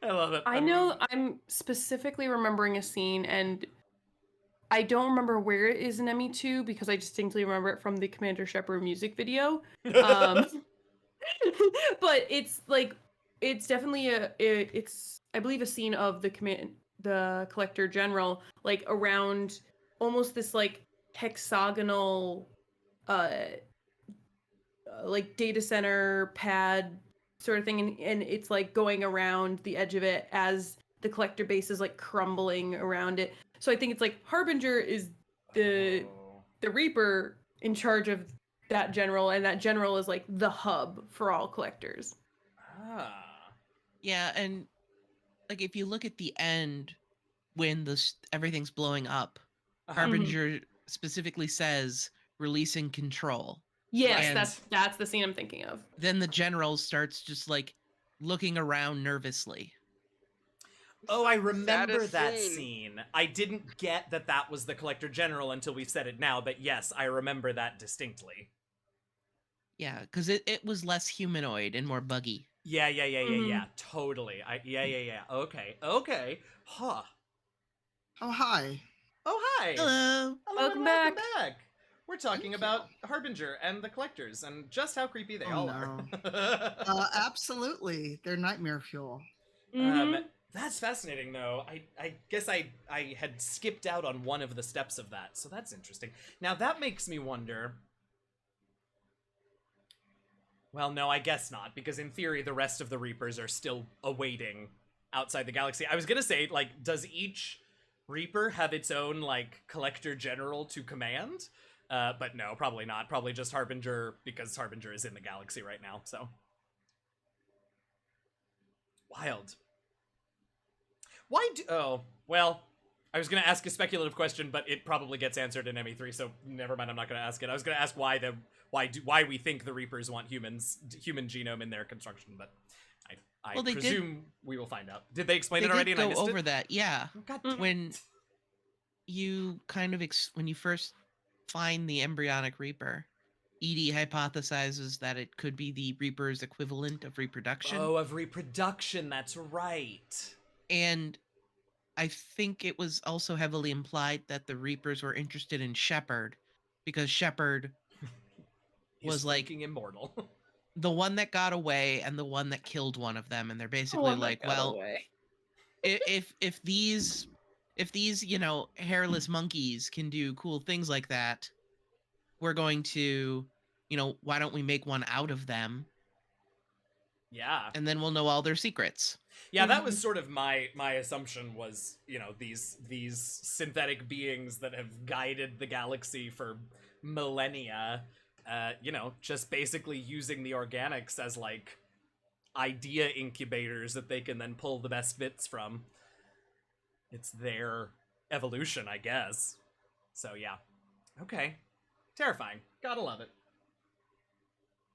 I love it. I know I'm specifically remembering a scene, and I don't remember where it is in ME2 because I distinctly remember it from the Commander Shepard music video. But it's like, it's definitely it's I believe a scene of the Collector General, like around almost this like hexagonal like data center pad sort of thing, and it's like going around the edge of it as the Collector base is like crumbling around it. So I think it's like Harbinger is the Reaper in charge of that general, and that general is like the hub for all Collectors. Yeah, and like if you look at the end when everything's blowing up, Harbinger specifically says releasing control. Yes, that's the scene I'm thinking of. Then the general starts just like looking around nervously. Oh, I remember that scene. I didn't get that was the Collector General until we've said it now, but yes, I remember that distinctly. Yeah, because it was less humanoid and more buggy. Yeah, totally. Okay. Huh. Oh, hi. Oh, hi. Hello. Welcome back. We're talking about Harbinger and the Collectors and just how creepy they all are. Absolutely. They're nightmare fuel. That's fascinating, though. I guess I had skipped out on one of the steps of that, so that's interesting. Now, that makes me wonder... Well, no, I guess not, because in theory, the rest of the Reapers are still awaiting outside the galaxy. I was gonna say, like, does each Reaper have its own, like, Collector General to command? But no, probably not. Probably just Harbinger, because Harbinger is in the galaxy right now, so... Wild. Why do... Oh, well, I was going to ask a speculative question, but it probably gets answered in ME3, so never mind, I'm not going to ask it. I was going to ask why we think the Reapers want human genome in their construction, but I presume we will find out. Did they explain it already and I missed it? They did go over that, yeah. God damn when you kind of when you first find the embryonic Reaper, Edie hypothesizes that it could be the Reaper's equivalent of reproduction. Oh, of reproduction, that's right. And I think it was also heavily implied that the Reapers were interested in Shepard, because Shepard was like immortal. The one that got away and the one that killed one of them, and they're basically like, well, if these hairless monkeys can do cool things like that, we're going to, why don't we make one out of them? Yeah. And then we'll know all their secrets. Yeah, that was sort of my assumption was, these synthetic beings that have guided the galaxy for millennia, just basically using the organics as, like, idea incubators that they can then pull the best bits from. It's their evolution, I guess. So yeah. Okay. Terrifying. Gotta love it.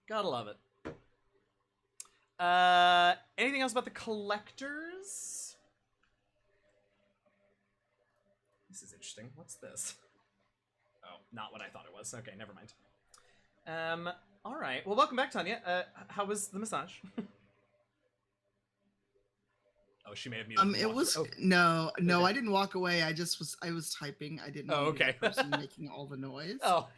Gotta love it. Anything else about the collectors? This is interesting. What's this? Oh, not what I thought it was. Okay, never mind. All right. Well, welcome back, Tanya. How was the massage? Oh, she may have muted. It was no, I didn't walk away. I was typing. I didn't know okay. the person making all the noise. Oh,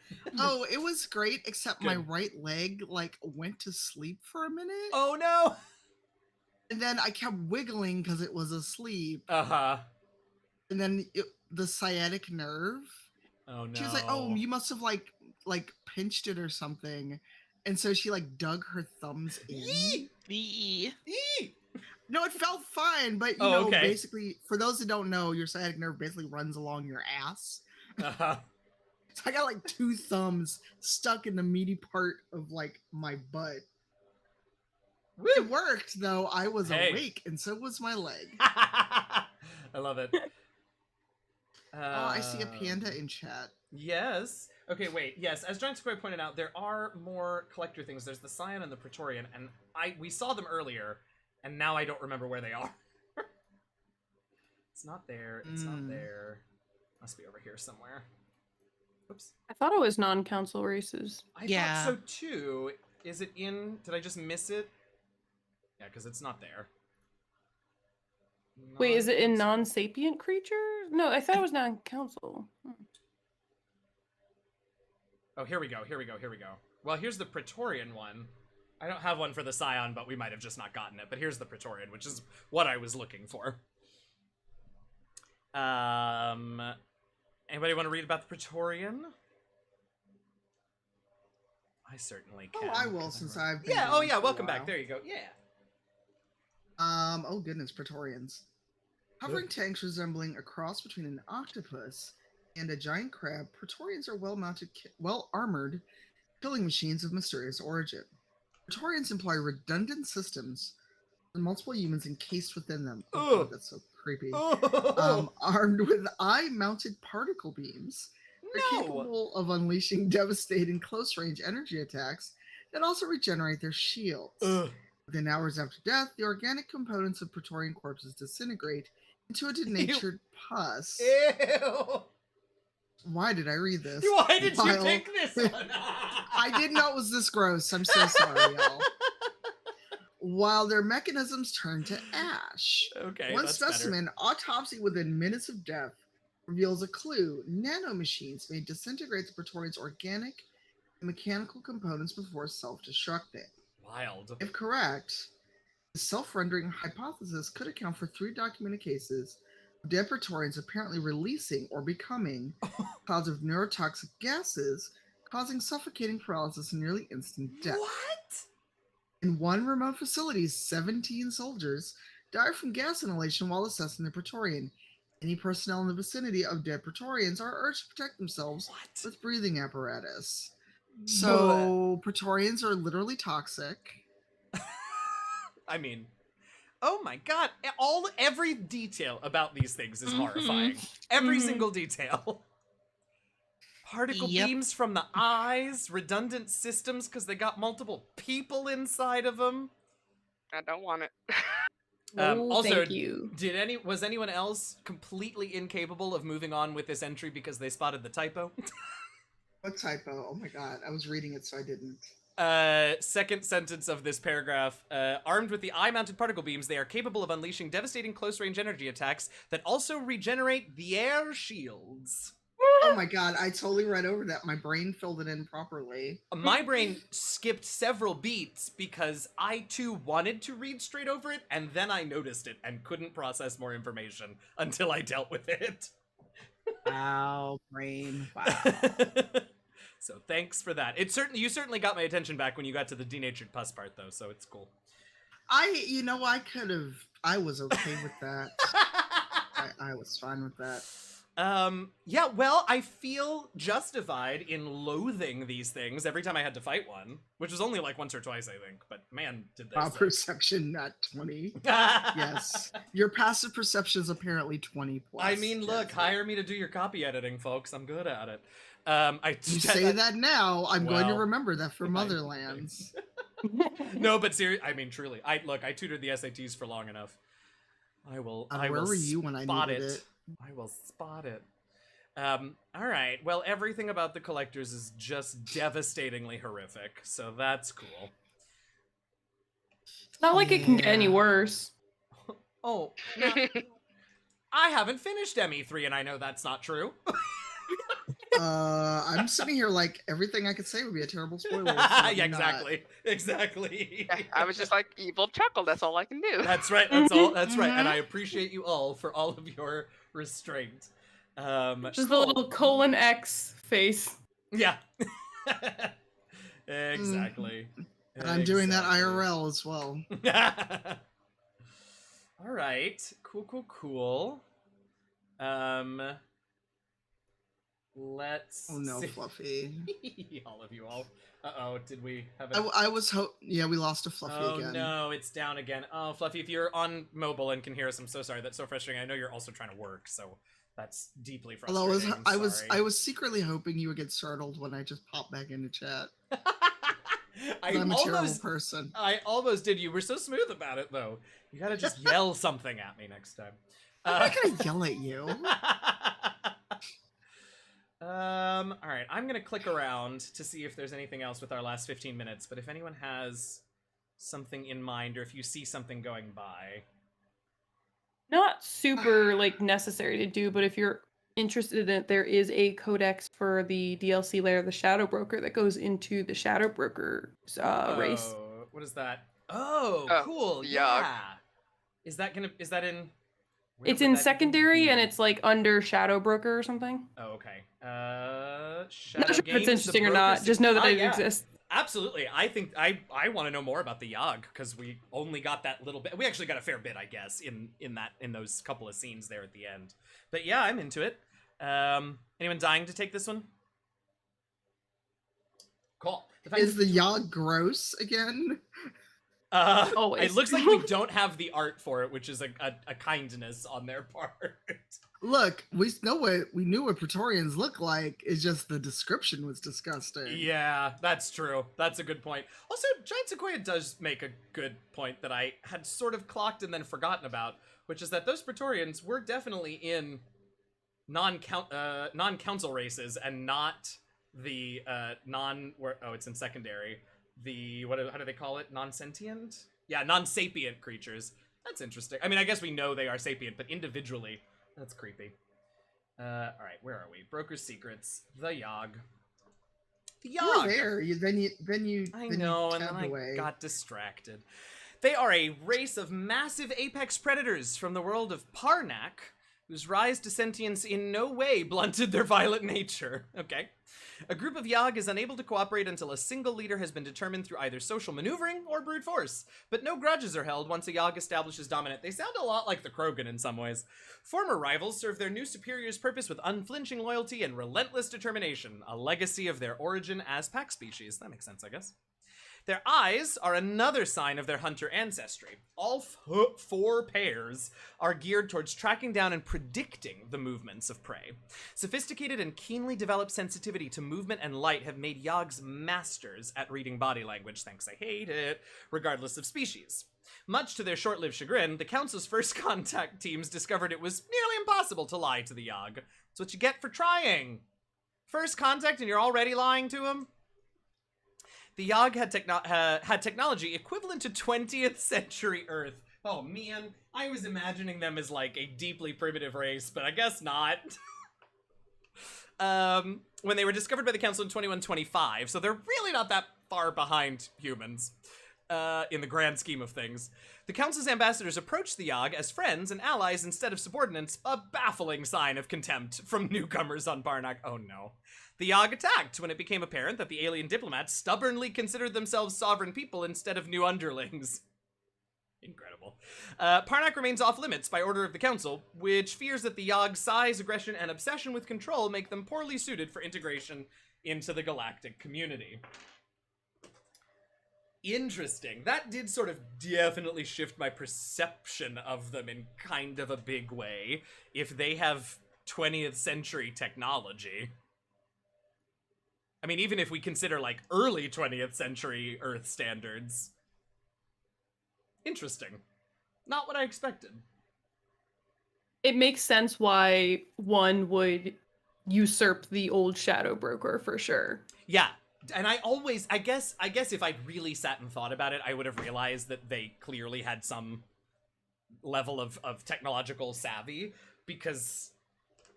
it was great, except my right leg went to sleep for a minute. Oh no! And then I kept wiggling because it was asleep. Uh-huh. And then the sciatic nerve. Oh no! She was like, "Oh, you must have like pinched it or something," and so she dug her thumbs in. Yee. No, it felt fine, but you know, basically, for those that don't know, your sciatic nerve basically runs along your ass. Uh-huh. So I got 2 thumbs stuck in the meaty part of my butt. Woo! It worked though. I was awake, and so was my leg. I love it. I see a panda in chat. Yes. Okay, wait. Yes, as Giant Square pointed out, there are more collector things. There's the Scion and the Praetorian, and we saw them earlier. And now I don't remember where they are. It's not there. It's not there. Must be over here somewhere. Oops. I thought it was non-council races. I thought so too. Is it in? Did I just miss it? Yeah, because it's not there. Wait, is it in non-sapient creature? No, I thought it was non-council. Oh, here we go. Here we go. Here we go. Well, here's the Praetorian one. I don't have one for the Scion, but we might have just not gotten it. But here's the Praetorian, which is what I was looking for. Anybody want to read about the Praetorian? I certainly can. Oh, I will, since I've been Yeah, oh yeah, welcome back. There you go. Yeah. Oh goodness, Praetorians. Hovering tanks resembling a cross between an octopus and a giant crab, Praetorians are well-mounted, well-armored killing machines of mysterious origin. Praetorians employ redundant systems with multiple humans encased within them. Oh, God, that's so creepy. Armed with eye-mounted particle beams, they're capable of unleashing devastating close-range energy attacks that also regenerate their shields. Within hours after death, the organic components of Praetorian corpses disintegrate into a denatured pus. Ew! Why did I read this? Why did you pick this one? I didn't know it was this gross. I'm so sorry, y'all. While their mechanisms turn to ash. Okay, one specimen, autopsy within minutes of death, reveals a clue. Nanomachines may disintegrate the Praetorian's organic and mechanical components before self-destructing. Wild. If correct, the self-rendering hypothesis could account for 3 documented cases of dead Praetorians apparently releasing or becoming clouds of neurotoxic gases, causing suffocating paralysis and nearly instant death. What? In one remote facility, 17 soldiers died from gas inhalation while assessing the Praetorian. Any personnel in the vicinity of dead Praetorians are urged to protect themselves with breathing apparatus. So, Praetorians are literally toxic. I mean, oh my God. Every detail about these things is horrifying. Every single detail. Particle beams from the eyes, redundant systems because they got multiple people inside of them. I don't want it. Also, thank you. Was anyone else completely incapable of moving on with this entry because they spotted the typo? What typo? Oh my God, I was reading it so I didn't. Second sentence of this paragraph. Armed with the eye-mounted particle beams, they are capable of unleashing devastating close-range energy attacks that also regenerate the air shields. Oh my God, I totally read over that. My brain filled it in properly. My brain skipped several beats because I too wanted to read straight over it, and then I noticed it and couldn't process more information until I dealt with it. Wow, brain. Wow. So thanks for that. You certainly got my attention back when you got to the denatured pus part, though, so it's cool. I was okay with that. I was fine with that. Yeah, well, I feel justified in loathing these things every time I had to fight one, which was only like once or twice, I think. But man, did they suck. Perception, not 20. Yes. Your passive perception is apparently 20 plus. I mean, look, hire me to do your copy editing, folks. I'm good at it. You say that now, I'm going to Well, remember that for Motherlands. No, but seriously, I mean, truly, I tutored the SATs for long enough. I will. Where were you when I needed it? I will spot it. All right. Well, everything about the collectors is just devastatingly horrific, so that's cool. It's not like it can get any worse. Oh, I haven't finished ME3, and I know that's not true. I'm sitting here like everything I could say would be a terrible spoiler. Yeah, exactly. Yeah, I was just like evil chuckle. That's all I can do. That's right. That's all. That's right. And I appreciate you all for all of your restraint. Just a little colon X face. Yeah. Exactly. And I'm doing that IRL as well. All right. Cool. Let's. Oh no, see. Fluffy. All of you all. Uh-oh, did we have I was yeah, we lost to Fluffy again. Oh no, it's down again. Oh, Fluffy, if you're on mobile and can hear us, I'm so sorry. That's so frustrating. I know you're also trying to work, so that's deeply frustrating. Although I was secretly hoping you would get startled when I just popped back into chat. I'm a terrible person. I almost did. You were so smooth about it, though. You gotta just yell something at me next time. I'm not gonna yell at you. All right, I'm gonna click around to see if there's anything else with our last 15 minutes, but if anyone has something in mind or if you see something going by. Not super like necessary to do, but if you're interested in it, there is a codex for the DLC layer, the Shadow Broker, that goes into the Shadow Broker race. What is that? Oh, cool. yeah. Is that in? It's in secondary and it's like under Shadow Broker or something. Oh, okay. Shadow Not sure if it's interesting or not. Just know that it exists. Absolutely. I think I want to know more about the Yogg because we only got that little bit. We actually got a fair bit, I guess, in those couple of scenes there at the end. But yeah, I'm into it. Anyone dying to take this one? Cool. Is the Yogg gross again? It looks like we don't have the art for it, which is a kindness on their part. Look, we knew what Praetorians look like. It's just the description was disgusting. Yeah, that's true. That's a good point. Also, Giant Sequoia does make a good point that I had sort of clocked and then forgotten about, which is that those Praetorians were definitely in non-council races and not the it's in secondary. How do they call it? Non-sentient? Yeah, non-sapient creatures. That's interesting. I mean, I guess we know they are sapient, but individually, that's creepy. All right, where are we? Broker's Secrets. The Yogg. The Yogg! You're there. Then you I know, and then I got distracted. They are a race of massive apex predators from the world of Parnak, whose rise to sentience in no way blunted their violent nature. Okay. A group of Yogg is unable to cooperate until a single leader has been determined through either social maneuvering or brute force, but no grudges are held once a Yogg establishes dominance. They sound a lot like the Krogan in some ways. Former rivals serve their new superior's purpose with unflinching loyalty and relentless determination, a legacy of their origin as pack species. That makes sense, I guess. Their eyes are another sign of their hunter ancestry. All four pairs are geared towards tracking down and predicting the movements of prey. Sophisticated and keenly developed sensitivity to movement and light have made Yoggs masters at reading body language, thanks I hate it, regardless of species. Much to their short-lived chagrin, the Council's first contact teams discovered it was nearly impossible to lie to the Yogg. That's what you get for trying. First contact and you're already lying to him? The Yogg had technology equivalent to 20th century Earth. Oh man, I was imagining them as like a deeply primitive race, but I guess not. When they were discovered by the Council in 2125, so they're really not that far behind humans in the grand scheme of things. The Council's ambassadors approached the Yogg as friends and allies instead of subordinates, a baffling sign of contempt from newcomers on Parnak. Oh no. The Yogg attacked when it became apparent that the alien diplomats stubbornly considered themselves sovereign people instead of new underlings. Incredible. Parnak remains off limits by order of the Council, which fears that the Yog's size, aggression, and obsession with control make them poorly suited for integration into the galactic community. Interesting. That did sort of definitely shift my perception of them in kind of a big way, if they have 20th century technology. I mean, even if we consider, like, early 20th century Earth standards. Interesting. Not what I expected. It makes sense why one would usurp the old Shadow Broker for sure. Yeah, and I guess if I really sat and thought about it, I would have realized that they clearly had some level of technological savvy, because,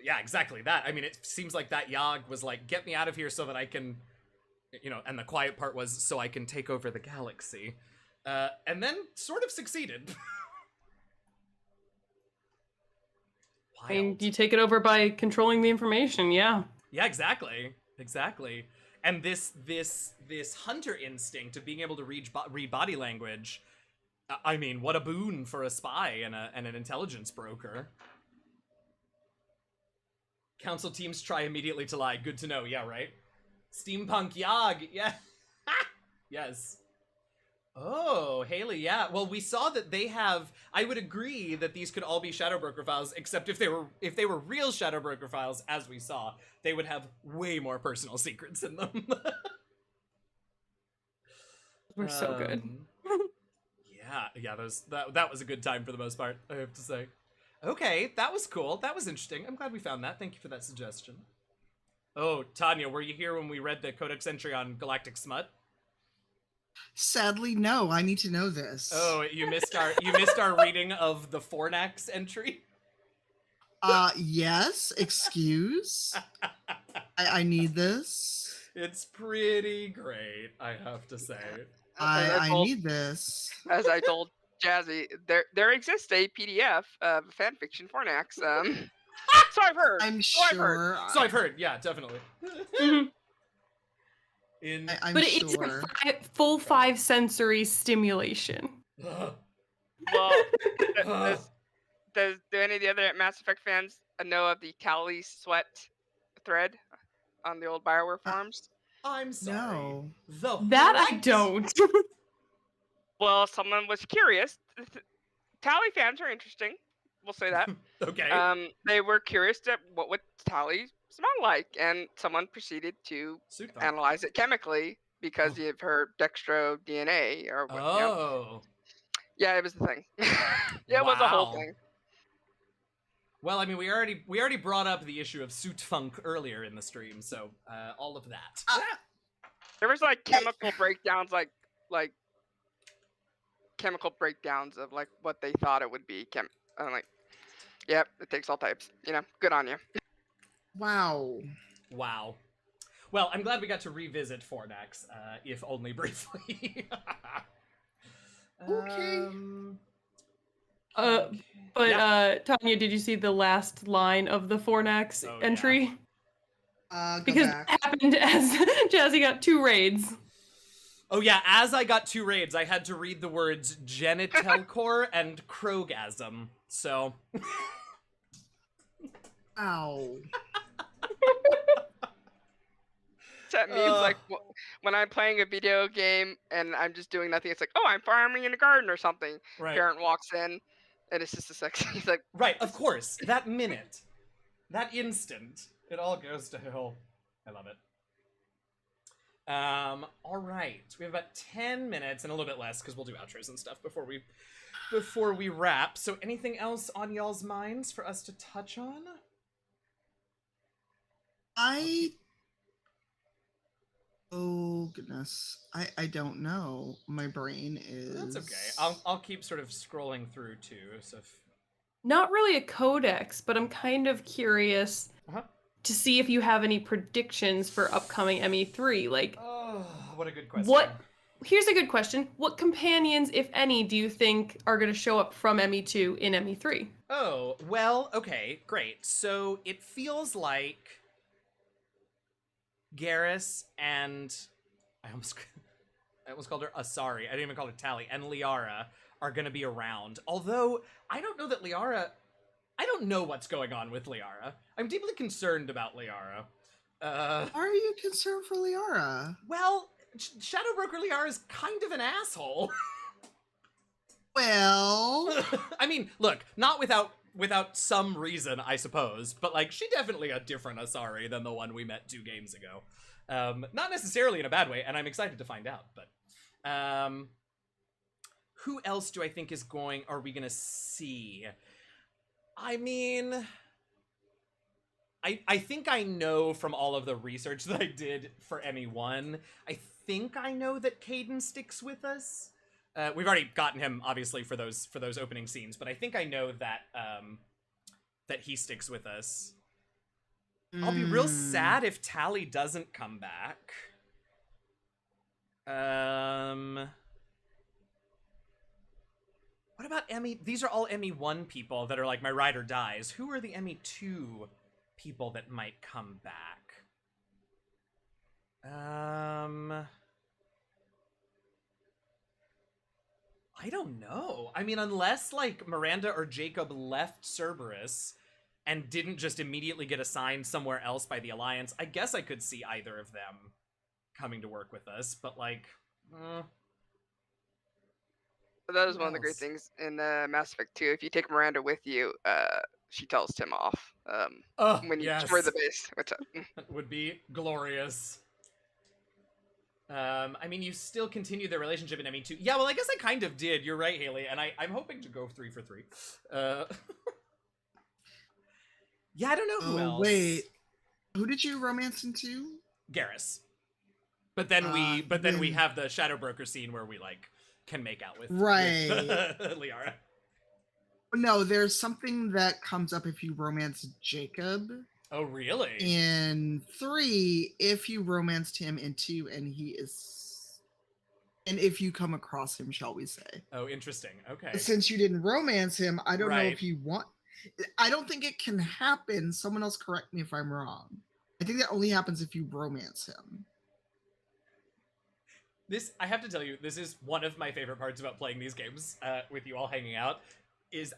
yeah, exactly that. I mean, it seems like that Yog was like, get me out of here so that I can, you know, and the quiet part was, so I can take over the galaxy. And then sort of succeeded. I mean, you take it over by controlling the information, yeah. Yeah, exactly. And this hunter instinct of being able to read body language, I mean, what a boon for a spy and an intelligence broker. Council teams try immediately to lie. Good to know. Yeah, right? Steampunk Yog. Yeah. Yes. Oh, Haley, yeah. Well, we saw that they have, I would agree that these could all be Shadow Broker files, except if they were real Shadow Broker files, as we saw, they would have way more personal secrets in them. We're so good. Yeah, that was a good time for the most part, I have to say. Okay, that was cool. That was interesting. I'm glad we found that. Thank you for that suggestion. Oh, Tanya, were you here when we read the Codex entry on Galactic Smut? Sadly, no. I need to know this. Oh, you missed our reading of the Fornax entry? Yes. Excuse. I need this. It's pretty great, I have to say. I need this. As I told Jazzy, there exists a PDF of fanfiction Fornax. So I've heard. I'm So I've heard. sure. So I've heard, yeah, definitely. I'm but sure. it's a full 5 sensory stimulation. Well, do any of the other Mass Effect fans know of the Cali Sweat thread on the old Bioware forums? I'm sorry. No. That I don't. Well, someone was curious. Tally fans are interesting. We'll say that. Okay. They were curious to what would Tally smell like, and someone proceeded to analyze it chemically because you've heard dextro DNA or what. You know. Yeah, it was the thing. Yeah, it was a whole thing. Well, I mean, we already brought up the issue of suit funk earlier in the stream, so all of that. There was like chemical breakdowns, like chemical breakdowns of like what they thought it would be. I'm like, yep, it takes all types. You know, good on you. Wow. Well, I'm glad we got to revisit Fornax, if only briefly. Okay. But Yeah. Tanya, did you see the last line of the Fornax entry? Go Because back. it happened as Jazzy got 2 raids. Oh yeah, as I got 2 raids, I had to read the words genitelcore and krogasm. So. Ow. That means like when I'm playing a video game and I'm just doing nothing, it's like, oh, I'm farming in a garden or something. Right. Parent walks in, and it's just a sex. He's like, Right, of course. That minute, that instant, it all goes to hell. I love it. All right, we have about 10 minutes and a little bit less because we'll do outros and stuff before we wrap. So, anything else on y'all's minds for us to touch on? Oh goodness, I don't know. My brain is. That's okay. I'll keep sort of scrolling through too. So Not really a codex, but I'm kind of curious to see if you have any predictions for upcoming ME3. Like, oh, what a good question. Here's a good question. What companions, if any, do you think are going to show up from ME2 in ME3? Oh, well, okay, great. So it feels like Garrus and I almost called her Asari. I didn't even call her Tally. And Liara are going to be around. Although, I don't know that Liara... I don't know what's going on with Liara. I'm deeply concerned about Liara. Why are you concerned for Liara? Well, Shadow Broker Liara is kind of an asshole. Well, I mean, look, not without some reason, I suppose, but like she definitely a different Asari than the one we met 2 games ago. Not necessarily in a bad way, and I'm excited to find out. But who else do I think are we gonna see? I mean, I think I know from all of the research that I did for ME1, I think I know that Caden sticks with us. We've already gotten him, obviously, for those opening scenes, but I think I know that that he sticks with us. I'll be real sad if Tally doesn't come back. What about ME? These are all ME1 people that are like my ride or dies. Who are the ME2 people that might come back? I don't know. I mean, unless like Miranda or Jacob left Cerberus and didn't just immediately get assigned somewhere else by the Alliance, I guess I could see either of them coming to work with us, but like... That is one of the great things in Mass Effect 2. If you take Miranda with you, she tells Tim off when you destroy the base. Which that would be glorious. I mean, you still continue their relationship in ME2. Yeah, well, I guess I kind of did. You're right, Haley, and I'm hoping to go 3 for 3. Yeah, I don't know who else. Wait, who did you romance into? Garrus. But then we have the Shadow Broker scene where we like can make out with Liara. No, there's something that comes up if you romance Jacob. Oh, really? In 3, if you romanced him in 2, and if you come across him, shall we say? Oh, interesting. Okay. Since you didn't romance him, I don't know if you want. I don't think it can happen. Someone else correct me if I'm wrong. I think that only happens if you romance him. I have to tell you, this is one of my favorite parts about playing these games with you all hanging out.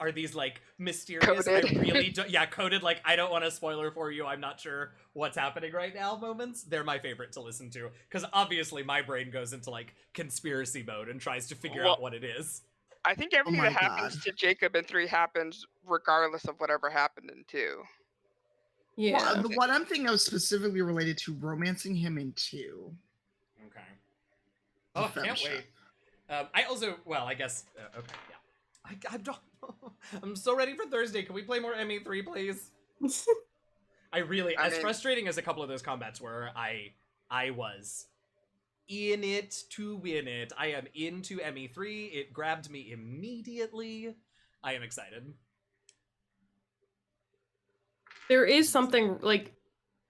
Are these like mysterious? Coded. I really coded. Like I don't want a spoiler for you. I'm not sure what's happening right now. Moments. They're my favorite to listen to because obviously my brain goes into like conspiracy mode and tries to figure out what it is. I think everything that happens to Jacob in 3 happens regardless of whatever happened in 2. Yeah. Well, the one I'm thinking of specifically related to romancing him in 2. Okay. Oh, I can't wait. I also, well, I guess, okay, yeah. I'm so ready for Thursday. Can we play more ME3, please? I mean, as frustrating as a couple of those combats were, I was in it to win it. I am into ME3. It grabbed me immediately. I am excited. There is something, like,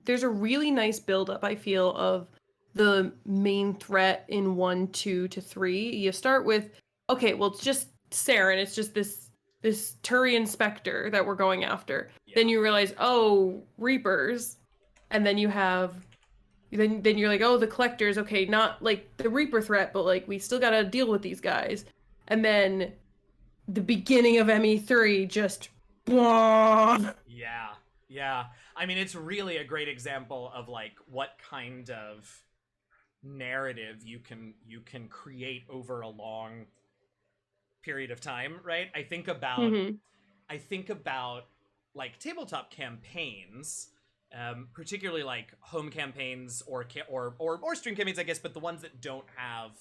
there's a really nice build-up, I feel, of the main threat in 1, 2 to 3. You start with, okay, well, it's just Saren. It's just this Turian Spectre that we're going after. Yeah. Then you realize, oh, Reapers. And then you have... Then you're like, oh, the Collectors. Okay, not, like, the Reaper threat, but, like, we still gotta deal with these guys. And then the beginning of ME3 just... Yeah. I mean, it's really a great example of, like, what kind of narrative you can create over a long period of time, right? I think about like tabletop campaigns, particularly like home campaigns or stream campaigns, I guess, but the ones that don't have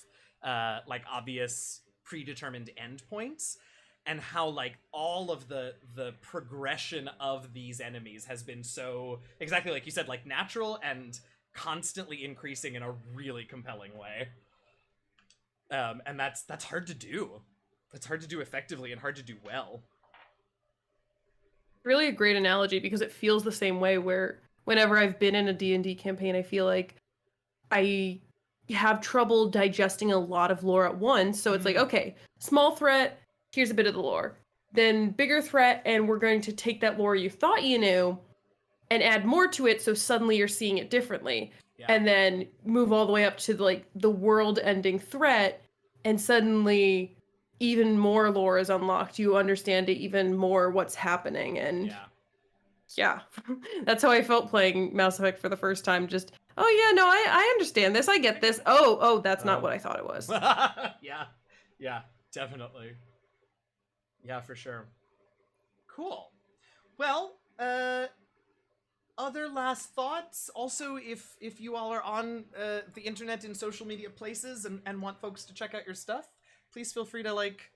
like obvious predetermined endpoints, and how like all of the progression of these enemies has been so, exactly like you said, like natural and constantly increasing in a really compelling way. And that's hard to do. It's hard to do effectively and hard to do well. Really a great analogy, because it feels the same way where whenever I've been in a D&D campaign, I feel like I have trouble digesting a lot of lore at once. So it's like, okay, small threat, here's a bit of the lore. Then bigger threat, and we're going to take that lore you thought you knew and add more to it, so suddenly you're seeing it differently. and then move all the way up to like the world-ending threat, and suddenly even more lore is unlocked. You understand even more what's happening, and yeah, that's how I felt playing Mass Effect for the first time. Just, oh yeah, no, I understand this. I get this. Oh, that's not what I thought it was. Yeah, definitely. Yeah, for sure. Cool. Well, other last thoughts? Also, if you all are on the internet in social media places and want folks to check out your stuff, please feel free to like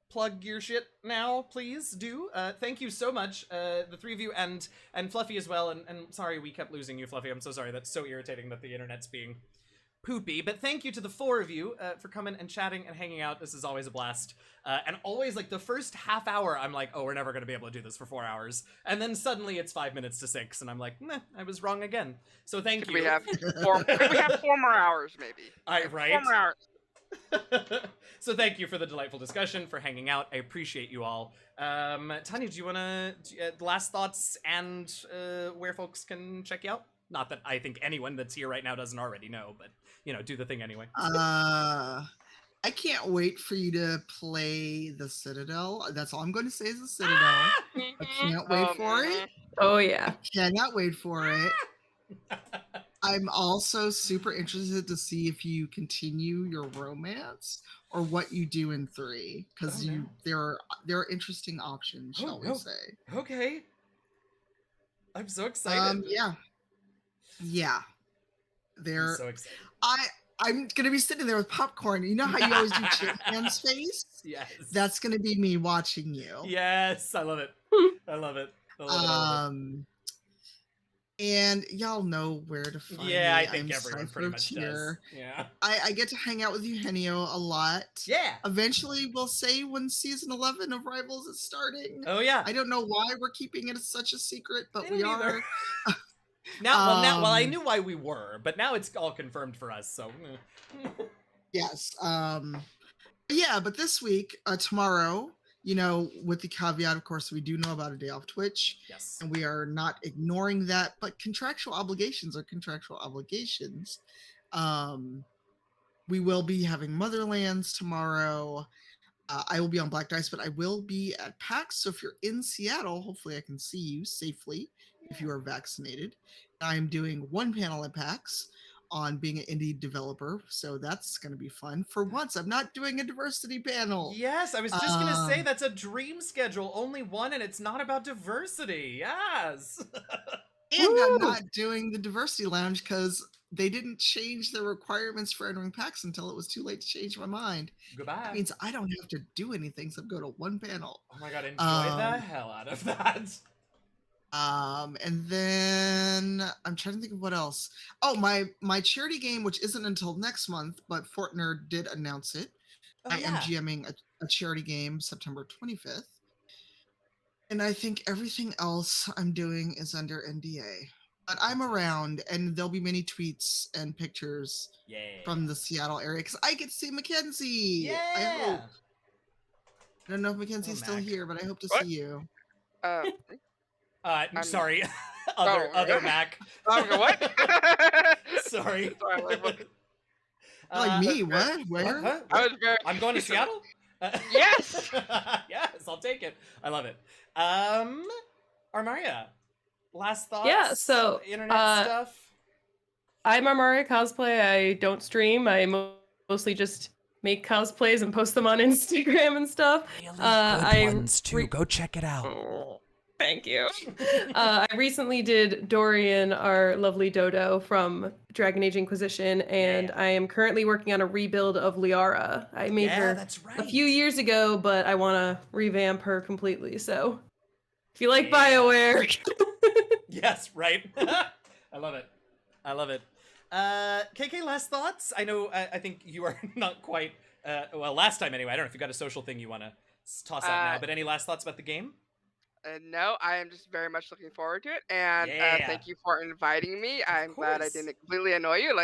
plug your shit now, please do. Thank you so much, the three of you, and Fluffy as well. And sorry we kept losing you, Fluffy. I'm so sorry. That's so irritating that the internet's being poopy. But thank you to the four of you for coming and chatting and hanging out. This is always a blast. And always, like, the first half hour, I'm like, oh, we're never going to be able to do this for 4 hours. And then suddenly it's 5 minutes to 6, and I'm like, meh, I was wrong again. So thank you. We have could we have 4 more hours, maybe? Right? 4 more hours. So thank you for the delightful discussion, for hanging out. I appreciate you all. Tanya, do you want to last thoughts and where folks can check you out? Not that I think anyone that's here right now doesn't already know, but you know, do the thing anyway. I can't wait for you to play the Citadel. That's all I'm going to say is the Citadel. I can't wait for it. Oh yeah. I cannot wait for it. I'm also super interested to see if you continue your romance or what you do in 3, because there are interesting options, shall we say? Okay. I'm so excited. Yeah. I'm so excited. I'm gonna be sitting there with popcorn. You know how you always do Chipman's face? Yes. That's gonna be me watching you. Yes, I love it. I love it. And y'all know where to find me. Yeah, I think everyone pretty much does. Yeah. I get to hang out with Eugenio a lot. Yeah. Eventually, we'll say when season 11 of Rivals is starting. Oh yeah. I don't know why we're keeping it such a secret, but we are. Well, I knew why we were, but now it's all confirmed for us. So. Yes. But this week, tomorrow, you know, with the caveat, of course, we do know about a day off Twitch. Yes. And we are not ignoring that, but contractual obligations are contractual obligations. We will be having Motherlands tomorrow. I will be on Black Dice, but I will be at PAX. So if you're in Seattle, hopefully I can see you safely if you are vaccinated. I'm doing one panel at PAX on being an indie developer, so that's going to be fun. For once, I'm not doing a diversity panel. Yes, I was just going to say that's a dream schedule, only one, and it's not about diversity. Yes. And I'm not doing the diversity lounge because they didn't change the requirements for entering PAX until it was too late to change my mind. Goodbye. That means I don't have to do anything, so go to one panel. Oh my god, enjoy the hell out of that. And then I'm trying to think of what else. Oh, my charity game, which isn't until next month, but Fortner did announce it. I am GMing a charity game September 25th. And I think everything else I'm doing is under NDA. But I'm around, and there'll be many tweets and pictures from the Seattle area because I get to see Mackenzie. Yeah. I hope. I don't know if Mackenzie's still here, but I hope to see you. I'm sorry. other Mac. What? Sorry. Like me? What? Where? What? I'm going to Seattle? Yes. Yes, I'll take it. I love it. Armaria, last thoughts? Yeah, so internet stuff? I'm Armaria Cosplay. I don't stream. I mostly just make cosplays and post them on Instagram and stuff. Really good ones too. Go check it out. Oh, thank you. I recently did Dorian, our lovely Dodo from Dragon Age Inquisition, and I am currently working on a rebuild of Liara. I made her a few years ago, but I want to revamp her completely. So, if you like BioWare, yes, right. I love it. I love it. KK, last thoughts? I know. I think you are not quite. Well, last time anyway. I don't know if you got a social thing you want to toss out now. But any last thoughts about the game? No, I am just very much looking forward to it, and thank you for inviting me. I'm glad I didn't completely annoy you. We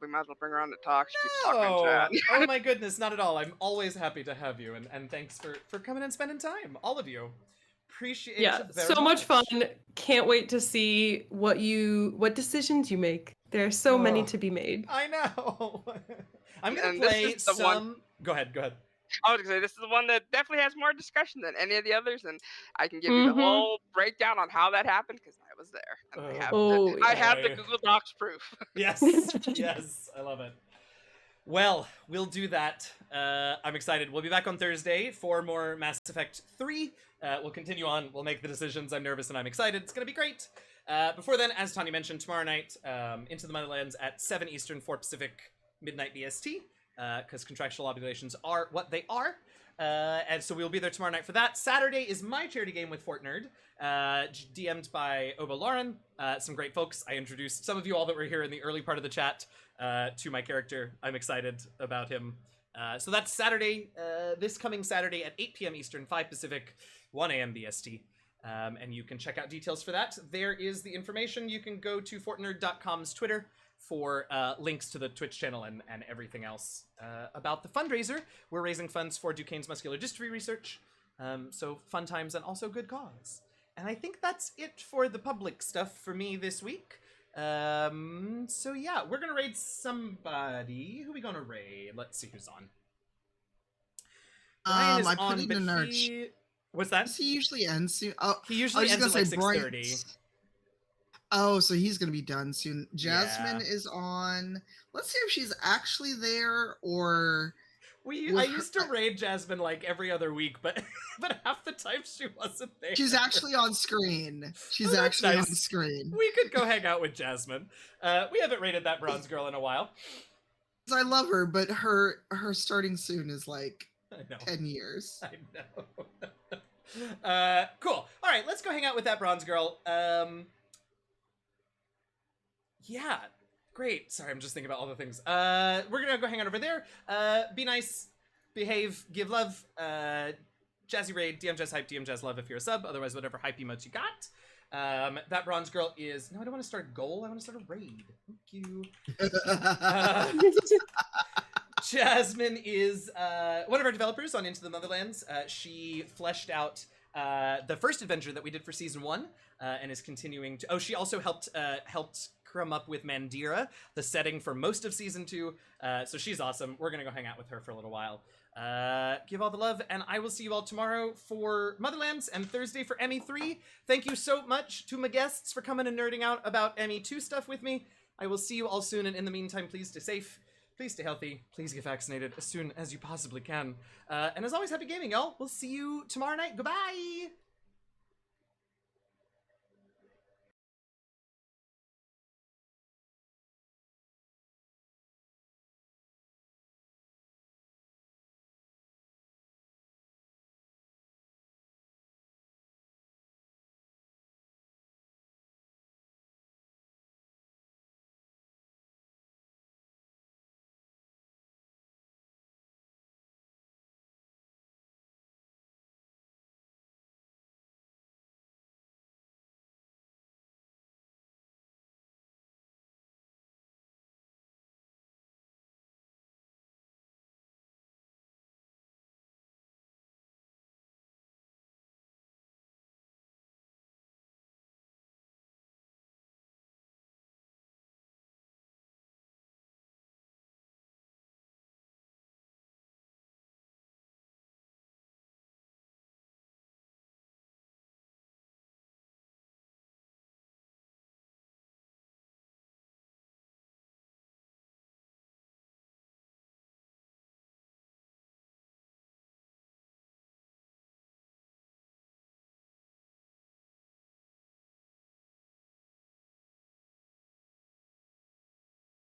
might as well bring her on to talk. She keeps talking and chat. Oh my goodness, not at all. I'm always happy to have you, and thanks for coming and spending time, all of you. Appreciate it very so much fun. much. Can't wait to see what decisions you make. There are so many Oh. to be made. I know. I'm gonna And this play is the some. one- Go ahead. Go ahead. I was gonna say this is the one that definitely has more discussion than any of the others, and I can give you the Mhm. whole breakdown on how that happened because I was there and Oh, I have the boy. Google Docs proof. Yes. Yes. I love it. Well, we'll do that. I'm excited. We'll be back on Thursday for more Mass Effect 3. We'll continue on. We'll make the decisions. I'm nervous and I'm excited. It's going to be great. Before then, as Tanya mentioned, tomorrow night, Into the Motherlands at 7 Eastern, 4 Pacific, midnight BST, because contractual obligations are what they are. And so we'll be there tomorrow night for that. Saturday is my charity game with Fortnerd, DM'd by Oba Lauren. Some great folks. I introduced some of you all that were here in the early part of the chat to my character. I'm excited about him. So that's Saturday, this coming Saturday at 8 p.m. Eastern, 5 Pacific, 1 a.m. BST. And you can check out details for that. There is the information. You can go to Fortnerd.com's Twitter for links to the Twitch channel and everything else about the fundraiser. We're raising funds for Duquesne's muscular dystrophy research. So fun times and also good cause. And I think that's it for the public stuff for me this week. So yeah, we're gonna raid somebody. Who are we gonna raid? Let's see who's on. Brian is I put on, in but an arch. he... What's that? Does he usually end soon? Oh, He usually ends at like 6:30. Oh, so he's gonna be done soon. Jasmine Yeah. is on. Let's see if she's actually there or. I used to raid Jasmine like every other week, but but half the time she wasn't there. She's actually on screen. She's Oh, that's actually on nice. screen. We could go hang out with Jasmine. We haven't raided that bronze girl in a while. I love her, but her starting soon is like I know. 10 years. I know. Cool. All right, let's go hang out with that bronze girl. Yeah, great. Sorry, I'm just thinking about all the things. We're gonna go hang out over there. Be nice, behave, give love. Jazzy raid, DM Jazz hype, DM Jazz love if you're a sub. Otherwise, whatever hype emotes you got. That bronze girl is... No, I don't want to start a goal. I want to start a raid. Thank you. Jasmine is one of our developers on Into the Motherlands. She fleshed out the first adventure that we did for season 1 and is continuing to... Oh, she also helped come up with Mandira, the setting for most of season 2. So she's awesome. We're going to go hang out with her for a little while. Give all the love, and I will see you all tomorrow for Motherlands and Thursday for ME3. Thank you so much to my guests for coming and nerding out about ME2 stuff with me. I will see you all soon, and in the meantime, please stay safe. Please stay healthy. Please get vaccinated as soon as you possibly can. And as always, happy gaming, y'all. We'll see you tomorrow night. Goodbye!